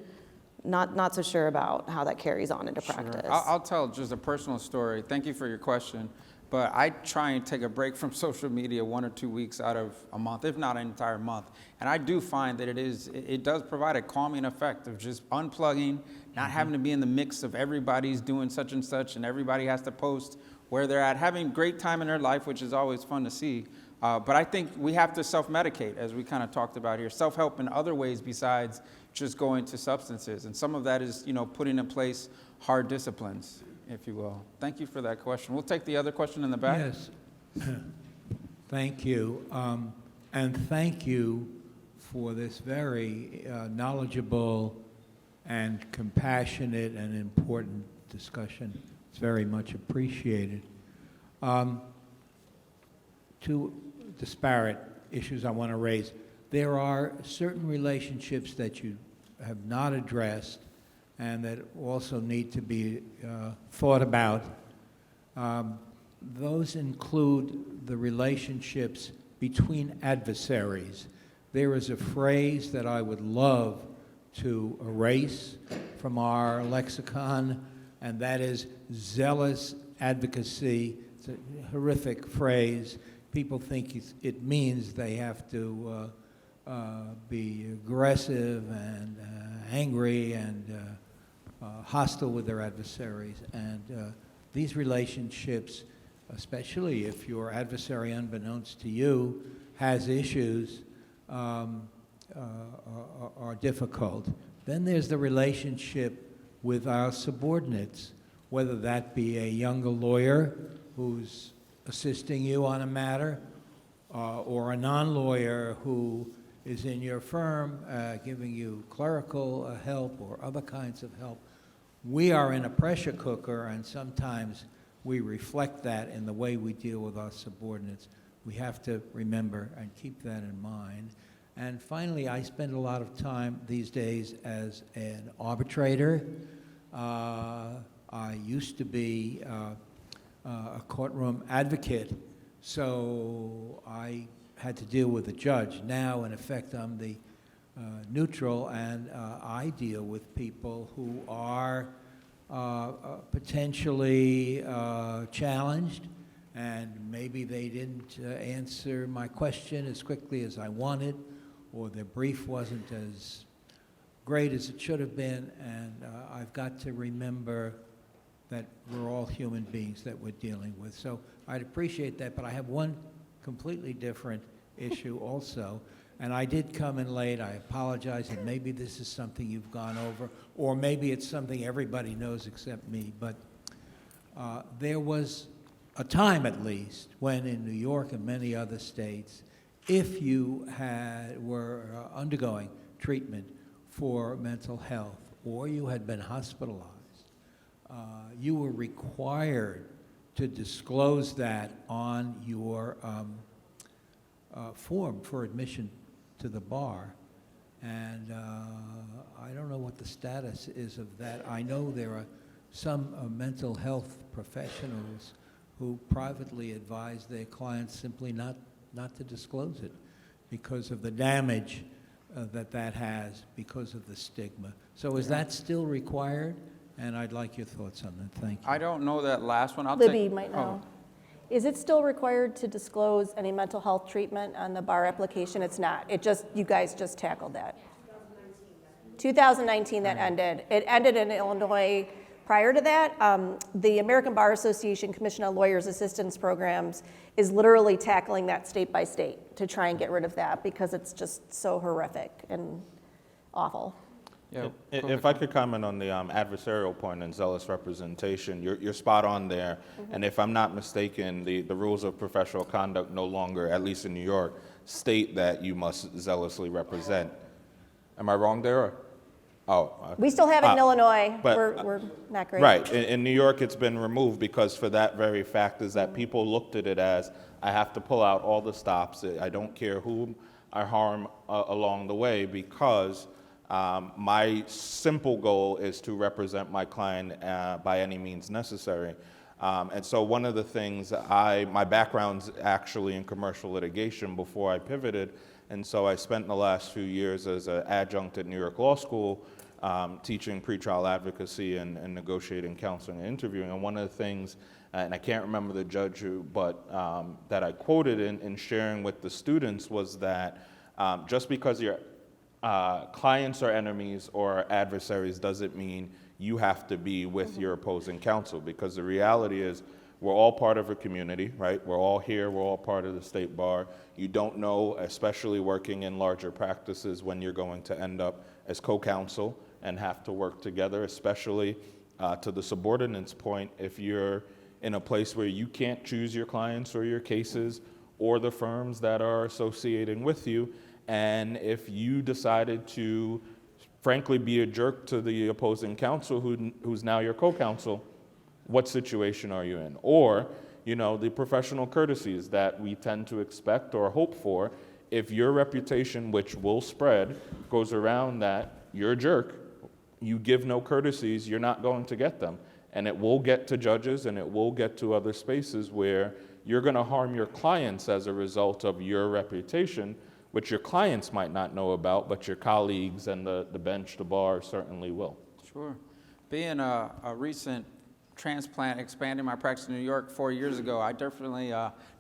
not so sure about how that carries on into practice. I'll tell just a personal story. Thank you for your question. But I try and take a break from social media 1 or 2 weeks out of a month, if not an entire month. And I do find that it does provide a calming effect of just unplugging, not having to be in the mix of everybody's doing such and such and everybody has to post where they're at, having great time in their life, which is always fun to see. But I think we have to self-medicate, as we kind of talked about here, self-help in other ways besides just going to substances. And some of that is, putting in place hard disciplines, if you will. Thank you for that question. We'll take the other question in the back. Yes. Thank you. And thank you for this very knowledgeable and compassionate and important discussion. It's very much appreciated. Two disparate issues I want to raise. There are certain relationships that you have not addressed and that also need to be thought about. Those include the relationships between adversaries. There is a phrase that I would love to erase from our lexicon, and that is zealous advocacy. It's a horrific phrase. People think it means they have to be aggressive and angry and hostile with their adversaries. And these relationships, especially if your adversary, unbeknownst to you, has issues, are difficult. Then there's the relationship with our subordinates, whether that be a younger lawyer who's assisting you on a matter, or a non-lawyer who is in your firm giving you clerical help or other kinds of help. We are in a pressure cooker, and sometimes we reflect that in the way we deal with our subordinates. We have to remember and keep that in mind. And finally, I spend a lot of time these days as an arbitrator. I used to be a courtroom advocate, so I had to deal with the judge. Now, in effect, I'm the neutral, and I deal with people who are potentially challenged, and maybe they didn't answer my question as quickly as I wanted, or their brief wasn't as great as it should have been, and I've got to remember that we're all human beings that we're dealing with. So I'd appreciate that, but I have one completely different issue also. And I did come in late. I apologize, and maybe this is something you've gone over, or maybe it's something everybody knows except me. But there was a time, at least, when in New York and many other states, if you were undergoing treatment for mental health, or you had been hospitalized, you were required to disclose that on your form for admission to the bar. And I don't know what the status is of that. I know there are some mental health professionals who privately advise their clients simply not to disclose it because of the damage that has, because of the stigma. So is that still required? And I'd like your thoughts on that. Thank you. I don't know that last one. Libby might know. Is it still required to disclose any mental health treatment on the bar application? It's not. You guys just tackled that. 2019 that ended. It ended in Illinois. Prior to that, the American Bar Association Commission on Lawyers Assistance Programs is literally tackling that state by state to try and get rid of that because it's just so horrific and awful. Yeah. If I could comment on the adversarial point and zealous representation, you're spot on there. Mm-hmm. And if I'm not mistaken, the rules of professional conduct no longer, at least in New York, state that you must zealously represent. Am I wrong there? We still have it in Illinois. but, We're not great. Right. In New York, it's been removed because for that very fact is that people looked at it as, I have to pull out all the stops. I don't care whom I harm along the way because my simple goal is to represent my client by any means necessary. And so one of the things my background's actually in commercial litigation before I pivoted. And so I spent the last few years as an adjunct at New York Law School teaching pretrial advocacy and negotiating, counseling, and interviewing. And one of the things, and I can't remember the judge but that I quoted in sharing with the students was that just because your clients are enemies or adversaries doesn't mean you have to be with your opposing counsel, because the reality is we're all part of a community, right? We're all here, we're all part of the state bar. You don't know, especially working in larger practices, when you're going to end up as co-counsel and have to work together, especially to the subordinates point, if you're in a place where you can't choose your clients or your cases or the firms that are associating with you, and if you decided to frankly be a jerk to the opposing counsel who's now your co-counsel, what situation are you in? Or, the professional courtesies that we tend to expect or hope for, if your reputation, which will spread, goes around that you're a jerk, you give no courtesies, you're not going to get them. And it will get to judges and it will get to other spaces where you're going to harm your clients as a result of your reputation, which your clients might not know about, but your colleagues and the bench, the bar, certainly will. Sure. Being a recent transplant, expanding my practice in New York 4 years ago, I definitely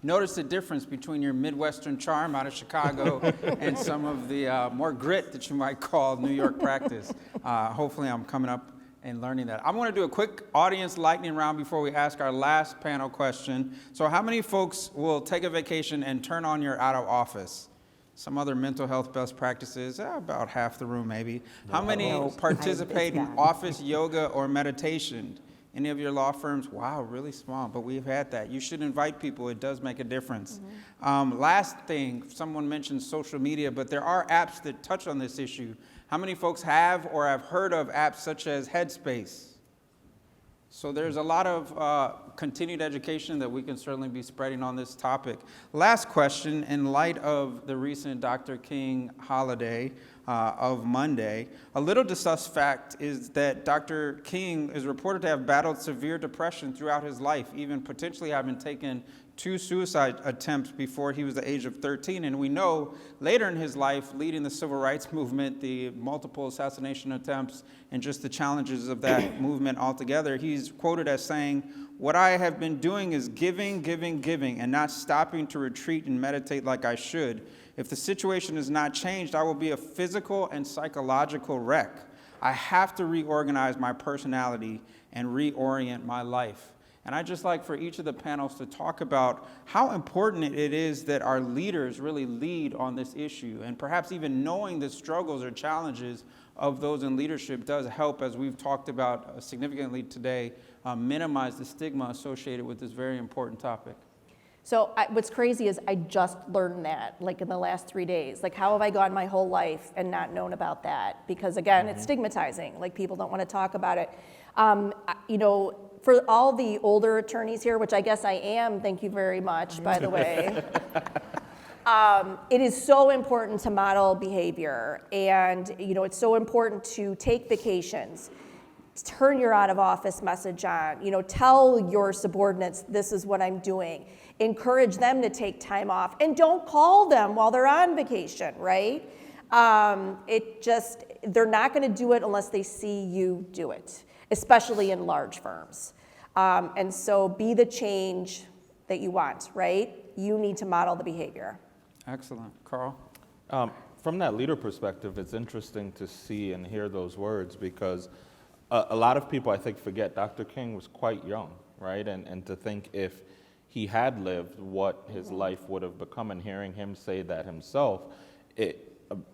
noticed the difference between your Midwestern charm out of Chicago and some of the more grit that you might call New York practice. Hopefully I'm coming up and learning that. I'm going to do a quick audience lightning round before we ask our last panel question. So how many folks will take a vacation and turn on your out of office? Some other mental health best practices, about half the room maybe. How many participate in office yoga or meditation? Any of your law firms? Wow, really small, but we've had that. You should invite people. It does make a difference. Last thing, someone mentioned social media, but there are apps that touch on this issue. How many folks have or have heard of apps such as Headspace? So there's a lot of continued education that we can certainly be spreading on this topic. Last question, in light of the recent Dr. King holiday of Monday, a little discussed fact is that Dr. King is reported to have battled severe depression throughout his life, even potentially having taken 2 suicide attempts before he was the age of 13. And we know later in his life, leading the civil rights movement, the multiple assassination attempts, and just the challenges of that movement altogether, he's quoted as saying, "What I have been doing is giving, giving, giving, and not stopping to retreat and meditate like I should. If the situation is not changed, I will be a physical and psychological wreck. I have to reorganize my personality and reorient my life." And I'd just like for each of the panels to talk about how important it is that our leaders really lead on this issue. And perhaps even knowing the struggles or challenges of those in leadership does help, as we've talked about significantly today, minimize the stigma associated with this very important topic. So what's crazy is I just learned that, like in the last 3 days. Like, how have I gone my whole life and not known about that? Because again, it's stigmatizing. Like, people don't want to talk about it. For all the older attorneys here, which I guess I am, thank you very much, by the way. It is so important to model behavior, and it's so important to take vacations, turn your out of office message on, tell your subordinates this is what I'm doing, encourage them to take time off, and don't call them while they're on vacation, right? They're not going to do it unless they see you do it, especially in large firms. And so be the change that you want, right? You need to model the behavior. Excellent. Carl? From that leader perspective, it's interesting to see and hear those words because a lot of people, I think, forget Dr. King was quite young, right? And to think if he had lived what his life would have become, and hearing him say that himself,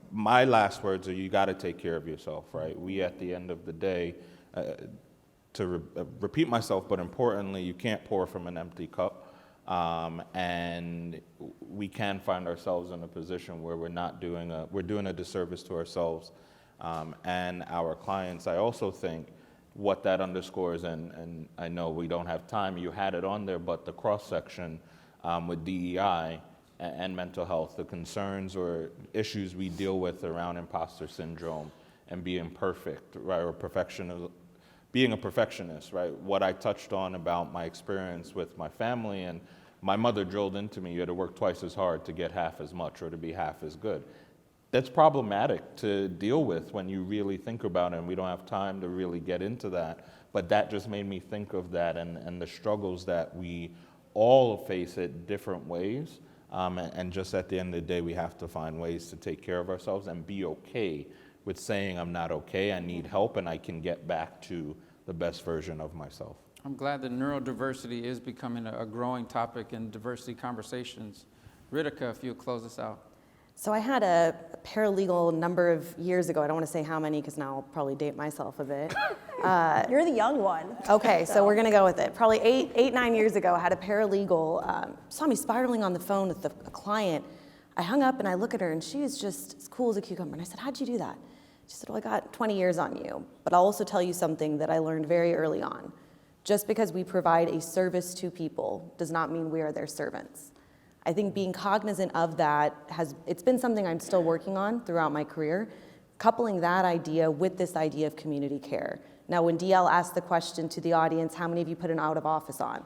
my last words are, you got to take care of yourself, right? We, at the end of the day, to repeat myself, but importantly, you can't pour from an empty cup. And we can find ourselves in a position where we're doing a disservice to ourselves and our clients. I also think what that underscores, and I know we don't have time, you had it on there, but the cross-section with DEI and mental health, the concerns or issues we deal with around imposter syndrome and being perfect, right, or being a perfectionist, right? What I touched on about my experience with my family, and my mother drilled into me, you had to work twice as hard to get half as much or to be half as good. That's problematic to deal with when you really think about it, and we don't have time to really get into that. But that just made me think of that and the struggles that we all face it different ways. And just at the end of the day, we have to find ways to take care of ourselves and be okay with saying I'm not okay, I need help, and I can get back to the best version of myself. I'm glad that neurodiversity is becoming a growing topic in diversity conversations. Ritika, if you'll close us out. So I had a paralegal a number of years ago. I don't want to say how many because now I'll probably date myself a bit. You're the young one. Okay, so we're going to go with it. Probably 9 years ago, I had a paralegal saw me spiraling on the phone with a client. I hung up and I look at her and she is just as cool as a cucumber. And I said, how'd you do that? She said, well, I got 20 years on you. But I'll also tell you something that I learned very early on. Just because we provide a service to people does not mean we are their servants. I think being cognizant of that it's been something I'm still working on throughout my career, coupling that idea with this idea of community care. Now, when DL asked the question to the audience, how many of you put an out of office on?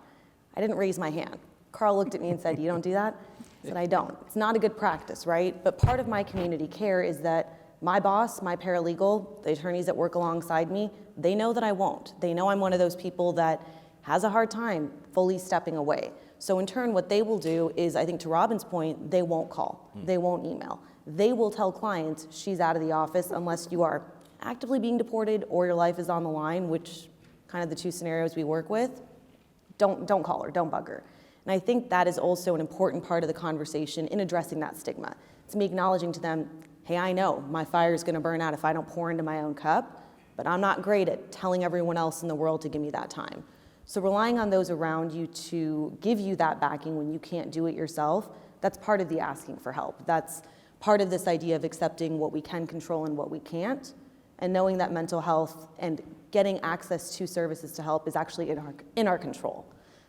I didn't raise my hand. Carl looked at me and said, you don't do that? I said, I don't. It's not a good practice, right? But part of my community care is that my boss, my paralegal, the attorneys that work alongside me, they know that I won't. They know I'm one of those people that has a hard time fully stepping away. So in turn, what they will do is, I think to Robin's point, they won't call, they won't email. They will tell clients she's out of the office unless you are actively being deported or your life is on the line, which kind of the two scenarios we work with. Don't call her, don't bug her. And I think that is also an important part of the conversation in addressing that stigma. It's me acknowledging to them, hey, I know my fire is gonna burn out if I don't pour into my own cup, but I'm not great at telling everyone else in the world to give me that time. So relying on those around you to give you that backing when you can't do it yourself, that's part of the asking for help. That's part of this idea of accepting what we can control and what we can't, and knowing that mental health and getting access to services to help is actually in our control.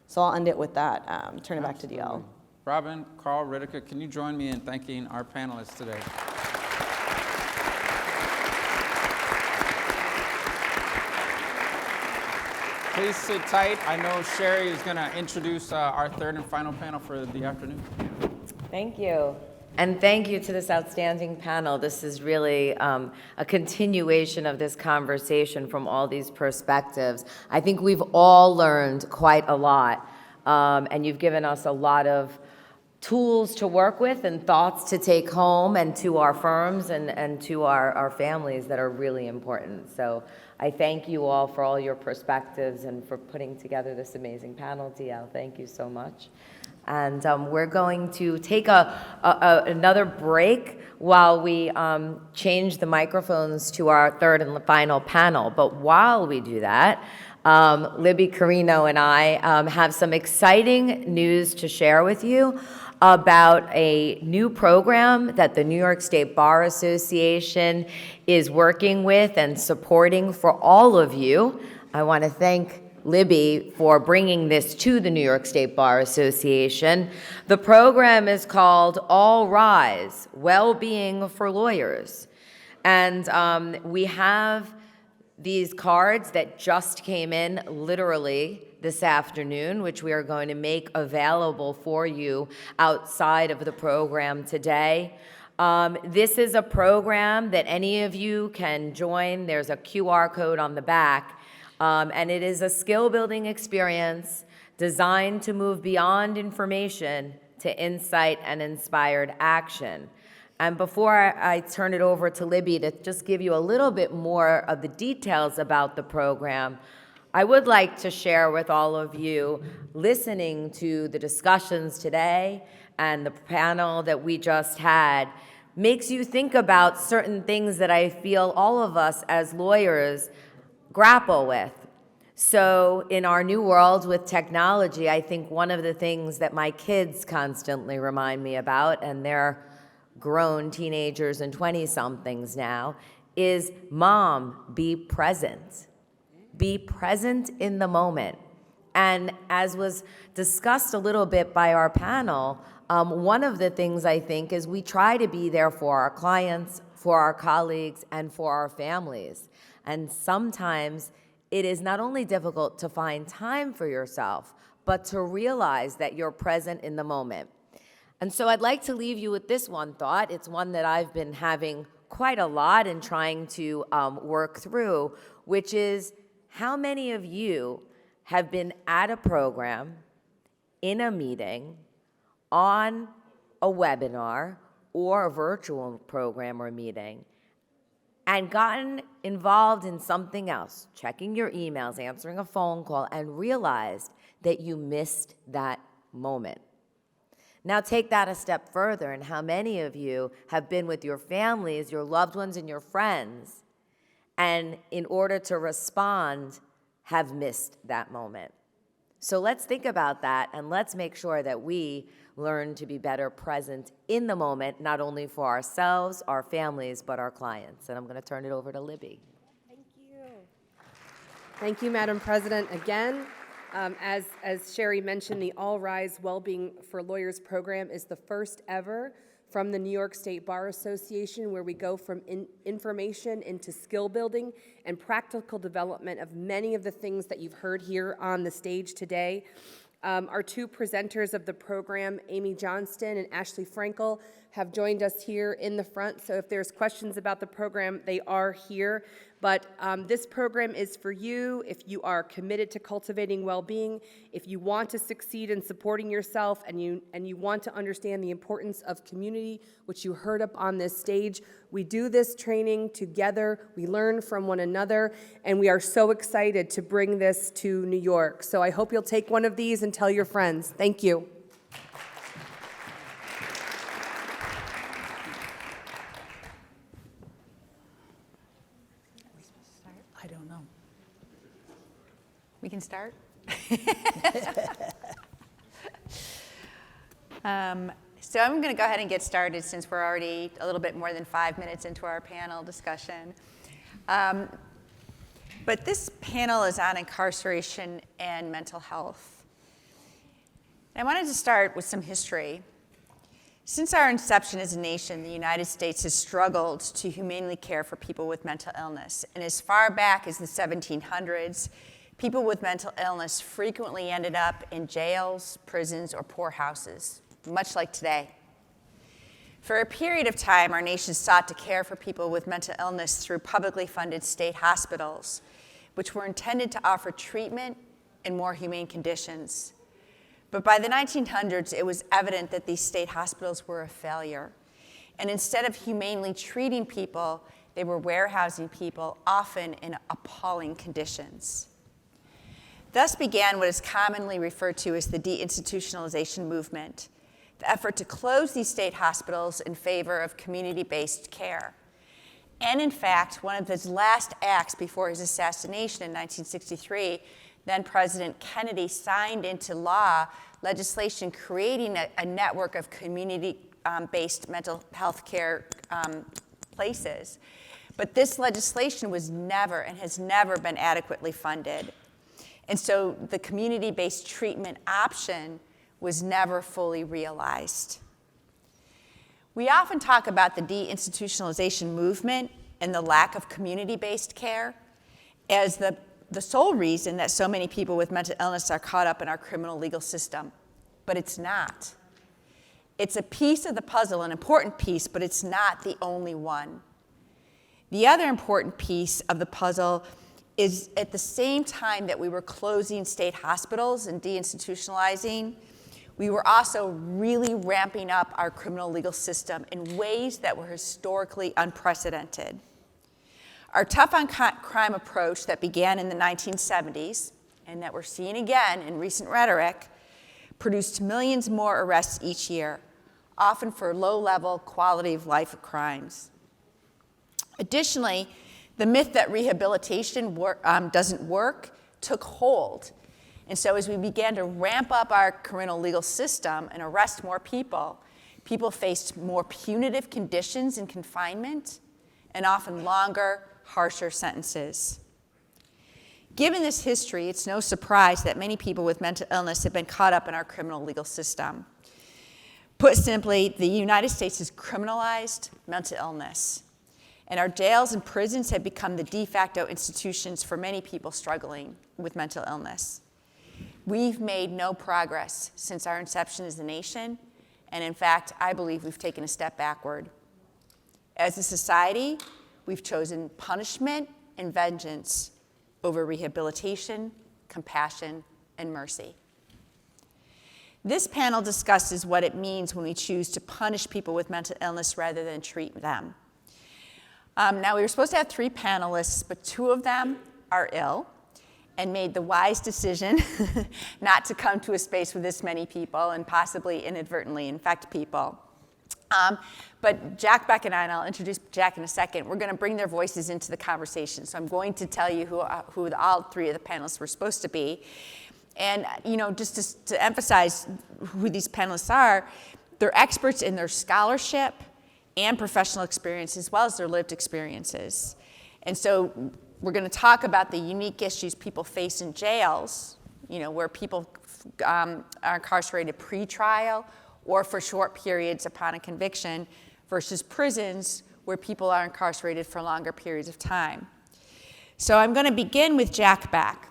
So I'll end it with that. Turn it back to DL. Robin, Carl, Ritika, can you join me in thanking our panelists today? Please sit tight. I know Sherry is going to introduce our third and final panel for the afternoon. Thank you. And thank you to this outstanding panel. This is really a continuation of this conversation from all these perspectives. I think we've all learned quite a lot, and you've given us a lot of tools to work with and thoughts to take home and to our firms and to our families that are really important. So I thank you all for all your perspectives and for putting together this amazing panel, DL. Thank you so much. And we're going to take another break while we change the microphones to our third and final panel. But while we do that, Libby Carino and I have some exciting news to share with you about a new program that the New York State Bar Association is working with and supporting for all of you. I want to thank Libby for bringing this to the New York State Bar Association. The program is called All Rise, Wellbeing for Lawyers. And we have these cards that just came in literally this afternoon, which we are going to make available for you outside of the program today. This is a program that any of you can join. There's a QR code on the back, and it is a skill-building experience designed to move beyond information to insight and inspired action. And before I turn it over to Libby to just give you a little bit more of the details about the program, I would like to share with all of you, listening to the discussions today and the panel that we just had, makes you think about certain things that I feel all of us as lawyers grapple with. So in our new world with technology, I think one of the things that my kids constantly remind me about, and they're grown teenagers and 20-somethings now, is, Mom, be present. Be present in the moment. And as was discussed a little bit by our panel, one of the things I think is we try to be there for our clients, for our colleagues, and for our families. And sometimes it is not only difficult to find time for yourself, but to realize that you're present in the moment. And so I'd like to leave you with this one thought. It's one that I've been having quite a lot and trying to work through, which is, how many of you have been at a program, in a meeting, on a webinar, or a virtual program or meeting, and gotten involved in something else, checking your emails, answering a phone call, and realized that you missed that moment? Now take that a step further, and how many of you have been with your families, your loved ones, and your friends, and in order to respond, have missed that moment? So let's think about that, and let's make sure that we learn to be better present in the moment, not only for ourselves, our families, but our clients. And I'm going to turn it over to Libby. Thank you. Thank you, Madam President. Again, as Sherry mentioned, the All Rise Wellbeing for Lawyers program is the first ever from the New York State Bar Association, where we go from information into skill building and practical development of many of the things that you've heard here on the stage today. Our two presenters of the program, Amy Johnston and Ashley Frankel, have joined us here in the front. So if there's questions about the program, they are here. But this program is for you if you are committed to cultivating well-being, if you want to succeed in supporting yourself, and you want to understand the importance of community, which you heard up on this stage. We do this training together. We learn from one another, and we are so excited to bring this to New York. So I hope you'll take one of these and tell your friends. Thank you. I don't know. We can start? So I'm going to go ahead and get started since we're already a little bit more than 5 minutes into our panel discussion. But this panel is on incarceration and mental health. I wanted to start with some history. Since our inception as a nation, the United States has struggled to humanely care for people with mental illness. And as far back as the 1700s, people with mental illness frequently ended up in jails, prisons, or poorhouses, much like today. For a period of time, our nation sought to care for people with mental illness through publicly funded state hospitals, which were intended to offer treatment and more humane conditions. But by the 1900s, it was evident that these state hospitals were a failure. And instead of humanely treating people, they were warehousing people, often in appalling conditions. Thus began what is commonly referred to as the deinstitutionalization movement, the effort to close these state hospitals in favor of community-based care. And in fact, one of his last acts before his assassination in 1963, then President Kennedy signed into law legislation creating a network of community-based mental health care places. But this legislation was never and has never been adequately funded. And so the community-based treatment option was never fully realized. We often talk about the deinstitutionalization movement and the lack of community-based care as the sole reason that so many people with mental illness are caught up in our criminal legal system. But it's not. It's a piece of the puzzle, an important piece, but it's not the only one. The other important piece of the puzzle is at the same time that we were closing state hospitals and deinstitutionalizing, we were also really ramping up our criminal legal system in ways that were historically unprecedented. Our tough on crime approach that began in the 1970s, and that we're seeing again in recent rhetoric, produced millions more arrests each year, often for low-level quality of life crimes. Additionally, the myth that rehabilitation doesn't work took hold. And so as we began to ramp up our criminal legal system and arrest more people, people faced more punitive conditions in confinement, and often longer, harsher sentences. Given this history, it's no surprise that many people with mental illness have been caught up in our criminal legal system. Put simply, the United States has criminalized mental illness, and our jails and prisons have become the de facto institutions for many people struggling with mental illness. We've made no progress since our inception as a nation, and in fact, I believe we've taken a step backward. As a society, we've chosen punishment and vengeance over rehabilitation, compassion, and mercy. This panel discusses what it means when we choose to punish people with mental illness rather than treat them. Now, we were supposed to have 3 panelists, but 2 of them are ill and made the wise decision not to come to a space with this many people and possibly inadvertently infect people. But Jack, Beck, and I, and I'll introduce Jack in a second, we're going to bring their voices into the conversation. So I'm going to tell you who all 3 of the panelists were supposed to be. And just to emphasize who these panelists are, they're experts in their scholarship and professional experience, as well as their lived experiences. And so we're going to talk about the unique issues people face in jails, where people are incarcerated pre-trial or for short periods upon a conviction, versus prisons where people are incarcerated for longer periods of time. So I'm going to begin with Jack Beck,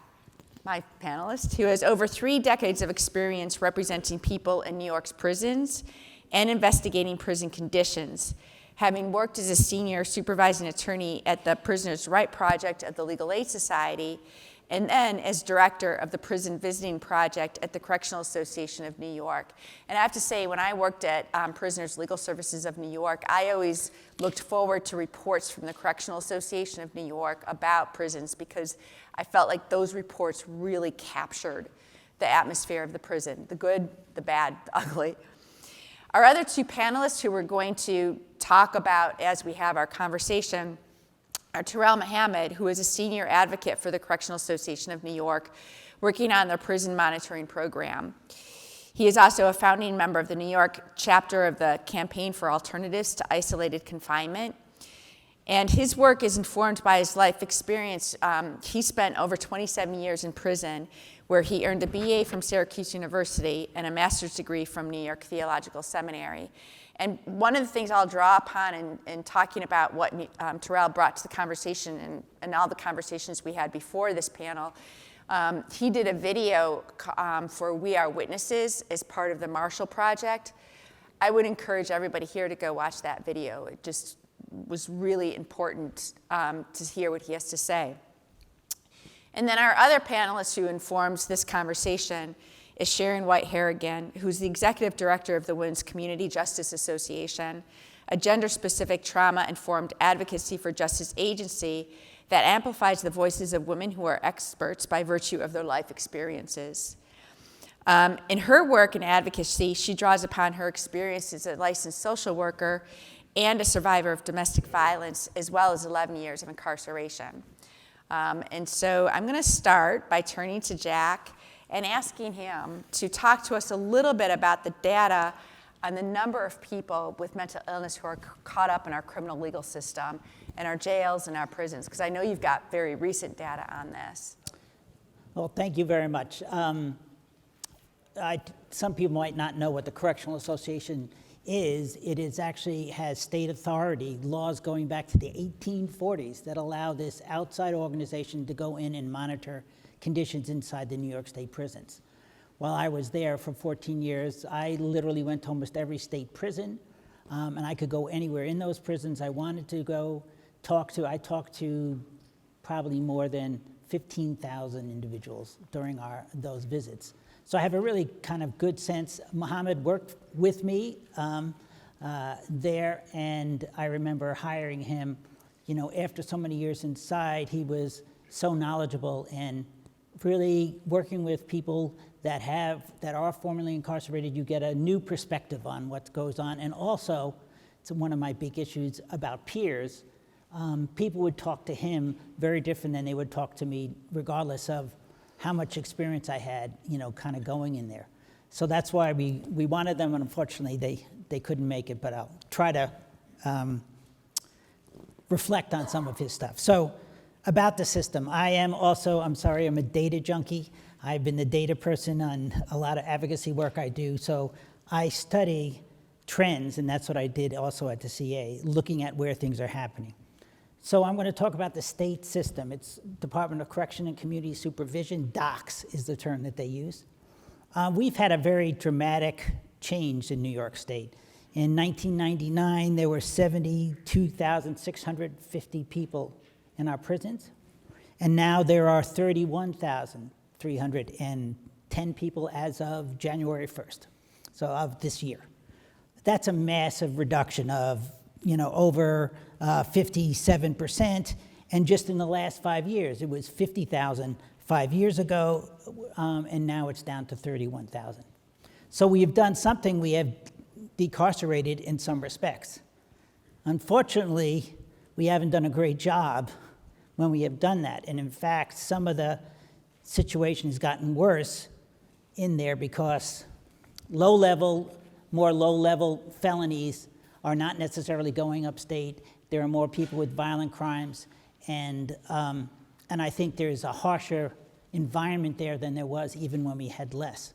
my panelist, who has over 3 decades of experience representing people in New York's prisons and investigating prison conditions, having worked as a senior supervising attorney at the Prisoners' Right Project of the Legal Aid Society, and then as director of the Prison Visiting Project at the Correctional Association of New York. And I have to say, when I worked at Prisoners Legal Services of New York, I always looked forward to reports from the Correctional Association of New York about prisons, because I felt like those reports really captured the atmosphere of the prison, the good, the bad, the ugly. Our other 2 panelists who we're going to talk about as we have our conversation are Terrell Mohammed, who is a senior advocate for the Correctional Association of New York, working on their prison monitoring program. He is also a founding member of the New York chapter of the Campaign for Alternatives to Isolated Confinement. And his work is informed by his life experience. He spent over 27 years in prison, where he earned a BA from Syracuse University and a master's degree from New York Theological Seminary. And one of the things I'll draw upon in talking about what Terrell brought to the conversation and all the conversations we had before this panel, he did a video for We Are Witnesses as part of the Marshall Project. I would encourage everybody here to go watch that video. It just was really important to hear what he has to say. And then our other panelist who informs this conversation is Sharon White Harrigan, who's the executive director of the Women's Community Justice Association, a gender-specific trauma-informed advocacy for justice agency that amplifies the voices of women who are experts by virtue of their life experiences. In her work and advocacy, she draws upon her experience as a licensed social worker and a survivor of domestic violence, as well as 11 years of incarceration. And so I'm going to start by turning to Jack and asking him to talk to us a little bit about the data on the number of people with mental illness who are caught up in our criminal legal system and our jails and our prisons, because I know you've got very recent data on this. Well, thank you very much. Some people might not know what the Correctional Association is. It is actually has state authority, laws going back to the 1840s that allow this outside organization to go in and monitor conditions inside the New York State prisons. While I was there for 14 years, I literally went to almost every state prison, and I could go anywhere in those prisons I wanted to go talk to. I talked to probably more than 15,000 individuals during those visits. So I have a really kind of good sense. Mohammed worked with me there, and I remember hiring him. After so many years inside, he was so knowledgeable and really working with people that are formerly incarcerated. You get a new perspective on what goes on, and also, it's one of my big issues about peers. People would talk to him very different than they would talk to me, regardless of how much experience I had, kind of going in there. So that's why we wanted them, and unfortunately they couldn't make it, but I'll try to reflect on some of his stuff. So about the system, I'm a data junkie. I've been the data person on a lot of advocacy work I do. So I study trends, and that's what I did also at the CA, looking at where things are happening. So I'm going to talk about the state system. It's Department of Correction and Community Supervision. DOCS is the term that they use. We've had a very dramatic change in New York State. In 1999, there were 72,650 people in our prisons, and now there are 31,310 people as of January 1st, so of this year. That's a massive reduction of over 57%, and just in the last 5 years, it was 50,000 5 years ago, and now it's down to 31,000. So we have done something, we have decarcerated in some respects. Unfortunately, we haven't done a great job when we have done that, and in fact, some of the situation has gotten worse in there because more low-level felonies are not necessarily going upstate. There are more people with violent crimes, and I think there's a harsher environment there than there was even when we had less.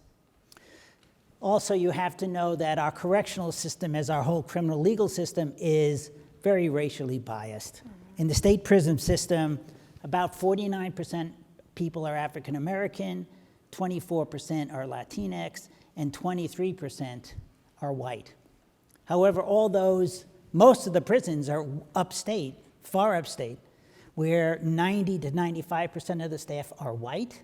Also, you have to know that our correctional system, as our whole criminal legal system, is very racially biased. In the state prison system, about 49% people are African American, 24% are Latinx, and 23% are white. However, most of the prisons are upstate, far upstate, where 90 to 95% of the staff are white.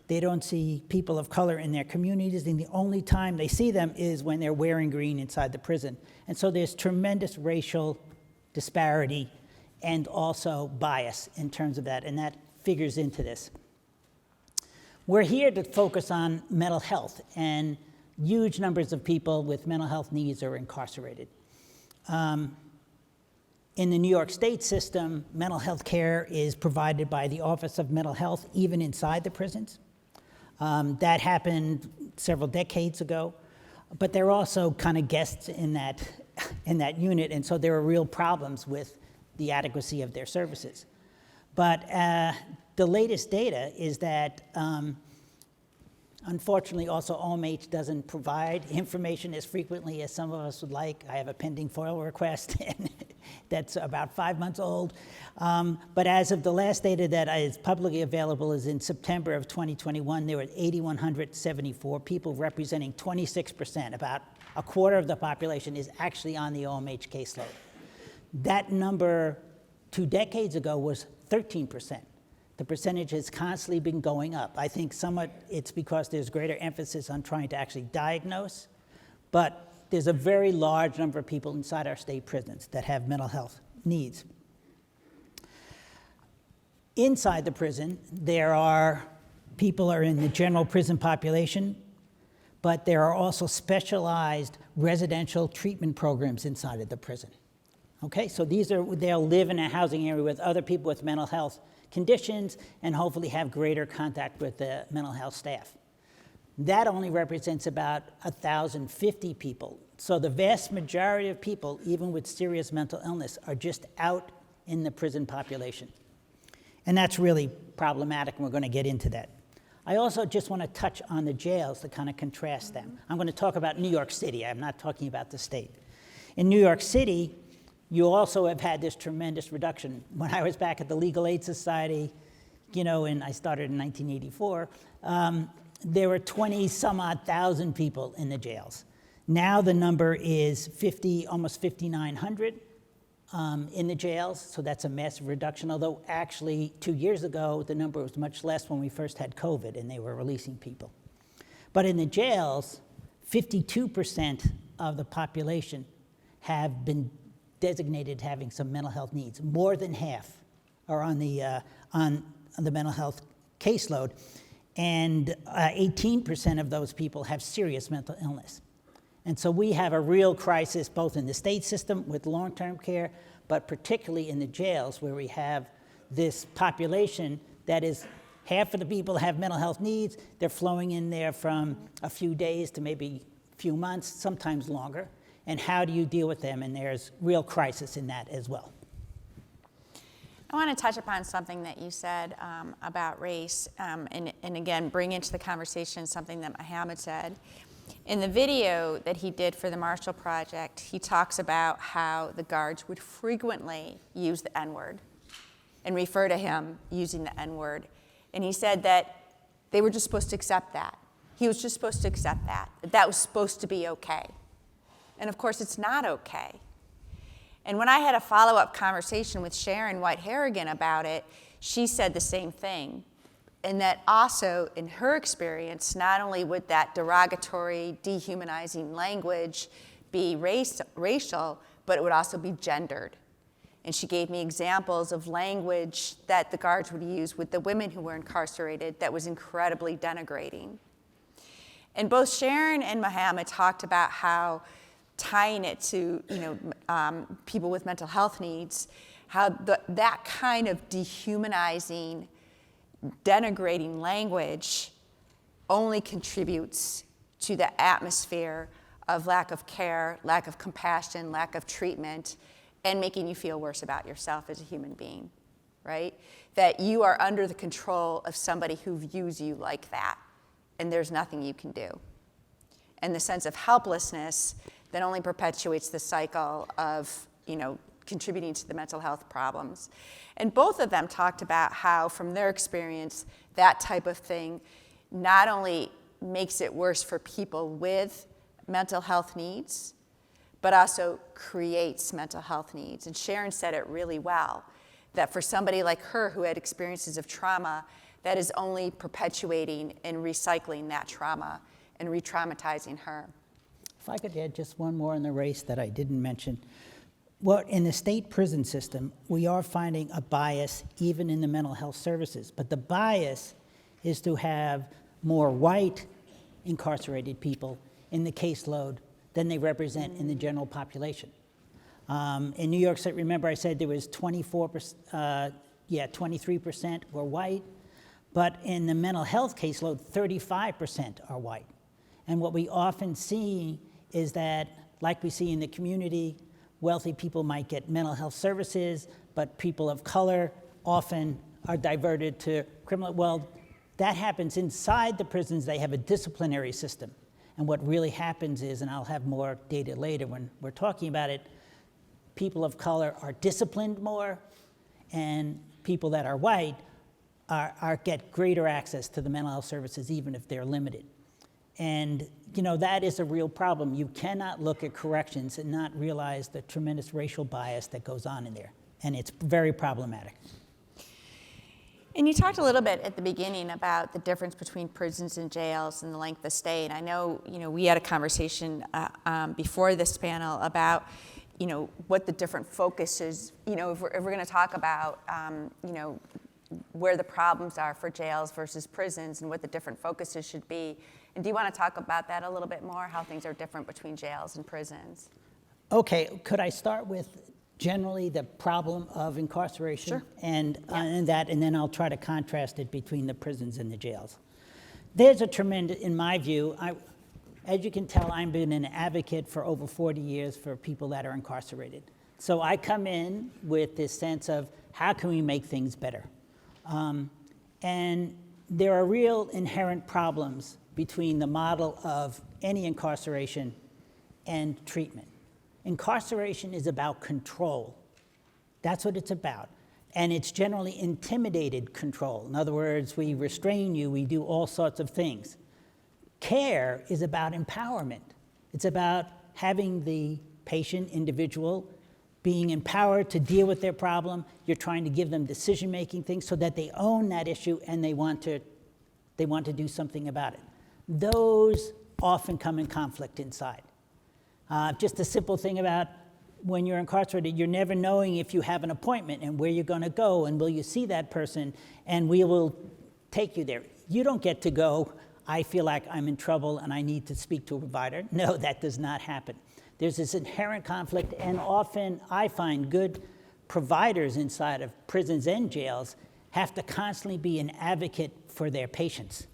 They don't see people of color in their communities, and the only time they see them is when they're wearing green inside the prison. And so there's tremendous racial disparity and also bias in terms of that, and that figures into this. We're here to focus on mental health, and huge numbers of people with mental health needs are incarcerated. In the New York State system, mental health care is provided by the Office of Mental Health, even inside the prisons. That happened several decades ago, but they're also kind of guests in that unit, and so there are real problems with the adequacy of their services. But the latest data is that unfortunately, also, OMH doesn't provide information as frequently as some of us would like. I have a pending FOIL request, and that's about 5 months old. But as of the last data that is publicly available is in September of 2021, there were 8,174 people representing 26%. About a quarter of the population is actually on the OMH caseload. That number 2 decades ago was 13%. The percentage has constantly been going up. I think somewhat it's because there's greater emphasis on trying to actually diagnose, but there's a very large number of people inside our state prisons that have mental health needs. Inside the prison, people are in the general prison population, but there are also specialized residential treatment programs inside of the prison. Okay, so they'll live in a housing area with other people with mental health conditions and hopefully have greater contact with the mental health staff. That only represents about 1,050 people. So the vast majority of people, even with serious mental illness, are just out in the prison population. And that's really problematic, and we're going to get into that. I also just want to touch on the jails to kind of contrast them. I'm going to talk about New York City. I'm not talking about the state. In New York City, you also have had this tremendous reduction. When I was back at the Legal Aid Society, and I started in 1984, there were 20-some-odd thousand people in the jails. Now the number is almost 5,900 in the jails, so that's a massive reduction, although actually 2 years ago, the number was much less when we first had COVID and they were releasing people. But in the jails, 52% of the population have been designated having some mental health needs. More than half are on the mental health caseload, and 18% of those people have serious mental illness. And so we have a real crisis both in the state system with long-term care, but particularly in the jails where we have this population that is half of the people have mental health needs. They're flowing in there from a few days to maybe a few months, sometimes longer. And how do you deal with them? And there's real crisis in that as well. I want to touch upon something that you said about race, and again, bring into the conversation something that Mohammed said. In the video that he did for the Marshall Project, he talks about how the guards would frequently use the N-word and refer to him using the N-word. And he said that they were just supposed to accept that. He was just supposed to accept that that was supposed to be okay. And of course, it's not okay. And when I had a follow-up conversation with Sharon White-Harrigan about it, she said the same thing. And that also, in her experience, not only would that derogatory, dehumanizing language be racial, but it would also be gendered. And she gave me examples of language that the guards would use with the women who were incarcerated that was incredibly denigrating. And both Sharon and Mohammed talked about how tying it to people with mental health needs, how that kind of dehumanizing, denigrating language only contributes to the atmosphere of lack of care, lack of compassion, lack of treatment, and making you feel worse about yourself as a human being, right? That you are under the control of somebody who views you like that, and there's nothing you can do. And the sense of helplessness that only perpetuates the cycle of, contributing to the mental health problems. And both of them talked about how, from their experience, that type of thing not only makes it worse for people with mental health needs, but also creates mental health needs. And Sharon said it really well, that for somebody like her who had experiences of trauma, that is only perpetuating and recycling that trauma and re-traumatizing her. If I could add just one more on the race that I didn't mention. Well, in the state prison system, we are finding a bias even in the mental health services, but the bias is to have more white incarcerated people in the caseload than they represent in the general population. In New York State, remember I said there was 23% were white, but in the mental health caseload, 35% are white. And what we often see is that, like we see in the community, wealthy people might get mental health services, but people of color often are diverted to criminal. Well, that happens inside the prisons. They have a disciplinary system. And what really happens is, and I'll have more data later when we're talking about it, people of color are disciplined more, and people that are white get greater access to the mental health services, even if they're limited. And that is a real problem. You cannot look at corrections and not realize the tremendous racial bias that goes on in there. And it's very problematic. And you talked a little bit at the beginning about the difference between prisons and jails and the length of stay. And I know, we had a conversation before this panel about, what the different focuses, if we're going to talk about, where the problems are for jails versus prisons and what the different focuses should be. And do you want to talk about that a little bit more, how things are different between jails and prisons? Okay, could I start with generally the problem of incarceration? Sure. And then I'll try to contrast it between the prisons and the jails. There's a tremendous, in my view, as you can tell, I've been an advocate for over 40 years for people that are incarcerated. So I come in with this sense of how can we make things better? And there are real inherent problems between the model of any incarceration and treatment. Incarceration is about control. That's what it's about. And it's generally intimidated control. In other words, we restrain you, we do all sorts of things. Care is about empowerment. It's about having the patient, individual, being empowered to deal with their problem. You're trying to give them decision-making things so that they own that issue and they want to do something about it. Those often come in conflict inside. Just a simple thing about when you're incarcerated, you're never knowing if you have an appointment and where you're going to go and will you see that person and we will take you there. You don't get to go, I feel like I'm in trouble and I need to speak to a provider. No, that does not happen. There's this inherent conflict, and often I find good providers inside of prisons and jails have to constantly be an advocate for their patients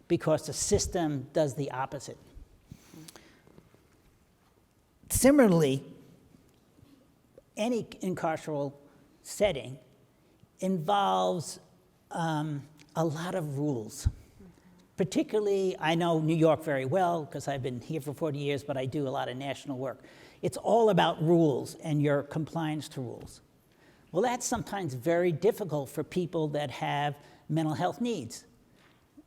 because the system does the opposite. Similarly, any incarceral setting involves a lot of rules. Particularly, I know New York very well because I've been here for 40 years, but I do a lot of national work. It's all about rules and your compliance to rules. Well, that's sometimes very difficult for people that have mental health needs.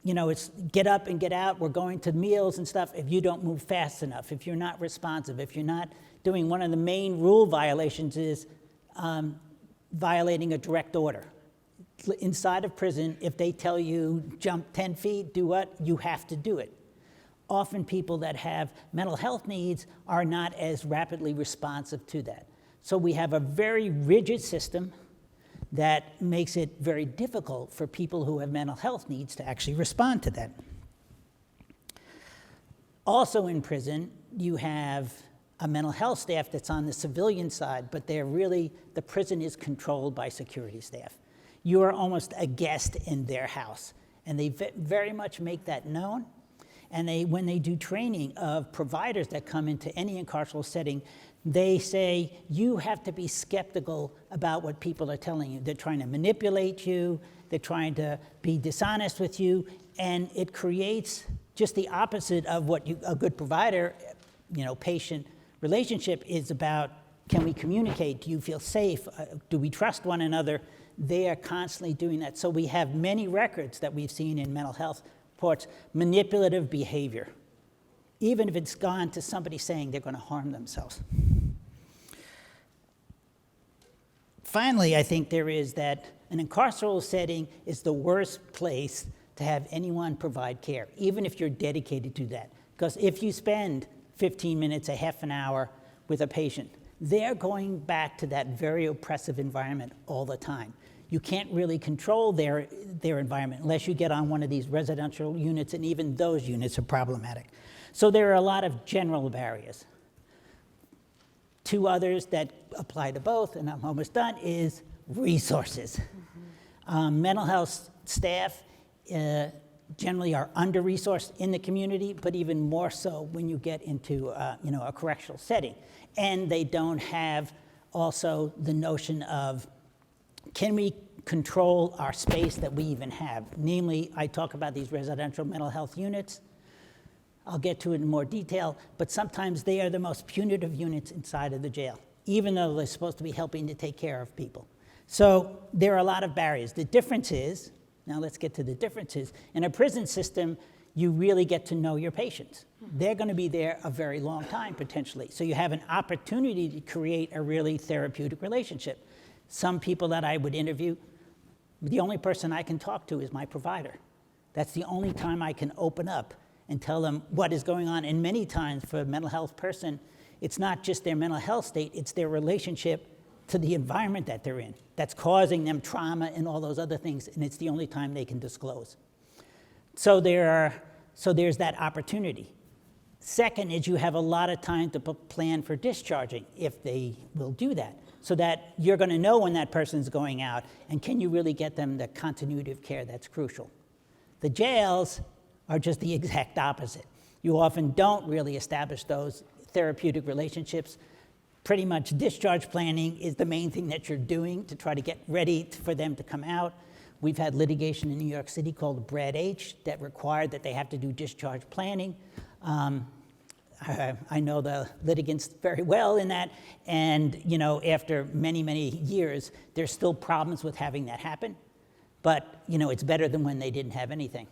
You know, it's get up and get out, we're going to meals and stuff. If you don't move fast enough, if you're not responsive, if you're not doing, one of the main rule violations is violating a direct order. Inside of prison, if they tell you jump 10 feet, do what? You have to do it. Often people that have mental health needs are not as rapidly responsive to that. So we have a very rigid system that makes it very difficult for people who have mental health needs to actually respond to that. Also in prison, you have a mental health staff that's on the civilian side, but they're really, the prison is controlled by security staff. You are almost a guest in their house, and they very much make that known. And when they do training of providers that come into any carceral setting, they say, you have to be skeptical about what people are telling you. They're trying to manipulate you, they're trying to be dishonest with you, and it creates just the opposite of what a good provider, patient relationship is about. Can we communicate? Do you feel safe? Do we trust one another? They are constantly doing that. So we have many records that we've seen in mental health reports, manipulative behavior, even if it's gone to somebody saying they're going to harm themselves. Finally, I think there is that an incarceral setting is the worst place to have anyone provide care, even if you're dedicated to that. Because if you spend 15 minutes, a half an hour with a patient, they're going back to that very oppressive environment all the time. You can't really control their environment unless you get on one of these residential units, and even those units are problematic. So there are a lot of general barriers. Two others that apply to both, and I'm almost done, is resources. Mental health staff generally are under-resourced in the community, but even more so when you get into a correctional setting. And they don't have also the notion of, can we control our space that we even have? Namely, I talk about these residential mental health units. I'll get to it in more detail, but sometimes they are the most punitive units inside of the jail, even though they're supposed to be helping to take care of people. So there are a lot of barriers. The difference is, now let's get to the differences. In a prison system, you really get to know your patients. They're going to be there a very long time, potentially. So you have an opportunity to create a really therapeutic relationship. Some people that I would interview, the only person I can talk to is my provider. That's the only time I can open up and tell them what is going on. And many times for a mental health person, it's not just their mental health state, it's their relationship to the environment that they're in that's causing them trauma and all those other things, and it's the only time they can disclose. So there's that opportunity. Second is you have a lot of time to plan for discharging, if they will do that, so that you're going to know when that person's going out, and can you really get them the continuity of care that's crucial. The jails are just the exact opposite. You often don't really establish those therapeutic relationships. Pretty much discharge planning is the main thing that you're doing to try to get ready for them to come out. We've had litigation in New York City called Brad H. that required that they have to do discharge planning. I know the litigants very well in that, and after many, many years, there's still problems with having that happen, but it's better than when they didn't have anything.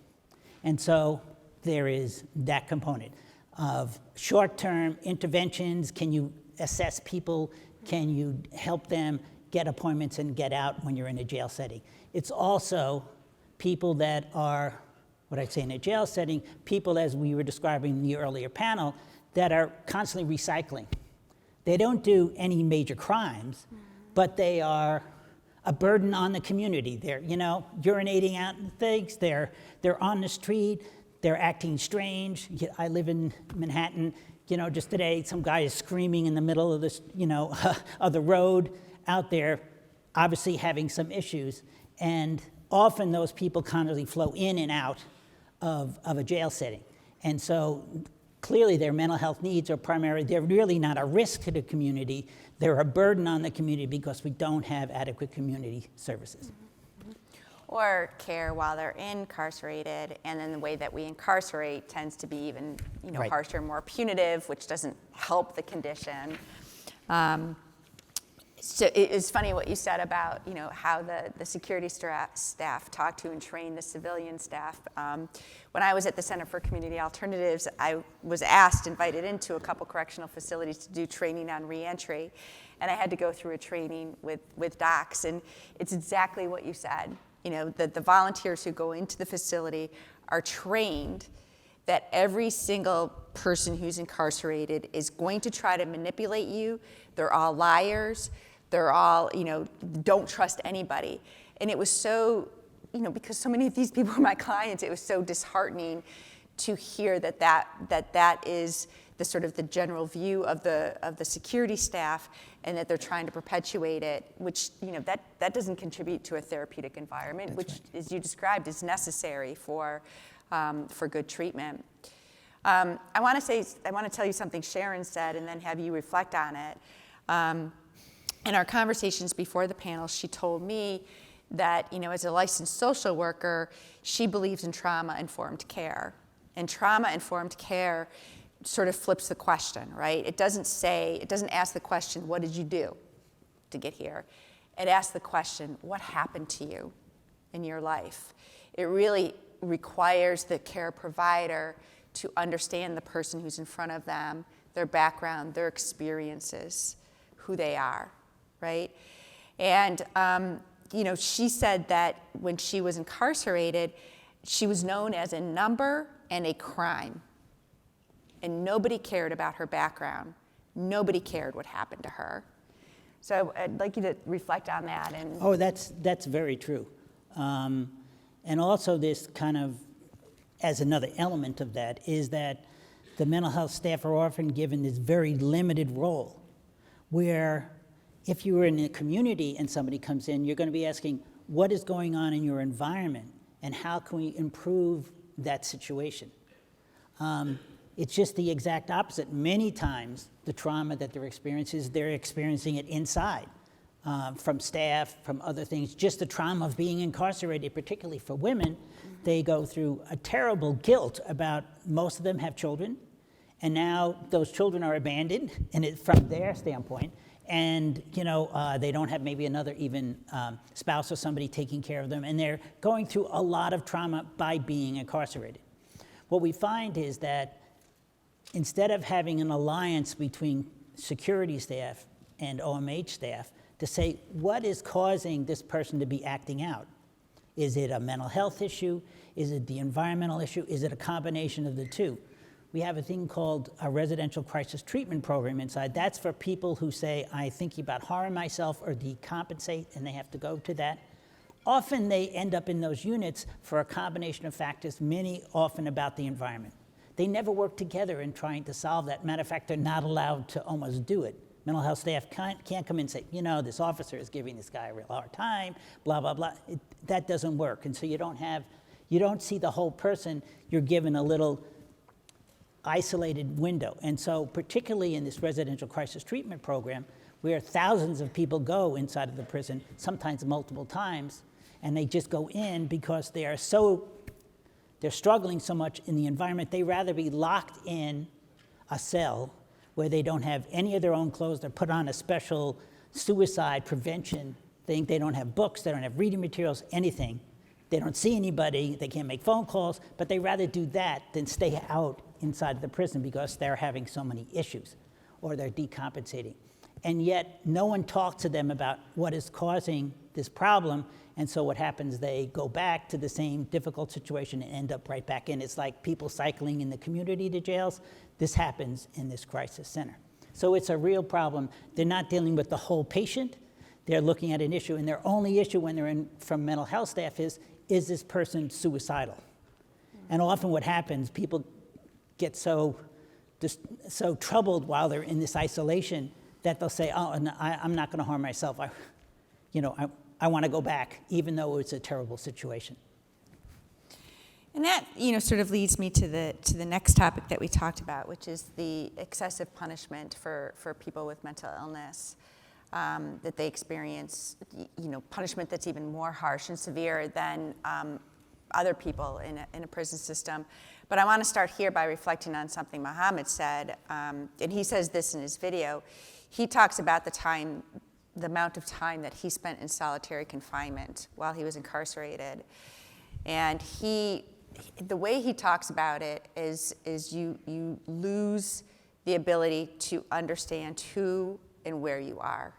And so there is that component of short-term interventions. Can you assess people? Can you help them get appointments and get out when you're in a jail setting? It's also people that are, what I'd say in a jail setting, people, as we were describing in the earlier panel, that are constantly recycling. They don't do any major crimes, but they are a burden on the community. They're, urinating out in things, they're on the street, they're acting strange. I live in Manhattan. Just today, some guy is screaming in the middle of this, of the road out there, obviously having some issues. And often those people constantly flow in and out of a jail setting. And so clearly their mental health needs are primary. They're really not a risk to the community. They're a burden on the community because we don't have adequate community services. or care while they're incarcerated, and then the way that we incarcerate tends to be even Right. harsher, more punitive, which doesn't help the condition. So it's funny what you said about how the security staff talk to and train the civilian staff. When I was at the Center for Community Alternatives, I was invited into a couple correctional facilities to do training on reentry, and I had to go through a training with docs, and it's exactly what you said. The volunteers who go into the facility are trained that every single person who's incarcerated is going to try to manipulate you. They're all liars. They're all, don't trust anybody. And it was so, because so many of these people were my clients, it was so disheartening to hear that is the sort of the general view of the security staff, and that they're trying to perpetuate it, which, that doesn't contribute to a therapeutic environment, That's which, right. as you described, is necessary for good treatment. I want to tell you something Sharon said, and then have you reflect on it. In our conversations before the panel, she told me that, as a licensed social worker, she believes in trauma-informed care. And trauma-informed care sort of flips the question, right? It doesn't ask the question, what did you do to get here? It asks the question, what happened to you in your life? It really requires the care provider to understand the person who's in front of them, their background, their experiences, who they are, right? And, she said that when she was incarcerated, she was known as a number and a crime. And nobody cared about her background. Nobody cared what happened to her. So I'd like you to reflect on that. And Oh, that's very true. And also this kind of, as another element of that, is that the mental health staff are often given this very limited role, where if you were in a community and somebody comes in, you're going to be asking, what is going on in your environment, and how can we improve that situation? It's just the exact opposite. Many times, the trauma that they're experiencing it inside, from staff, from other things. Just the trauma of being incarcerated, particularly for women, they go through a terrible guilt about, most of them have children, and now those children are abandoned, and from their standpoint, and they don't have maybe another even spouse or somebody taking care of them, and they're going through a lot of trauma by being incarcerated. What we find is that instead of having an alliance between security staff and OMH staff to say, what is causing this person to be acting out? Is it a mental health issue? Is it the environmental issue? Is it a combination of the two? We have a thing called a residential crisis treatment program inside. That's for people who say, I'm thinking about harming myself or decompensate, and they have to go to that. Often they end up in those units for a combination of factors, many often about the environment. They never work together in trying to solve that. Matter of fact, they're not allowed to almost do it. Mental health staff can't come in and say, this officer is giving this guy a real hard time, blah, blah, blah. That doesn't work. And so you don't see the whole person. You're given a little isolated window. And so particularly in this residential crisis treatment program, where thousands of people go inside of the prison, sometimes multiple times, and they just go in because they're struggling so much in the environment, they rather be locked in a cell where they don't have any of their own clothes. They're put on a special suicide prevention thing. They don't have books, they don't have reading materials, anything. They don't see anybody, they can't make phone calls, but they rather do that than stay out inside the prison because they're having so many issues or they're decompensating. And yet no one talks to them about what is causing this problem. And so what happens, they go back to the same difficult situation and end up right back in. It's like people cycling in the community to jails. This happens in this crisis center. So it's a real problem. They're not dealing with the whole patient. They're looking at an issue, and their only issue when they're in from mental health staff is this person suicidal? And often what happens, people get so troubled while they're in this isolation that they'll say, oh, no, I'm not going to harm myself. I want to go back, even though it's a terrible situation. And that, sort of leads me to the next topic that we talked about, which is the excessive punishment for people with mental illness. that they experience, punishment that's even more harsh and severe than other people in a prison system. But I want to start here by reflecting on something Mohammed said, and he says this in his video. He talks about the amount of time that he spent in solitary confinement while he was incarcerated. And the way he talks about it is you lose the ability to understand who and where you are.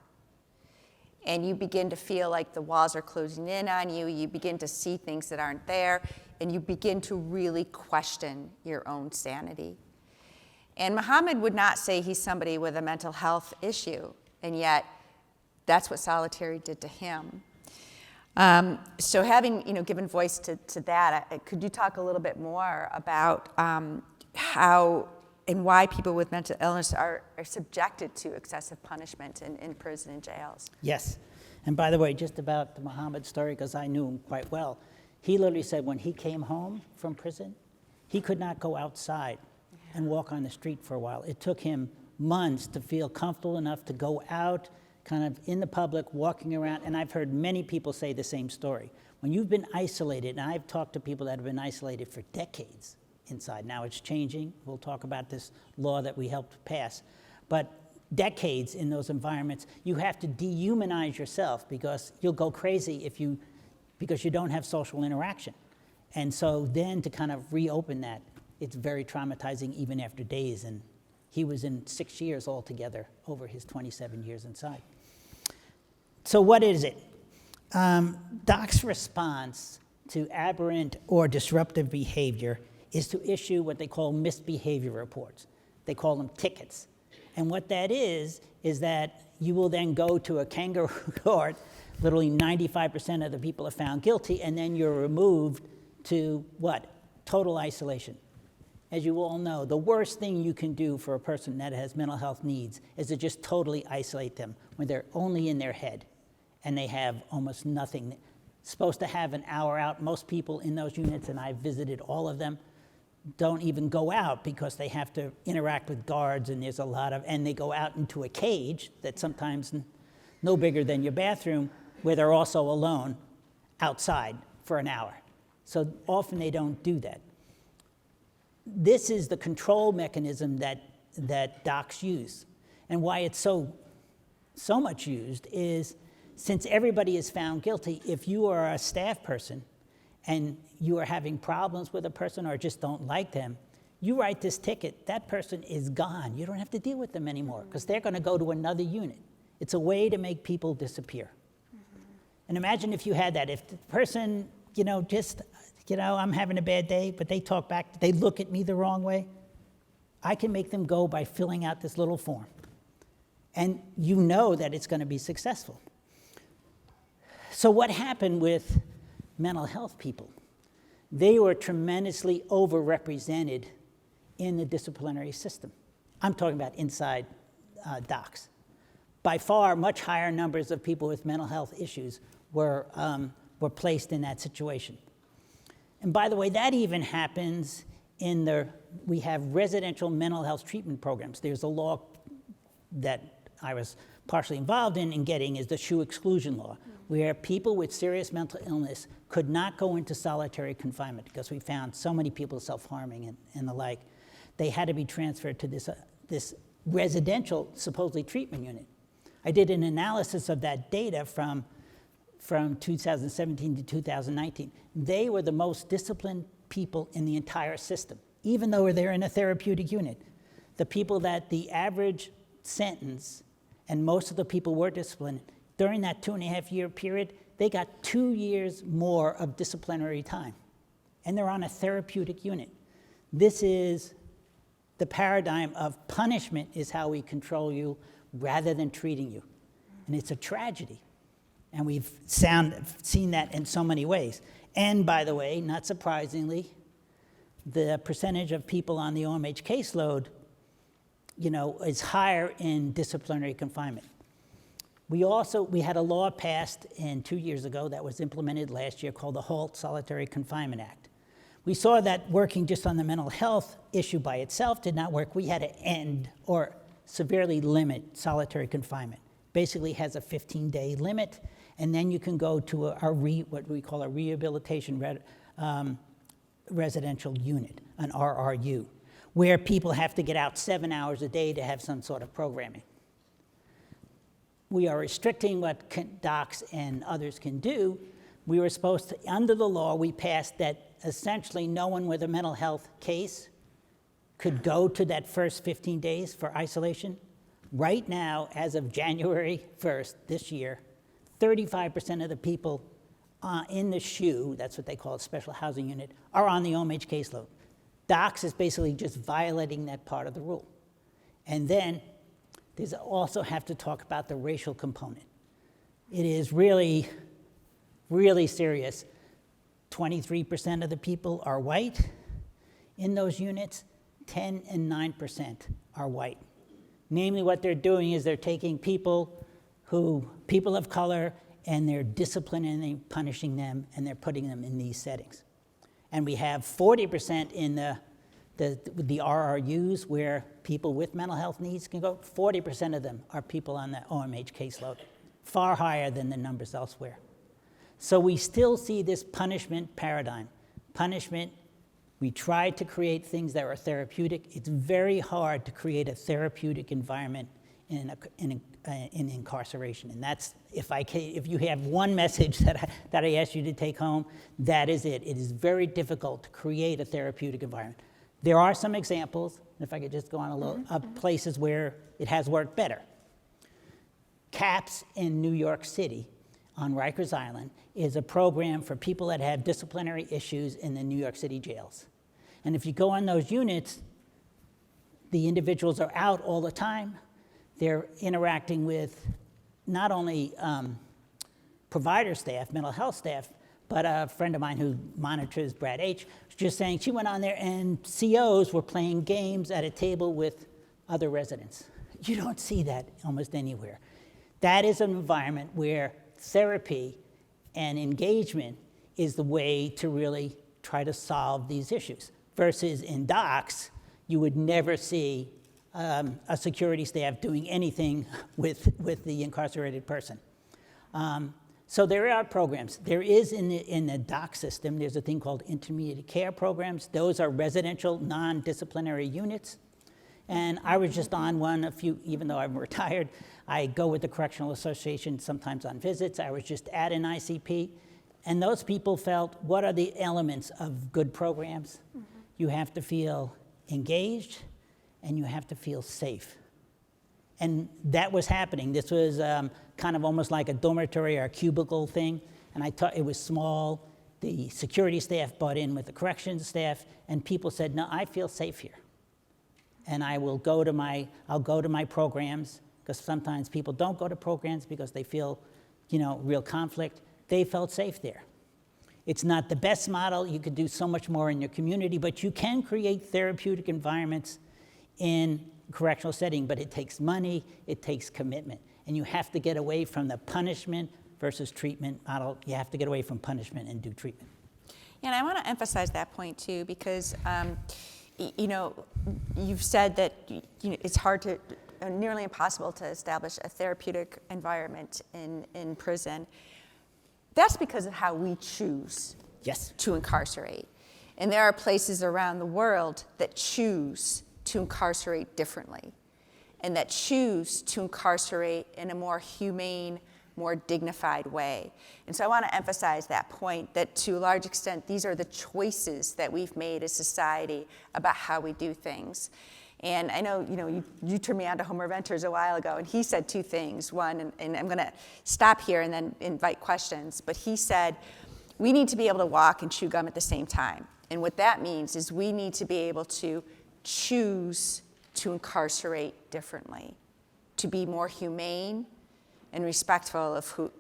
And you begin to feel like the walls are closing in on you. You begin to see things that aren't there, and you begin to really question your own sanity. And Mohammed would not say he's somebody with a mental health issue, and yet that's what solitary did to him. So having given voice to that, could you talk a little bit more about how and why people with mental illness are subjected to excessive punishment in prison and jails? Yes. And by the way, just about the Muhammad story, because I knew him quite well, he literally said when he came home from prison, he could not go outside and walk on the street for a while. It took him months to feel comfortable enough to go out, kind of in the public, walking around. And I've heard many people say the same story. When you've been isolated, and I've talked to people that have been isolated for decades inside. Now it's changing. We'll talk about this law that we helped pass. But decades in those environments, you have to dehumanize yourself because you'll go crazy because you don't have social interaction. And so then to kind of reopen that, it's very traumatizing even after days. And he was in 6 years altogether over his 27 years inside. So what is it? DOC's response to aberrant or disruptive behavior is to issue what they call misbehavior reports. They call them tickets. And what that is that you will then go to a kangaroo court, literally 95% of the people are found guilty, and then you're removed to what? Total isolation. As you all know, the worst thing you can do for a person that has mental health needs is to just totally isolate them when they're only in their head and they have almost nothing. Supposed to have an hour out. Most people in those units, and I've visited all of them, don't even go out because they have to interact with guards, and there's a lot of, and they go out into a cage that's sometimes no bigger than your bathroom, where they're also alone outside for an hour. So often they don't do that. This is the control mechanism that docs use. And why it's so much used is since everybody is found guilty, if you are a staff person and you are having problems with a person or just don't like them, you write this ticket, that person is gone. You don't have to deal with them anymore because they're going to go to another unit. It's a way to make people disappear. And imagine if you had that. If the person, I'm having a bad day, but they talk back, they look at me the wrong way, I can make them go by filling out this little form. And you know that it's going to be successful. So what happened with mental health people? They were tremendously overrepresented in the disciplinary system. I'm talking about inside docs. By far, much higher numbers of people with mental health issues were placed in that situation. And by the way, that even happens we have residential mental health treatment programs. There's a law that I was partially involved in getting is the shoe exclusion law, where people with serious mental illness could not go into solitary confinement because we found so many people self-harming and the like. They had to be transferred to this residential, supposedly, treatment unit. I did an analysis of that data from 2017 to 2019. They were the most disciplined people in the entire system, even though they're in a therapeutic unit. The people that the average sentence, and most of the people were disciplined, during that 2.5-year period, they got 2 years more of disciplinary time. And they're on a therapeutic unit. This is the paradigm of punishment is how we control you rather than treating you. And it's a tragedy. And we've seen that in so many ways. And by the way, not surprisingly, the percentage of people on the OMH caseload, is higher in disciplinary confinement. We had a law passed 2 years ago that was implemented last year called the Halt Solitary Confinement Act. We saw that working just on the mental health issue by itself did not work. We had to end or severely limit solitary confinement. basically has a 15-day limit, and then you can go to what we call a rehabilitation residential unit, an RRU, where people have to get out 7 hours a day to have some sort of programming. We are restricting what docs and others can do. We were supposed to, under the law, we passed that essentially no one with a mental health case could go to that first 15 days for isolation. Right now, as of January 1st this year, 35% of the people in the SHU, that's what they call a special housing unit, are on the OMH caseload. Docs is basically just violating that part of the rule. And then there's also have to talk about the racial component. It is really, really serious. 23% of the people are white in those units, 10 and 9% are white. Namely, what they're doing is they're taking people of color, and they're disciplining and punishing them, and they're putting them in these settings. And we have 40% in the RRUs where people with mental health needs can go. 40% of them are people on the OMH caseload, far higher than the numbers elsewhere. So we still see this punishment paradigm. Punishment, we try to create things that are therapeutic. It's very hard to create a therapeutic environment in incarceration. And that's, if you have one message that I ask you to take home, that is it. It is very difficult to create a therapeutic environment. There are some examples, if I could just go on a little, of places where it has worked better. CAPS in New York City on Rikers Island is a program for people that have disciplinary issues in the New York City jails. And if you go on those units, the individuals are out all the time. They're interacting with not only provider staff, mental health staff, but a friend of mine who monitors Brad H. was just saying she went on there and COs were playing games at a table with other residents. You don't see that almost anywhere. That is an environment where therapy and engagement is the way to really try to solve these issues. Versus in docs, you would never see a security staff doing anything with the incarcerated person. So there are programs. There is in the doc system, there's a thing called intermediate care programs. Those are residential, non-disciplinary units. And I was just on one even though I'm retired, I go with the Correctional Association sometimes on visits. I was just at an ICP. And those people felt, what are the elements of good programs? Mm-hmm. You have to feel engaged, and you have to feel safe. And that was happening. This was kind of almost like a dormitory or a cubicle thing. And it was small. The security staff bought in with the corrections staff, and people said, no, I feel safe here. And I'll go to my programs, because sometimes people don't go to programs because they feel, real conflict. They felt safe there. It's not the best model. You could do so much more in your community, but you can create therapeutic environments in correctional setting, but it takes money, it takes commitment. And you have to get away from the punishment versus treatment model. You have to get away from punishment and do treatment. Yeah, and I want to emphasize that point too, because you've said that it's hard to, nearly impossible to establish a therapeutic environment in prison. That's because of how we choose to incarcerate. And there are places around the world that choose to incarcerate differently, and that choose to incarcerate in a more humane, more dignified way. And so I want to emphasize that point, that to a large extent, these are the choices that we've made as society about how we do things. And I know, you turned me on to Homer Venters a while ago, and he said two things. One, and I'm going to stop here and then invite questions, but he said, we need to be able to walk and chew gum at the same time. And what that means is we need to be able to choose to incarcerate differently, to be more humane and respectful of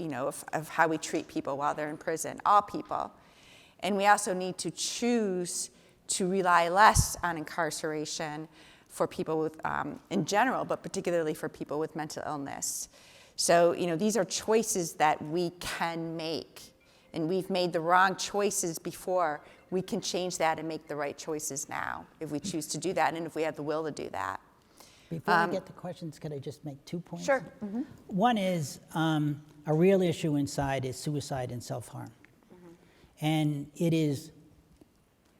of how we treat people while they're in prison, all people. And we also need to choose to rely less on incarceration for people with, in general, but particularly for people with mental illness. So, these are choices that we can make, and we've made the wrong choices before. We can change that and make the right choices now if we choose to do that and if we have the will to do that. Before we get to questions, could I just make 2 points? Sure. One is a real issue inside is suicide and self-harm. And it is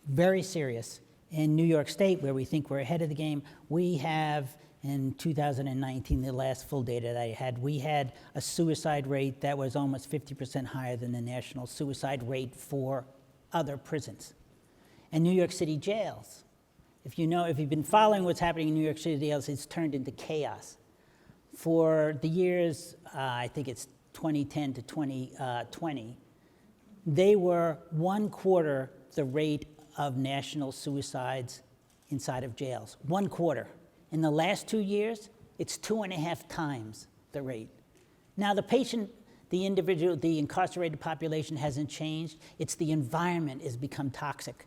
very serious. In New York State, where we think we're ahead of the game, we have, in 2019, the last full data that I had, we had a suicide rate that was almost 50% higher than the national suicide rate for other prisons. And New York City jails, if you've been following what's happening in New York City jails, it's turned into chaos. For the years, I think it's 2010 to 2020, they were 1/4 the rate of national suicides inside of jails. 1/4. In the last 2 years, it's 2.5 times the rate. Now, the patient, the individual, the incarcerated population hasn't changed. It's the environment has become toxic.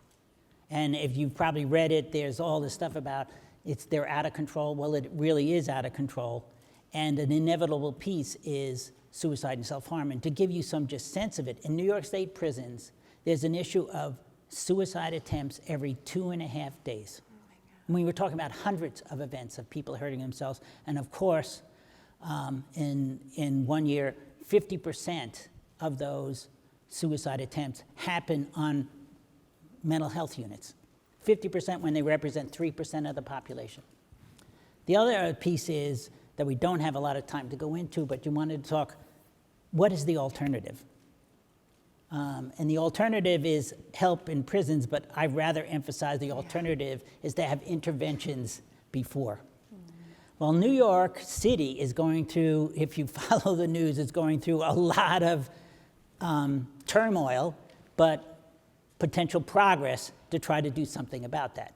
And if you've probably read it, there's all this stuff about they're out of control. Well, it really is out of control. And an inevitable piece is suicide and self-harm. And to give you some just sense of it, in New York State prisons, there's an issue of suicide attempts every 2.5 days. And we were talking about hundreds of events of people hurting themselves. And of course, in 1 year, 50% of those suicide attempts happen on mental health units. 50% when they represent 3% of the population. The other piece is that we don't have a lot of time to go into, but you wanted to talk, what is the alternative? And the alternative is help in prisons, but I'd rather emphasize the alternative is to have interventions before. Well, New York City is going through, if you follow the news, is going through a lot of turmoil, but potential progress to try to do something about that.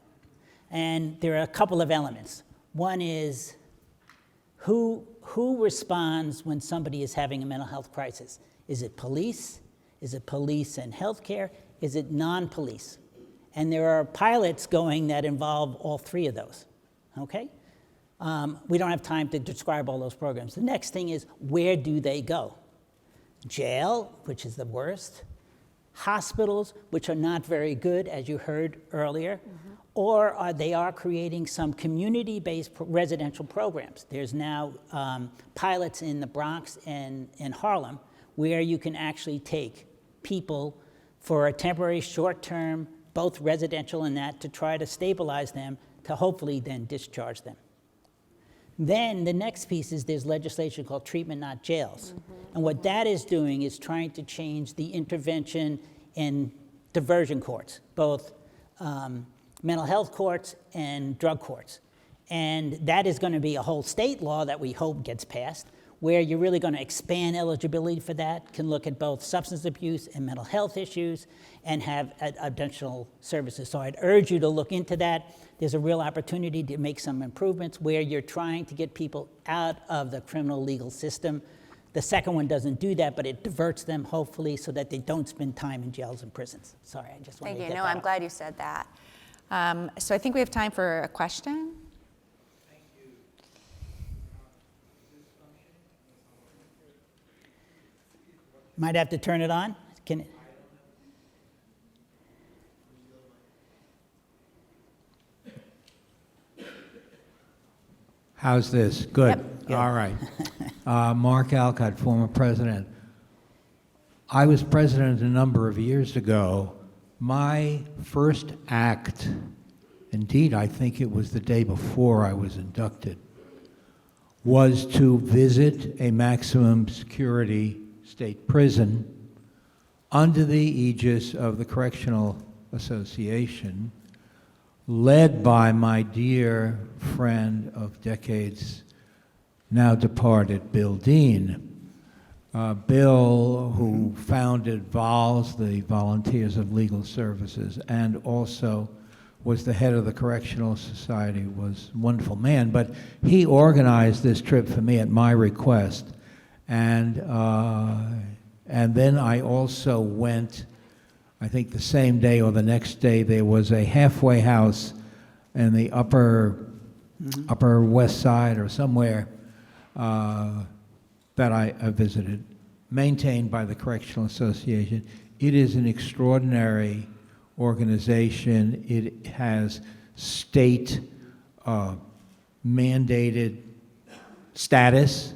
And there are a couple of elements. One is who responds when somebody is having a mental health crisis? Is it police? Is it police and healthcare? Is it non-police? And there are pilots going that involve all three of those, okay? We don't have time to describe all those programs. The next thing is, where do they go? Jail, which is the worst. Hospitals, which are not very good, as you heard earlier. Or they are creating some community-based residential programs. There's now pilots in the Bronx and in Harlem where you can actually take people for a temporary short-term, both residential and that, to try to stabilize them, to hopefully then discharge them. Then the next piece is there's legislation called Treatment Not Jails. And what that is doing is trying to change the intervention in diversion courts, both mental health courts and drug courts. And that is going to be a whole state law that we hope gets passed, where you're really going to expand eligibility for that, can look at both substance abuse and mental health issues, and have additional services. So I'd urge you to look into that. There's a real opportunity to make some improvements where you're trying to get people out of the criminal legal system. The second one doesn't do that, but it diverts them, hopefully, so that they don't spend time in jails and prisons. Sorry, I just wanted to get that out. Thank you. No, I'm glad you said that. So I think we have time for a question. Might have to turn it on. Can it? How's this? Good. Yep, good. All right. Mark Alcott, former president. I was president a number of years ago. My first act, indeed, I think it was the day before I was inducted, was to visit a maximum security state prison under the aegis of the Correctional Association, led by my dear friend of decades, now departed, Bill Dean. Bill, who founded VOLS, the Volunteers of Legal Services, and also was the head of the Correctional Society, was a wonderful man. But he organized this trip for me at my request. And then I also went, I think the same day or the next day, there was a halfway house in the upper west side or somewhere that I visited, maintained by the Correctional Association. It is an extraordinary organization. It has state mandated status,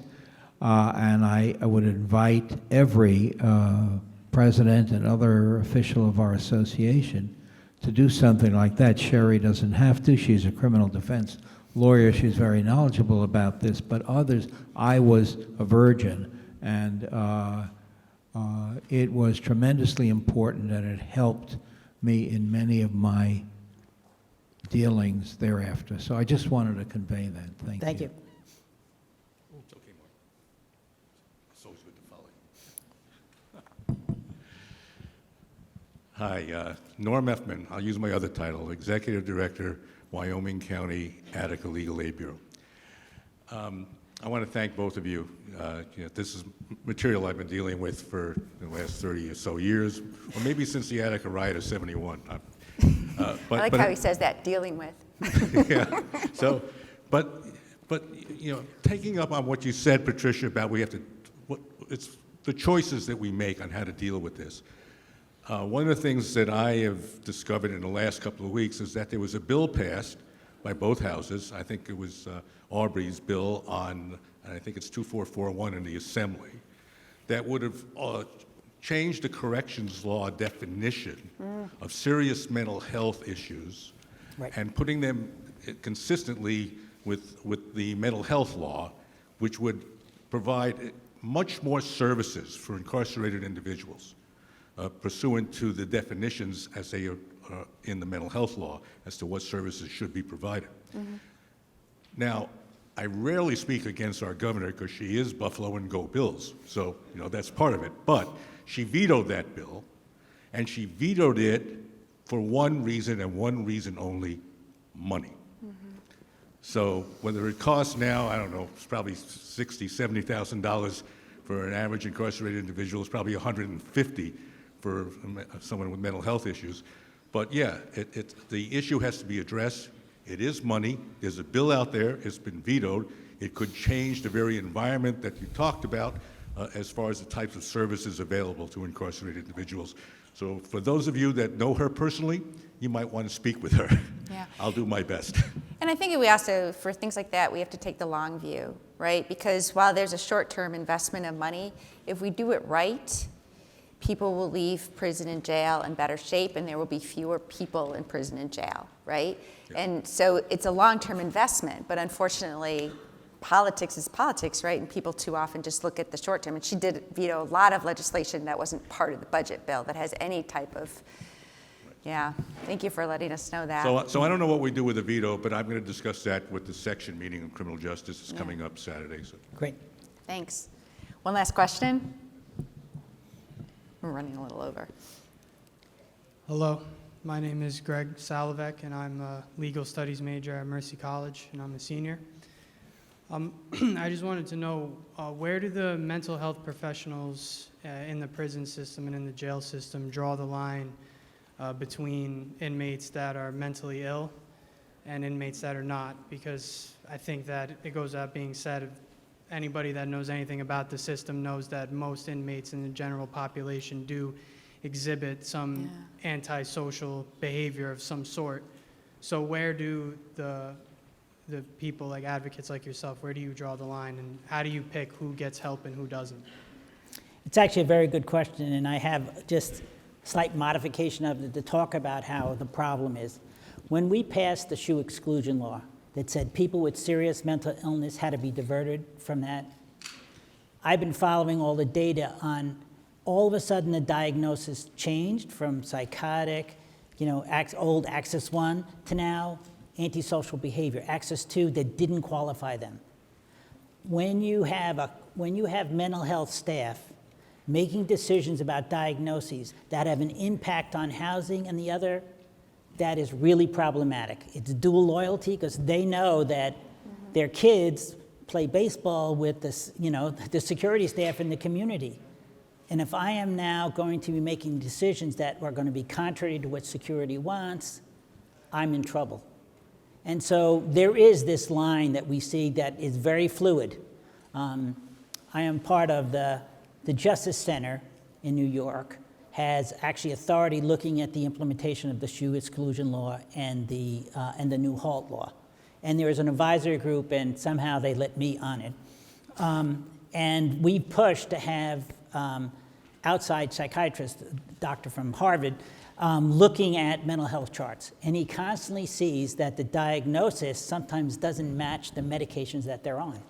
and I would invite every president and other official of our association to do something like that. Sherry doesn't have to. She's a criminal defense lawyer. She's very knowledgeable about this, but others, I was a virgin, and it was tremendously important, and it helped me in many of my dealings thereafter. So I just wanted to convey that. Thank you. It's okay, Mark. It's always good to follow. Hi, Norm Effman. I'll use my other title, Executive Director, Wyoming County Attica Legal Aid Bureau. I want to thank both of you. This is material I've been dealing with for the last 30 or so years, or maybe since the Attica riot of '71. I like how he says that, dealing with. Yeah. So, but taking up on what you said, Patricia, about it's the choices that we make on how to deal with this. One of the things that I have discovered in the last couple of weeks is that there was a bill passed by both houses. I think it was Aubrey's bill on, and I think it's 2441 in the Assembly, that would have changed the corrections law definition of serious mental health issues, right, and putting them consistently with the mental health law, which would provide much more services for incarcerated individuals, pursuant to the definitions as they are in the mental health law as to what services should be provided. Mm-hmm. Now, I rarely speak against our governor because she is Buffalo and Go Bills, so that's part of it. But she vetoed that bill, and she vetoed it for one reason and one reason only: money. Mm-hmm. So whether it costs now, I don't know, it's probably $60,000, $70,000 for an average incarcerated individual. It's probably $150,000 for someone with mental health issues. But yeah, the issue has to be addressed. It is money. There's a bill out there. It's been vetoed. It could change the very environment that you talked about as far as the types of services available to incarcerated individuals. So for those of you that know her personally, you might want to speak with her. Yeah. I'll do my best. And I think we also, for things like that, we have to take the long view, right? Because while there's a short-term investment of money, if we do it right, people will leave prison and jail in better shape, and there will be fewer people in prison and jail, right? Yeah. And so it's a long-term investment, but unfortunately, politics is politics, right? And people too often just look at the short term. And she did veto a lot of legislation that wasn't part of the budget bill that has any type of, yeah. Thank you for letting us know that. So I don't know what we do with the veto, but I'm going to discuss that with the section meeting on criminal justice. It's coming up Saturday. So. Great. Thanks. One last question. We're running a little over. Hello, my name is Greg Salovek, and I'm a legal studies major at Mercy College, and I'm a senior. I just wanted to know, where do the mental health professionals in the prison system and in the jail system draw the line between inmates that are mentally ill and inmates that are not? Because I think that it goes without being said, anybody that knows anything about the system knows that most inmates in the general population do exhibit some antisocial behavior of some sort. So where do the people, like advocates like yourself, where do you draw the line, and how do you pick who gets help and who doesn't? It's actually a very good question, and I have just slight modification of it to talk about how the problem is. When we passed the shoe exclusion law that said people with serious mental illness had to be diverted from that, I've been following all the data on all of a sudden the diagnosis changed from psychotic, old Axis 1 to now antisocial behavior, Axis 2 that didn't qualify them. When you have mental health staff making decisions about diagnoses that have an impact on housing and the other, that is really problematic. It's dual loyalty because they know that their kids play baseball with the security staff in the community. And if I am now going to be making decisions that are going to be contrary to what security wants, I'm in trouble. And so there is this line that we see that is very fluid. I am part of the Justice Center in New York, has actually authority looking at the implementation of the shoe exclusion law and the new HALT law. and there was an advisory group, and somehow they let me on it. And we pushed to have outside psychiatrist, a doctor from Harvard, looking at mental health charts. And he constantly sees that the diagnosis sometimes doesn't match the medications that they're on.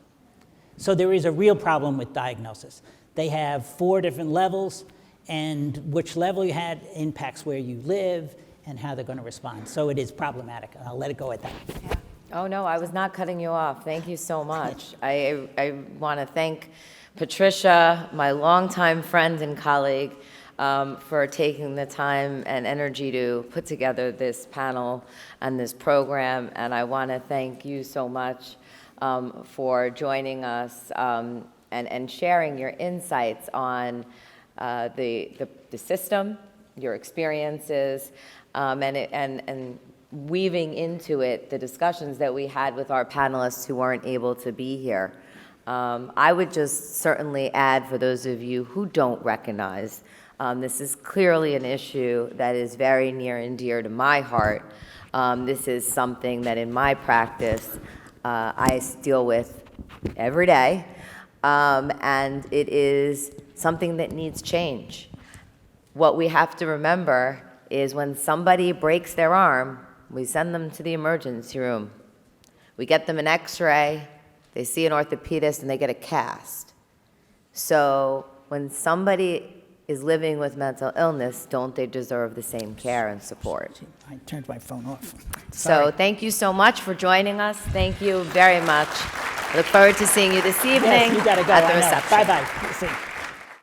So there is a real problem with diagnosis. They have 4 different levels, and which level you had impacts where you live and how they're going to respond. So it is problematic. I'll let it go at that. Yeah. Oh, no, I was not cutting you off. Thank you so much. I want to thank Patricia, my longtime friend and colleague, for taking the time and energy to put together this panel and this program. And I want to thank you so much for joining us and sharing your insights on the system, your experiences, and weaving into it the discussions that we had with our panelists who weren't able to be here. I would just certainly add, for those of you who don't recognize, this is clearly an issue that is very near and dear to my heart. This is something that in my practice I deal with every day, and it is something that needs change. What we have to remember is when somebody breaks their arm, we send them to the emergency room. We get them an x-ray, they see an orthopedist, and they get a cast. So when somebody is living with mental illness, don't they deserve the same care and support? I turned my phone off. So thank you so much for joining us. Thank you very much. I look forward to seeing you this evening Yes, you gotta go. at the I know. reception. Bye-bye. See.